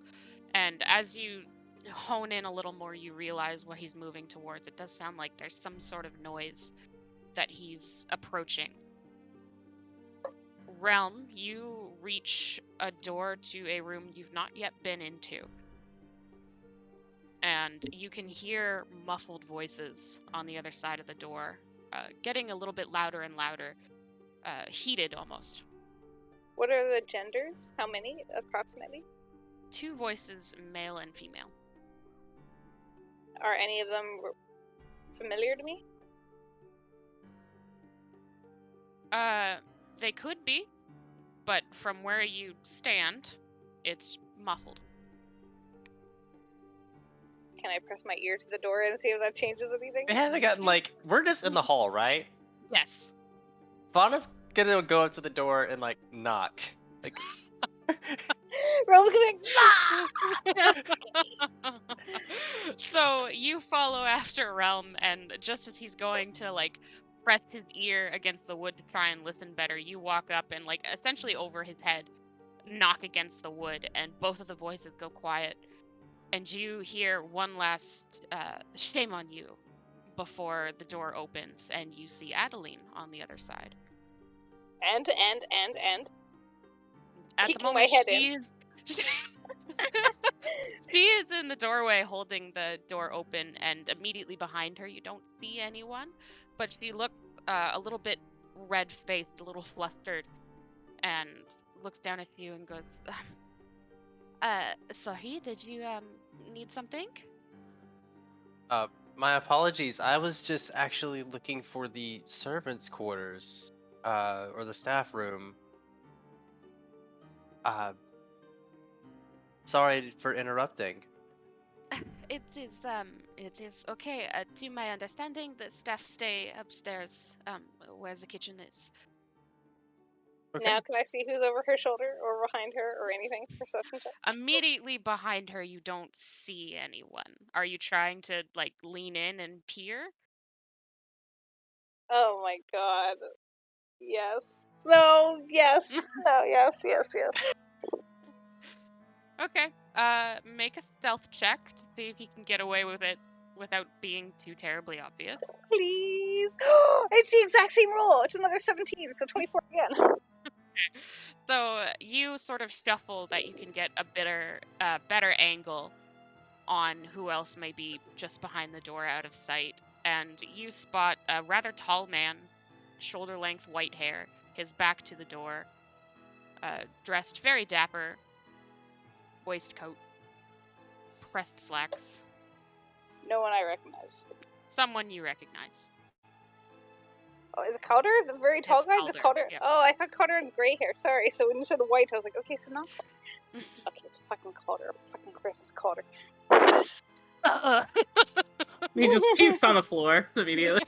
and as you hone in a little more, you realize what he's moving towards. It does sound like there's some sort of noise that he's approaching. Relm, you reach a door to a room you've not yet been into. And you can hear muffled voices on the other side of the door, getting a little bit louder and louder, heated almost. What are the genders? How many, approximately? 2 voices, male and female. Are any of them familiar to me? They could be, but from where you stand, it's muffled. Can I press my ear to the door and see if that changes anything? We haven't gotten, like, we're just in the hall, right? Yes. Fauna's gonna go up to the door and, like, knock. Like, Relm's gonna... So you follow after Relm, and just as he's going to, like, press his ear against the wood to try and listen better, you walk up and, like, essentially over his head, knock against the wood, and both of the voices go quiet. And you hear one last shame on you before the door opens, and you see Adeline on the other side. And. At Peeking the moment, my head she is in the doorway holding the door open, and immediately behind her you don't see anyone, but she looks a little bit red-faced, a little flustered, and looks down at you and goes, sorry, did you need something? my apologies. I was just actually looking for the servants' quarters, or the staff room. Sorry for interrupting. It is okay. To my understanding, the staff stay upstairs, where the kitchen is. Okay. Now can I see who's over her shoulder or behind her or anything? Perception check. Immediately behind her, you don't see anyone. Are you trying to, like, lean in and peer? Oh my god. Yes. No, yes. No, yes. Okay. Make a stealth check to see if he can get away with it without being too terribly obvious. Please. It's the exact same roll. It's another 17, so 24 again. So you sort of shuffle that you can get a better angle on who else may be just behind the door out of sight, and you spot a rather tall man, shoulder-length white hair, his back to the door, dressed very dapper, waistcoat, pressed slacks. No one I recognize. Someone you recognize. Oh, is it Calder? The very tall It's guy? Is Calder, Calder? yeah. Oh, I thought Calder had gray hair. Sorry. So when you said white, I was like, okay, so not Calder. Okay, it's fucking Calder. Fucking Chris is Calder. He just pukes on the floor immediately.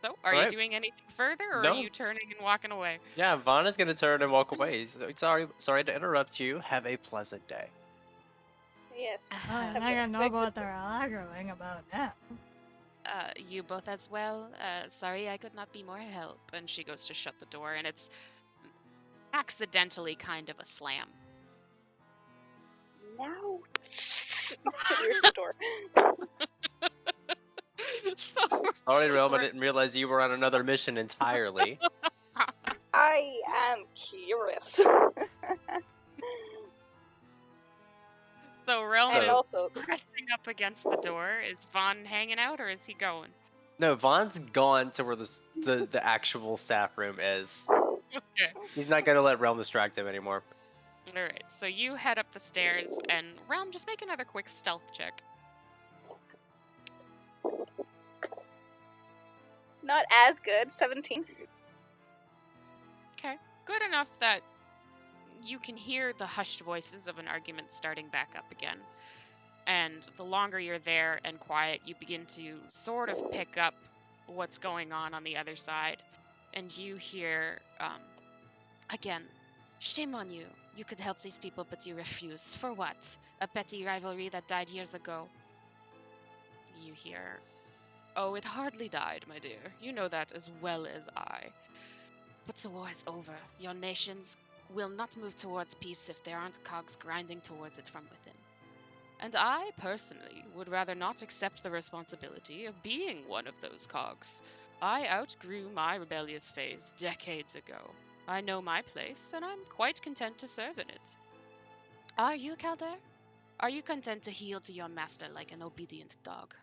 So, are you Alright. doing anything further, or No. are you turning and walking away? Yeah, Vaughn gonna turn and walk away. He's like, sorry to interrupt you. Have a pleasant day. Yes. Oh, I don't know what they're arguing about now. You both as well. Sorry, I could not be more help. And she goes to shut the door, and it's accidentally kind of a slam. Now. Here's the door. So, Sorry, Relm, I didn't realize you were on another mission entirely. I am curious. so Relm And is also, pressing up against the door. Is Vaughn hanging out, or is he going? No, Vaughn's gone to where the actual staff room is. Okay. He's not gonna let Relm distract him anymore. All right, so you head up the stairs, and Relm, just make another quick stealth check. Not as good. 17. Okay, good enough that you can hear the hushed voices of an argument starting back up again. And the longer you're there and quiet, you begin to sort of pick up what's going on the other side. And you hear, again, shame on you. You could help these people, but you refuse. For what? A petty rivalry that died years ago. You hear, oh, it hardly died, my dear. You know that as well as I. But the war is over. Your nations will not move towards peace if there aren't cogs grinding towards it from within. And I, personally, would rather not accept the responsibility of being one of those cogs. I outgrew my rebellious phase decades ago. I know my place, and I'm quite content to serve in it. Are you, Calder? Are you content to heel to your master like an obedient dog?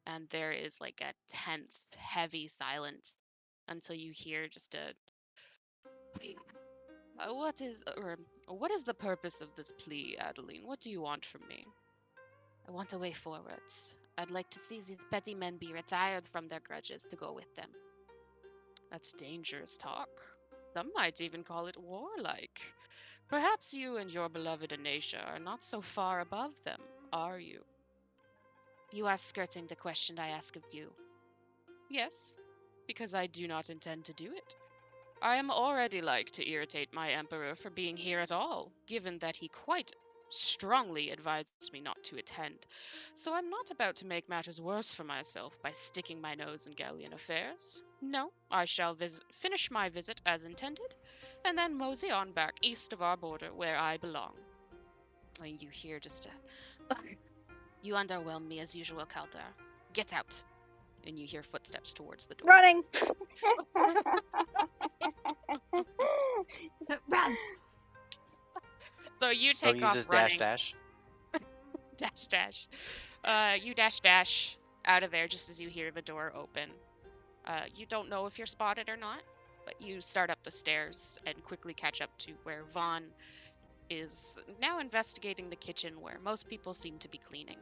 And there is like a tense, heavy silence until you hear just a what is the purpose of this plea, Adeline? What do you want from me? I want a way forwards. I'd like to see these petty men be retired from their grudges to go with them. That's dangerous talk. Some might even call it warlike. Perhaps you and your beloved Anasia are not so far above them, are you? You are skirting the question I ask of you. Yes, because I do not intend to do it. I am already like to irritate my emperor for being here at all, given that he quite strongly advised me not to attend. So I'm not about to make matters worse for myself by sticking my nose in Gallian affairs. No, I shall finish my visit as intended, and then mosey on back east of our border where I belong. And you hear just a... You underwhelm me as usual, Calder. Get out. And you hear footsteps towards the door. Running! Run! So you Don't take use off his running. dash. Dash. You dash out of there just as you hear the door open. You don't know if you're spotted or not, but you start up the stairs and quickly catch up to where Vaughn is now investigating the kitchen where most people seem to be cleaning.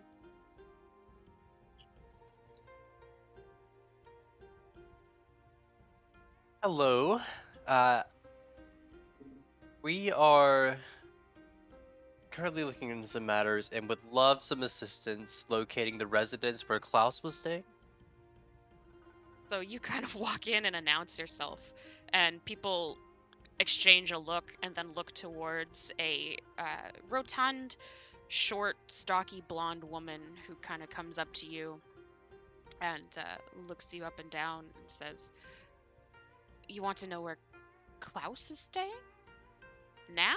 Hello. We are currently looking into some matters and would love some assistance locating the residence where Klaus was staying. So you kind of walk in and announce yourself, and people exchange a look and then look towards a rotund, short, stocky blonde woman who kind of comes up to you and looks you up and down and says, "You want to know where Klaus is staying? Now?"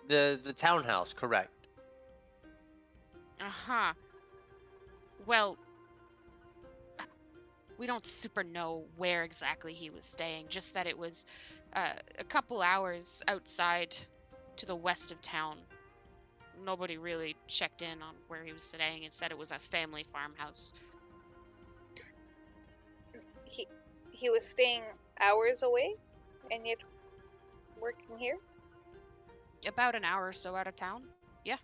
The townhouse, correct. Uh-huh. Well, we don't super know where exactly he was staying, just that it was a couple hours outside to the west of town. Nobody really checked in on where he was staying and said it was a family farmhouse. He was staying hours away, and yet working here? About an hour or so out of town. Yeah.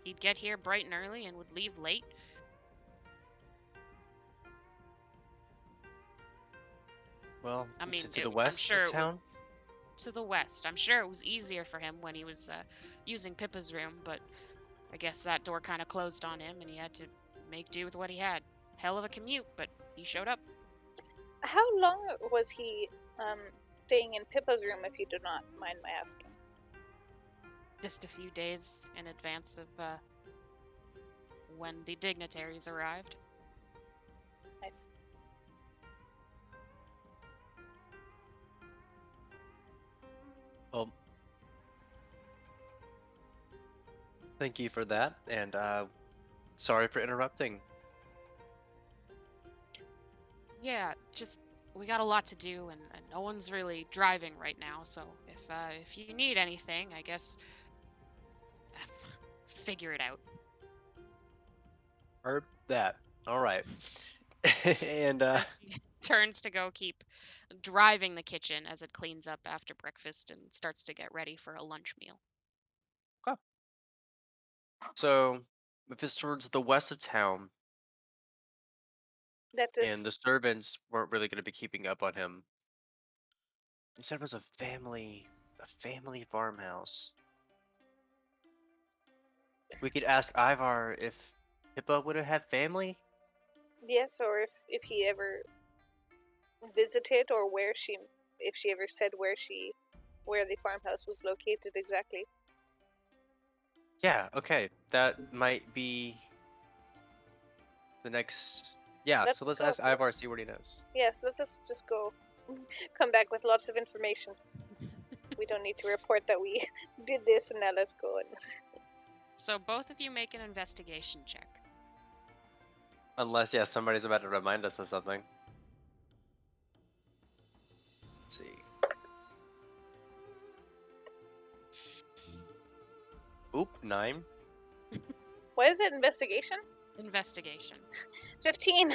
He'd get here bright and early and would leave late. Well, I mean, to the I'm west sure of it town. was to the west. I'm sure it was easier for him when he was using Pippa's room, but I guess that door kind of closed on him and he had to make do with what he had. Hell of a commute, but he showed up. How long was he staying in Pippa's room, if you do not mind my asking? Just a few days in advance of when the dignitaries arrived. Nice. Well, thank you for that, and sorry for interrupting. Yeah, just we got a lot to do, and no one's really driving right now. So if you need anything, I guess figure it out. Heard that. All right. And And turns to go keep driving the kitchen as it cleans up after breakfast and starts to get ready for a lunch meal. So, if it's towards the west of town, That and is. the servants weren't really going to be keeping up on him, you said it was a family farmhouse. We could ask Ivar if Hippa would have had family. Yes, or if he ever visited, or if she ever said where the farmhouse was located exactly. Yeah, okay, that might be the next. Yeah, so let's Go. ask Ivar, see what he knows. Yes, let us just go. Come back with lots of information. We don't need to report that we did this, and now let's go. And So both of you make an investigation check. Unless, yeah, somebody's about to remind us of something. Let's see. Oop, 9. what is it? Investigation? Investigation. 15.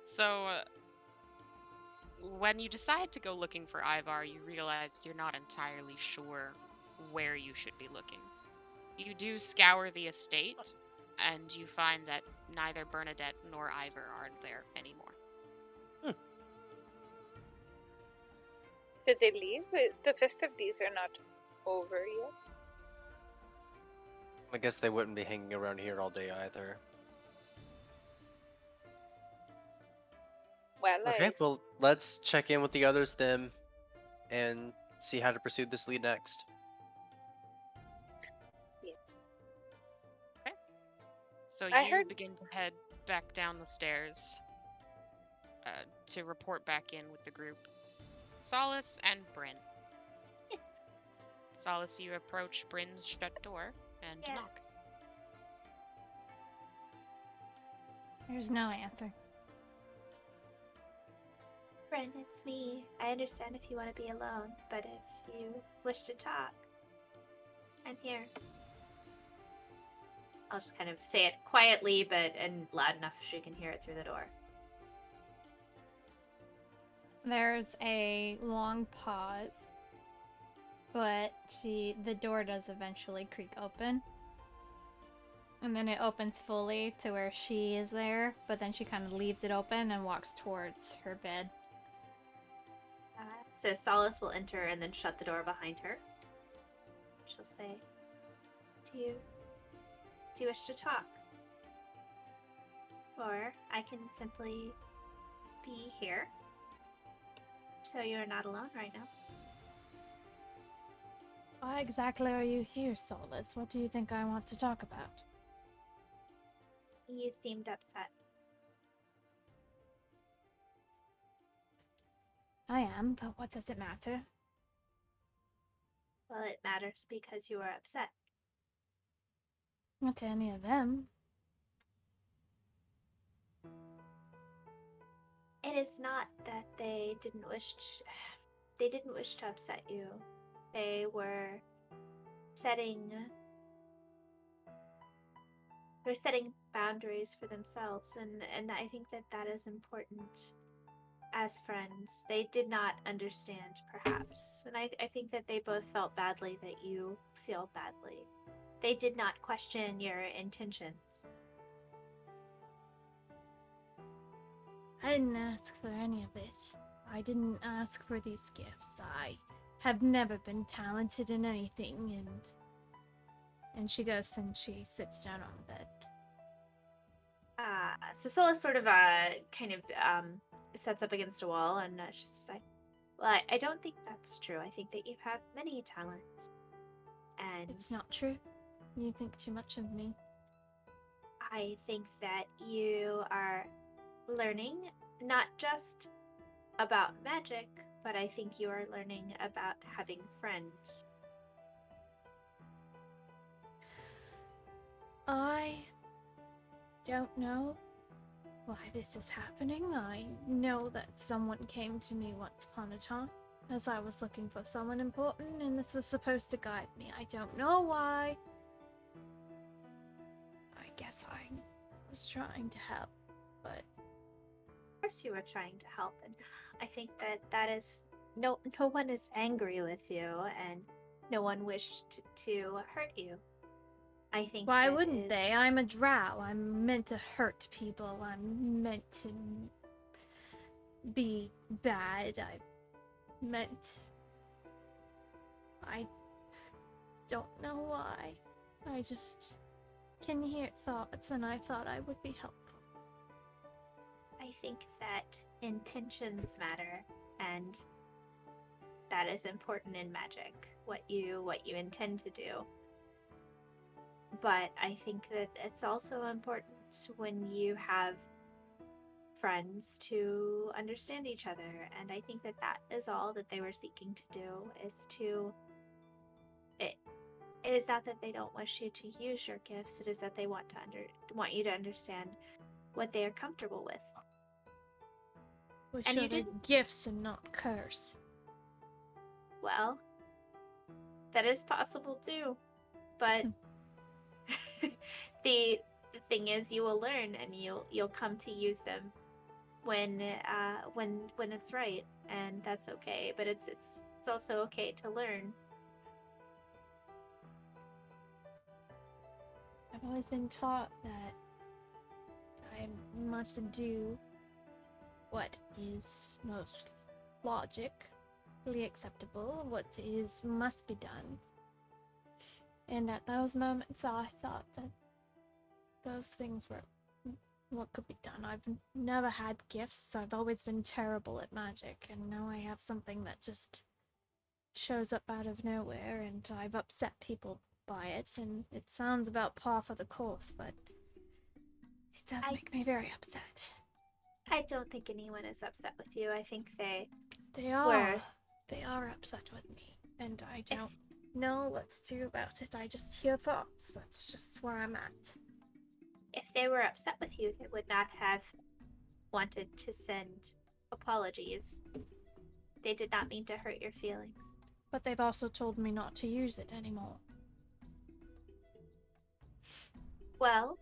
So when you decide to go looking for Ivar, you realize you're not entirely sure where you should be looking. You do scour the estate, and you find that neither Bernadette nor Ivar are there anymore. Did they leave? The festivities are not over yet. I guess they wouldn't be hanging around here all day either. Well, Okay, well, let's check in with the others then and see how to pursue this lead next. yes. So I you heard- begin to head back down the stairs to report back in with the group. Solace and Brynn. Solace, you approach Brynn's shut door and Yeah. knock. There's no answer. Brynn, it's me. I understand if you want to be alone, but if you wish to talk, I'm here. I'll just kind of say it quietly, and loud enough she can hear it through the door. There's a long pause, but the door does eventually creak open. And then it opens fully to where she is there, but then she kind of leaves it open and walks towards her bed. So Solace will enter and then shut the door behind her. She'll say, Do you wish to talk? Or I can simply be here. So you're not alone right now. Why exactly are you here, Solace? What do you think I want to talk about? You seemed upset. I am, but what does it matter? Well, it matters because you are upset. Not to any of them. It is not that they didn't wish to upset you. They were setting boundaries for themselves, and I think that is important as friends. They did not understand, perhaps, and I think that they both felt badly that you feel badly. They did not question your intentions. I didn't ask for any of this. I didn't ask for these gifts. I have never been talented in anything, and she goes and she sits down on the bed. So Solace sort of kind of sets up against a wall, and she says, "Well, I don't think that's true. I think that you have many talents, and It's not true. You think too much of me. I think that you are learning not just about magic, but I think you are learning about having friends." I don't know why this is happening. I know that someone came to me once upon a time as I was looking for someone important, and this was supposed to guide me. I don't know why. I guess I was trying to help, but course you were trying to help, and I think that is no one is angry with you, and no one wished to hurt you. I think Why that wouldn't is they? I'm a drow. I'm meant to hurt people. I'm meant to be bad. I don't know why. I just can hear thoughts, and I thought I would be helpful. I think that intentions matter, and that is important in magic. What you intend to do. But I think that it's also important when you have friends to understand each other, and I think that is all that they were seeking to do, is to it is not that they don't wish you to use your gifts, it is that they want you to understand what they are comfortable with. We And show you their didn't. gifts and not curse. Well, that is possible too, but the thing is, you will learn, and you'll come to use them when it's right, and that's okay. But it's also okay to learn. I've always been taught that I must do what is most logically acceptable, what must be done. And at those moments, I thought that those things were what could be done. I've never had gifts. I've always been terrible at magic, and now I have something that just shows up out of nowhere, and I've upset people by it, and it sounds about par for the course, but it does make me very upset. I don't think anyone is upset with you. I think they are upset with me, and I don't know what to do about it. I just hear thoughts. That's just where I'm at. If they were upset with you, they would not have wanted to send apologies. They did not mean to hurt your feelings. But they've also told me not to use it anymore. Well,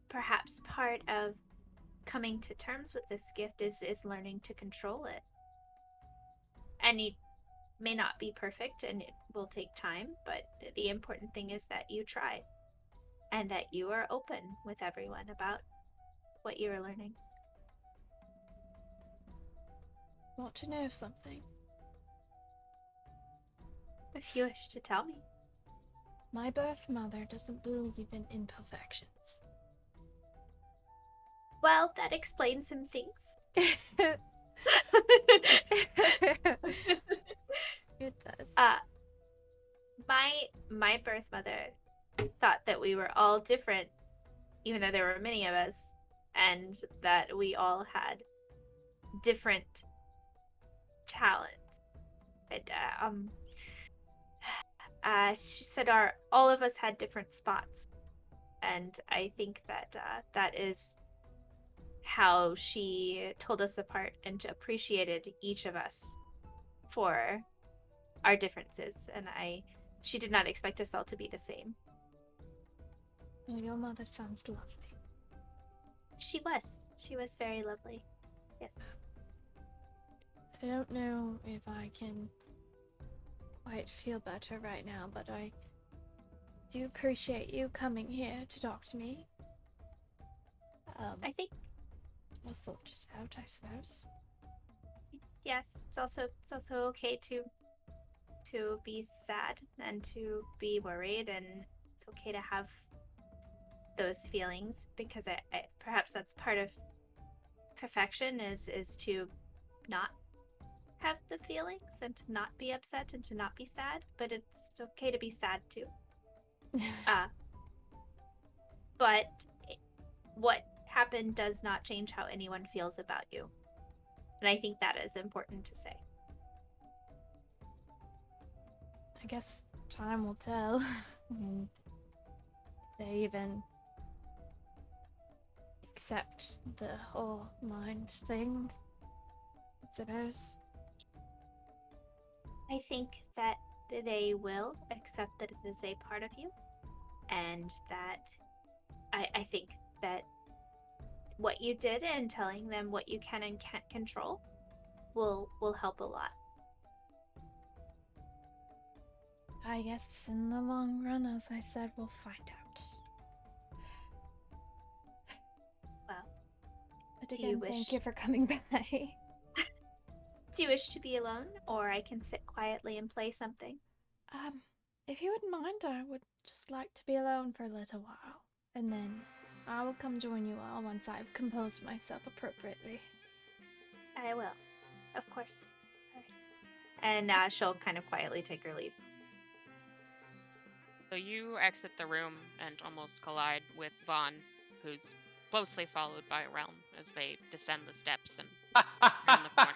perhaps part of coming to terms with this gift is learning to control it. And you may not be perfect, and it will take time, but the important thing is that you try, and that you are open with everyone about what you are learning. Want to know something? If you wish to tell me. My birth mother doesn't believe in imperfections. Well, that explains some things. It does. My birth mother thought that we were all different, even though there were many of us, and that we all had different talents. And she said all of us had different spots, and I think that that is how she told us apart and appreciated each of us for our differences. And she did not expect us all to be the same. Well, your mother sounds lovely. She was very lovely. Yes. I don't know if I can quite feel better right now, but I do appreciate you coming here to talk to me. I think we'll sort it out, I suppose. Yes, it's also okay to be sad and to be worried, and it's okay to have those feelings, because I perhaps that's part of perfection is to not have the feelings and to not be upset and to not be sad, but it's okay to be sad too. But what happened does not change how anyone feels about you. And I think that is important to say. I guess time will tell. If they even accept the whole mind thing, I suppose. I think that they will accept that it is a part of you, and that I think that what you did and telling them what you can and can't control will help a lot. I guess in the long run, as I said, we'll find out. Well, But do you again, wish- thank you for coming by. Do you wish to be alone, or I can sit quietly and play something? If you wouldn't mind, I would just like to be alone for a little while. And then I will come join you all once I've composed myself appropriately. I will, of course. All right. And she'll kind of quietly take her leave. So you exit the room and almost collide with Vaughn, who's closely followed by Relm as they descend the steps and turn the corner.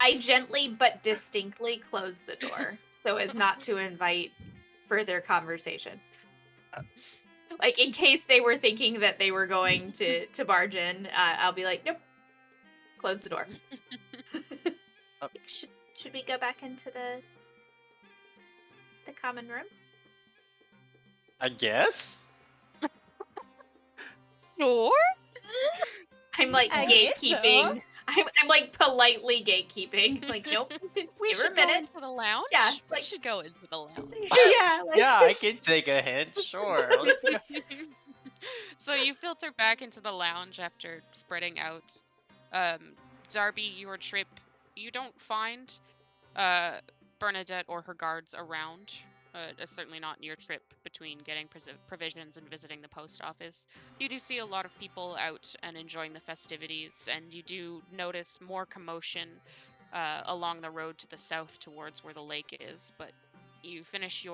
I gently but distinctly close the door so as not to invite further conversation. Like, in case they were thinking that they were going to barge in, I'll be like, nope, close the door. Should we go back into the common room? I guess. Sure. I'm like I guess gatekeeping. I'm like politely gatekeeping. Like, nope. We Give her should a go minute. into the lounge. Yeah, We like- should go into the lounge. Yeah, like, Yeah, I can take a hint. Sure. Let's go. So you filter back into the lounge after spreading out. Darby, your trip, you don't find Bernadette or her guards around. Certainly not in your trip between getting provisions and visiting the post office. You do see a lot of people out and enjoying the festivities, and you do notice more commotion along the road to the south towards where the lake is. But you finish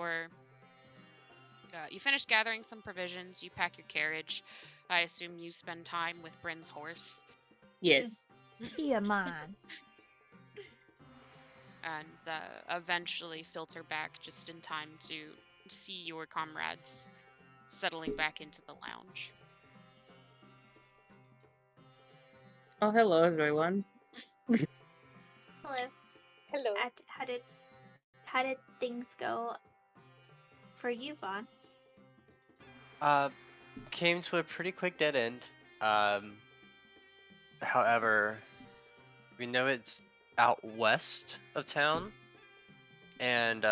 gathering some provisions. You pack your carriage. I assume you spend time with Brynn's horse. Yes. Yeah, man. And eventually filter back just in time to see your comrades settling back into the lounge. Oh, hello, everyone. Hello. Hello. How did things go for you, Vaughn? Came to a pretty quick dead end. However, we know it's out west of town, and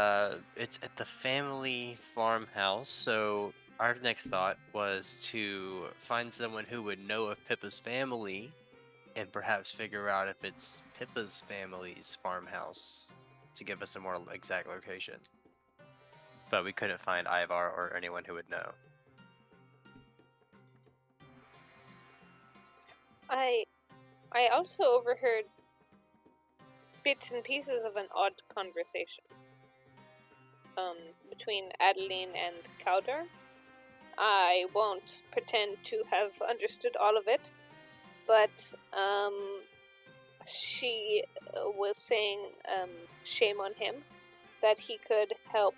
it's at the family farmhouse. So our next thought was to find someone who would know of Pippa's family, and perhaps figure out if it's Pippa's family's farmhouse to give us a more exact location. But we couldn't find Ivar or anyone who would know. I also overheard bits and pieces of an odd conversation between Adeline and Cawdor. I won't pretend to have understood all of it, but she was saying, shame on him, that he could help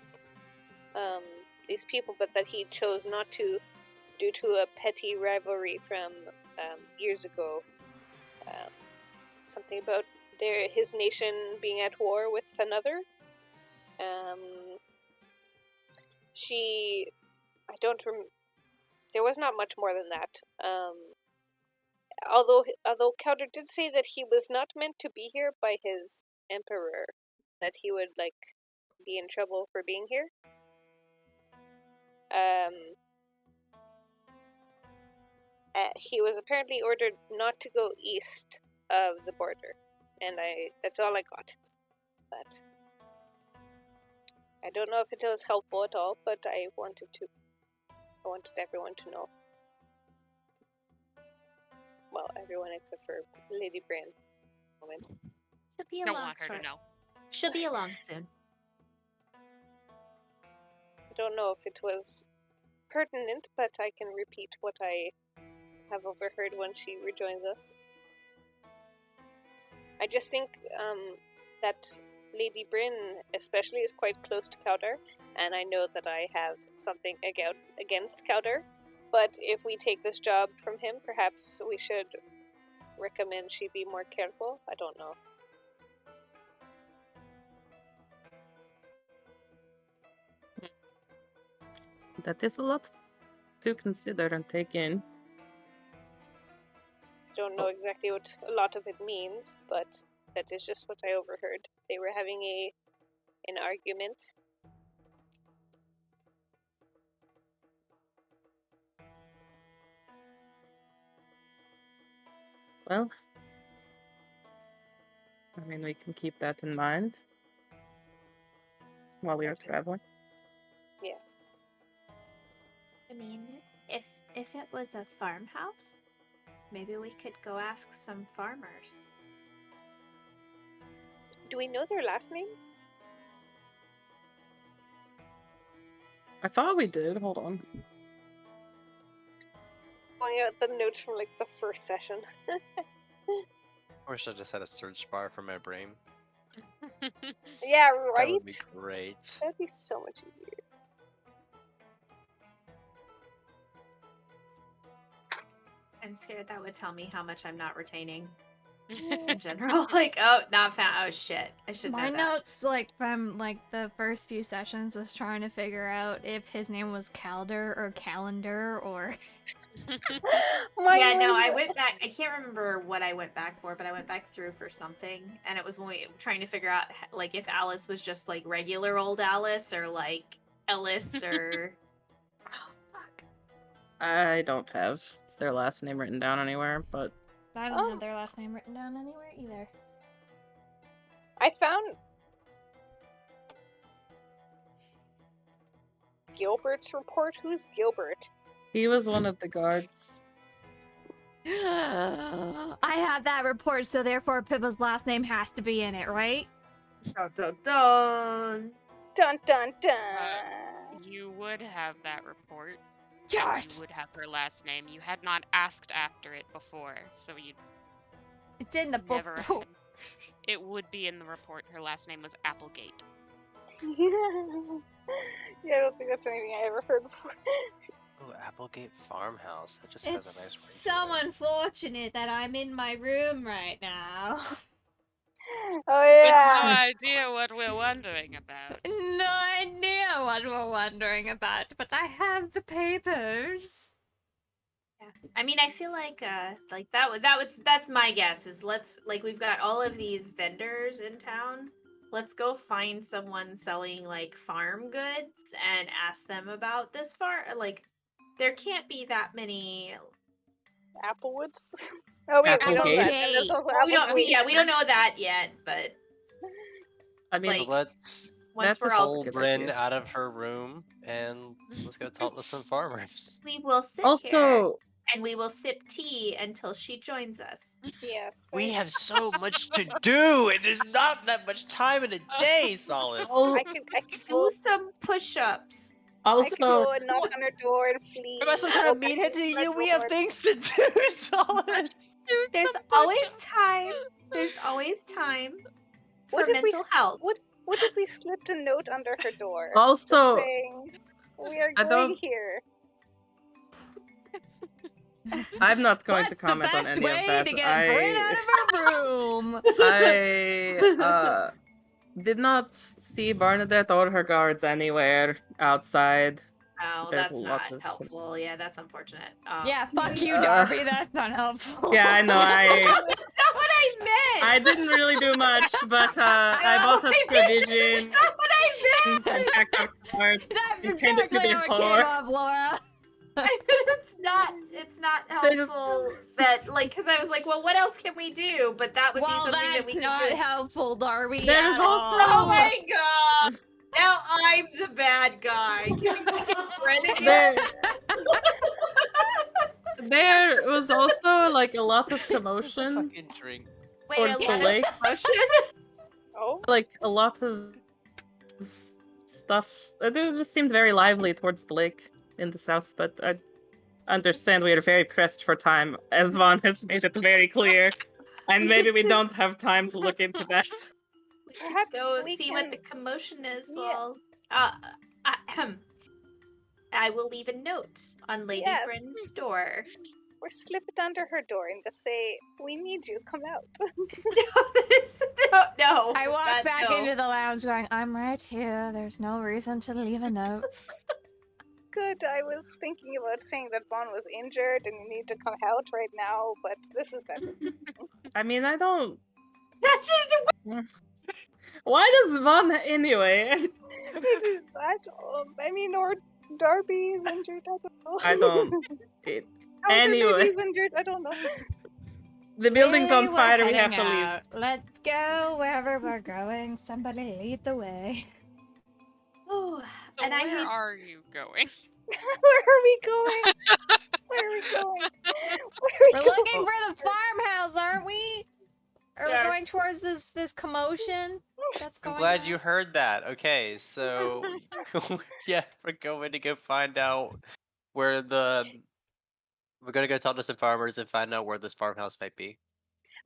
these people, but that he chose not to due to a petty rivalry from years ago. Something about his nation being at war with another. There was not much more than that. Although Cawdor did say that he was not meant to be here by his emperor, that he would be in trouble for being here. He was apparently ordered not to go east of the border, and that's all I got. But I don't know if it was helpful at all, but I wanted everyone to know. Well, everyone except for Lady Brynn. She'll be Don't along want her to know. She'll be along soon. I don't know if it was pertinent, but I can repeat what I have overheard when she rejoins us. I just think that Lady Brynn especially is quite close to Cawdor, and I know that I have something against Cawdor, but if we take this job from him, perhaps we should recommend she be more careful. I don't know. That is a lot to consider and take in. don't know exactly what a lot of it means, but that is just what I overheard. They were having an argument. Well, I mean, we can keep that in mind while we are Okay. traveling. Yes. I mean, if it was a farmhouse, maybe we could go ask some farmers. Do we know their last name? I thought we did. Hold on. Pointing out the notes from like the first session. I wish I just had a search bar for my brain. Yeah, That right? would be great. That'd be so much easier. I'm scared that would tell me how much I'm not retaining in general. Like, oh, not found. Oh shit, I should My know that. notes, like from like the first few sessions, was trying to figure out if his name was Calder or Calendar or. Yeah, no, I went back. I can't remember what I went back for, but I went back through for something, and it was when we were trying to figure out like if Alice was just like regular old Alice or like Ellis or. Oh fuck. I don't have their last name written down anywhere, but I don't have their last name written down anywhere either. I found Gilbert's report. Who's Gilbert? he was one of the guards. I have that report, so therefore Pippa's last name has to be in it, right? Dun dun dun. Dun dun dun. You would have that report. Yes! And you would have her last name. You had not asked after it before, so you It's in the book. never had. It would be in the report. Her last name was Applegate. Yeah, I don't think that's anything I ever heard before. Oh, Applegate Farmhouse. That just has a nice It's ring. so unfortunate that I'm in my room right now. Oh With yeah. no idea what we're wondering about. No idea what we're wondering about, but I have the papers. Yeah. I mean, I feel like that's my guess is let's like we've got all of these vendors in town. Let's go find someone selling like farm goods and ask them about this farm. Like, there can't be that many. Applewoods. Oh wait, we don't know that. And there's also We don't. Applequeens. Yeah, we don't know that yet. But I mean, like, Let's once that's we're a all, whole pull good Brynn idea. out of her room and let's go talk to some farmers. we will sit here Also, and we will sip tea until she joins us. Yes. We have so much to do, and there's not that much time in a day, Solace. al- I could Do go. some push-ups. I could also, go and knock on her door and flee. Am I some kind of go back meathead to to my you? We have door. things to do, Solace. There's always time. There's always time for What if we- mental health. What if we slipped a note under her door? Also, just saying, we are I going don't- here. I'm not going What's to comment the on best any way of that. to get Brynn out of her room? I did not see Bernadette or her guards anywhere outside. Oh, There's that's a lot not of- helpful. Yeah, that's unfortunate. Yeah, fuck you, Uh, Darby. That's not helpful. Yeah, I know. That's not what I meant. I didn't really do much, but I bought us provisions That's not what I and meant. packed our cards. That's You came to exactly the how it floor. came up, Laura. It's not They just- helpful that like because I was like, well, what else can we do? But that would be Well, something that's that we could not do. helpful, Darby. There's at also- Oh all. my god! Now I'm the bad guy. Can we make it Brynn again? There was also like a lot of Just a commotion, fucking drink. Wait, towards a the lot lake. of commotion? Oh, like a lot of stuff. It just seemed very lively towards the lake in the south, but I understand we are very pressed for time, as Vaughn has made it very clear. And maybe we don't have time to look into that. perhaps Go we see can. what the commotion is Yeah. while I will leave a note on Lady Yes. Brynn's door. Or slip it under her door and just say, "We need you. Come out." No. I walk that- back no. into the lounge going, I'm right here. There's no reason to leave a note. good. I was thinking about saying that Vaughn was injured and you need to come out right now, but this is better. I mean, I don't. Why does Vaughn anyway? This is, I mean, or Darby is injured. I don't know. I don't. It, Elder anyway, lady's injured. I don't know. the building's on Clearly we're fire. We have heading to leave. out. Let's go wherever we're going. Somebody lead the way. Oh, So and I where hate are you going? Where are we going? Where are we going? We're looking for the farmhouse, aren't we? Are we going Yes. towards this commotion that's I'm going glad on? you heard that. Okay, so yeah, we're going to go find out where the. We're gonna go talk to some farmers and find out where this farmhouse might be.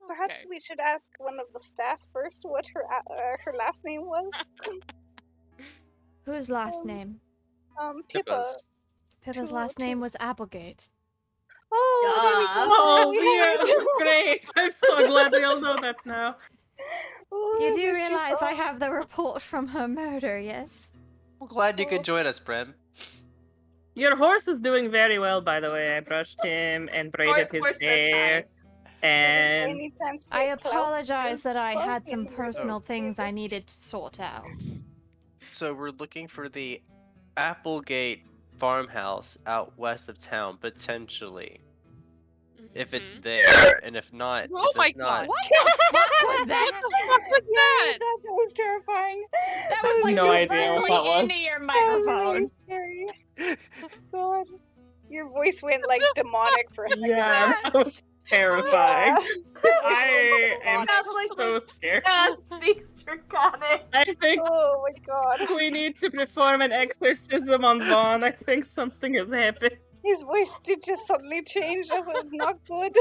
Perhaps Okay. we should ask one of the staff first what her last name was. Whose last Um, name? Pippa. Pippa's. Pippa's last name was Applegate. Oh, there we go. Oh, We have yeah, it. great. I'm so glad we all know that now. Oh, You I do missed realize so I have the report from her murder, yes? We're glad you Oh. could join us, Brynn. Your horse is doing very well, by the way. I brushed him and braided his horse says hair. Does it And any chance I Klaus apologize is that I well had some in your personal things I favorites? needed to sort out. So we're looking for the Applegate farmhouse out west of town, potentially. If it's Mhm. there, and if not, Oh if my it's not, God. What the fuck was that? What was Yeah, that? that was terrifying. That was like No just idea what that directly was. into your That was really microphone. scary. God, your voice went like demonic for a second. yeah, that was terrifying. Yeah. I am Sounds like so when scared. God speaks Draconic. I think Oh my god. we need to perform an exorcism on Vaughn. I think something has happened. His voice did just suddenly change. That was not good.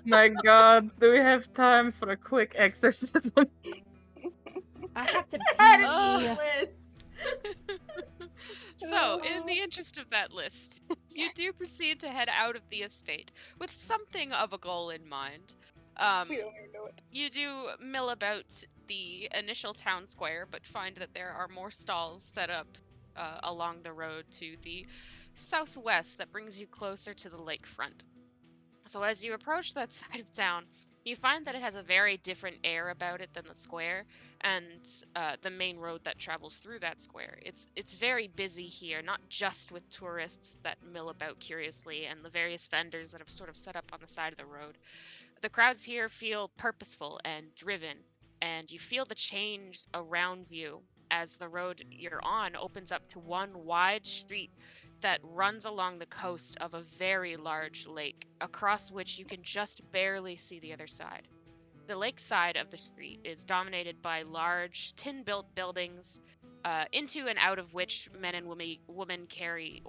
My god, do we have time for a quick exorcism? I have to Add it Oh. to pee. the list. So, in the interest of that list, you do proceed to head out of the estate with something of a goal in mind. We don't even know it. You do mill about the initial town square, but find that there are more stalls set up along the road to the southwest that brings you closer to the lakefront. So as you approach that side of town, you find that it has a very different air about it than the square and the main road that travels through that square. It's very busy here, not just with tourists that mill about curiously and the various vendors that have sort of set up on the side of the road. The crowds here feel purposeful and driven, and you feel the change around you as the road you're on opens up to one wide street that runs along the coast of a very large lake, across which you can just barely see the other side. The lake side of the street is dominated by large tin-built buildings, into and out of which men and women carry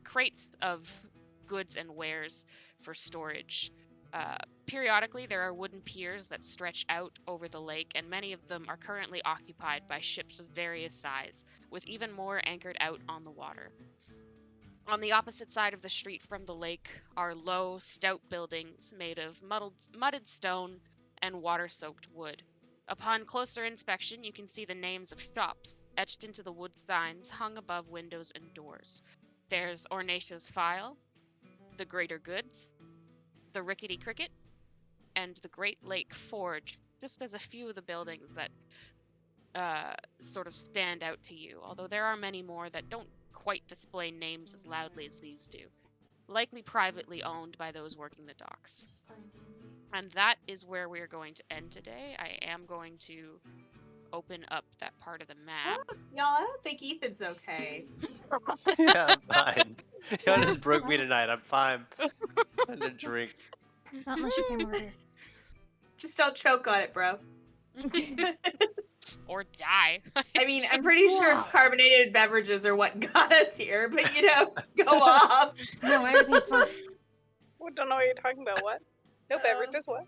crates of goods and wares for storage. Periodically, there are wooden piers that stretch out over the lake, and many of them are currently occupied by ships of various size, with even more anchored out on the water. On the opposite side of the street from the lake are low, stout buildings made of mudded stone and water-soaked wood. Upon closer inspection, you can see the names of shops etched into the wood signs hung above windows and doors. There's Ornatio's File, the Greater Goods, the Rickety Cricket, and the Great Lake Forge, just as a few of the buildings that sort of stand out to you, although there are many more that don't quite display names as loudly as these do, likely privately owned by those working the docks. And that is where we're going to end today. I am going to open up that part of the map. Y'all, I don't think Ethan's okay. yeah, I'm fine. Y'all just broke me tonight. I'm fine. I'm gonna drink. Not unless you came over here. Just don't choke on it, bro. Or die. I mean, I'm pretty sure carbonated beverages are what got us here, but go off. No, everything's fine. We don't know what you're talking about. What? No beverages. What?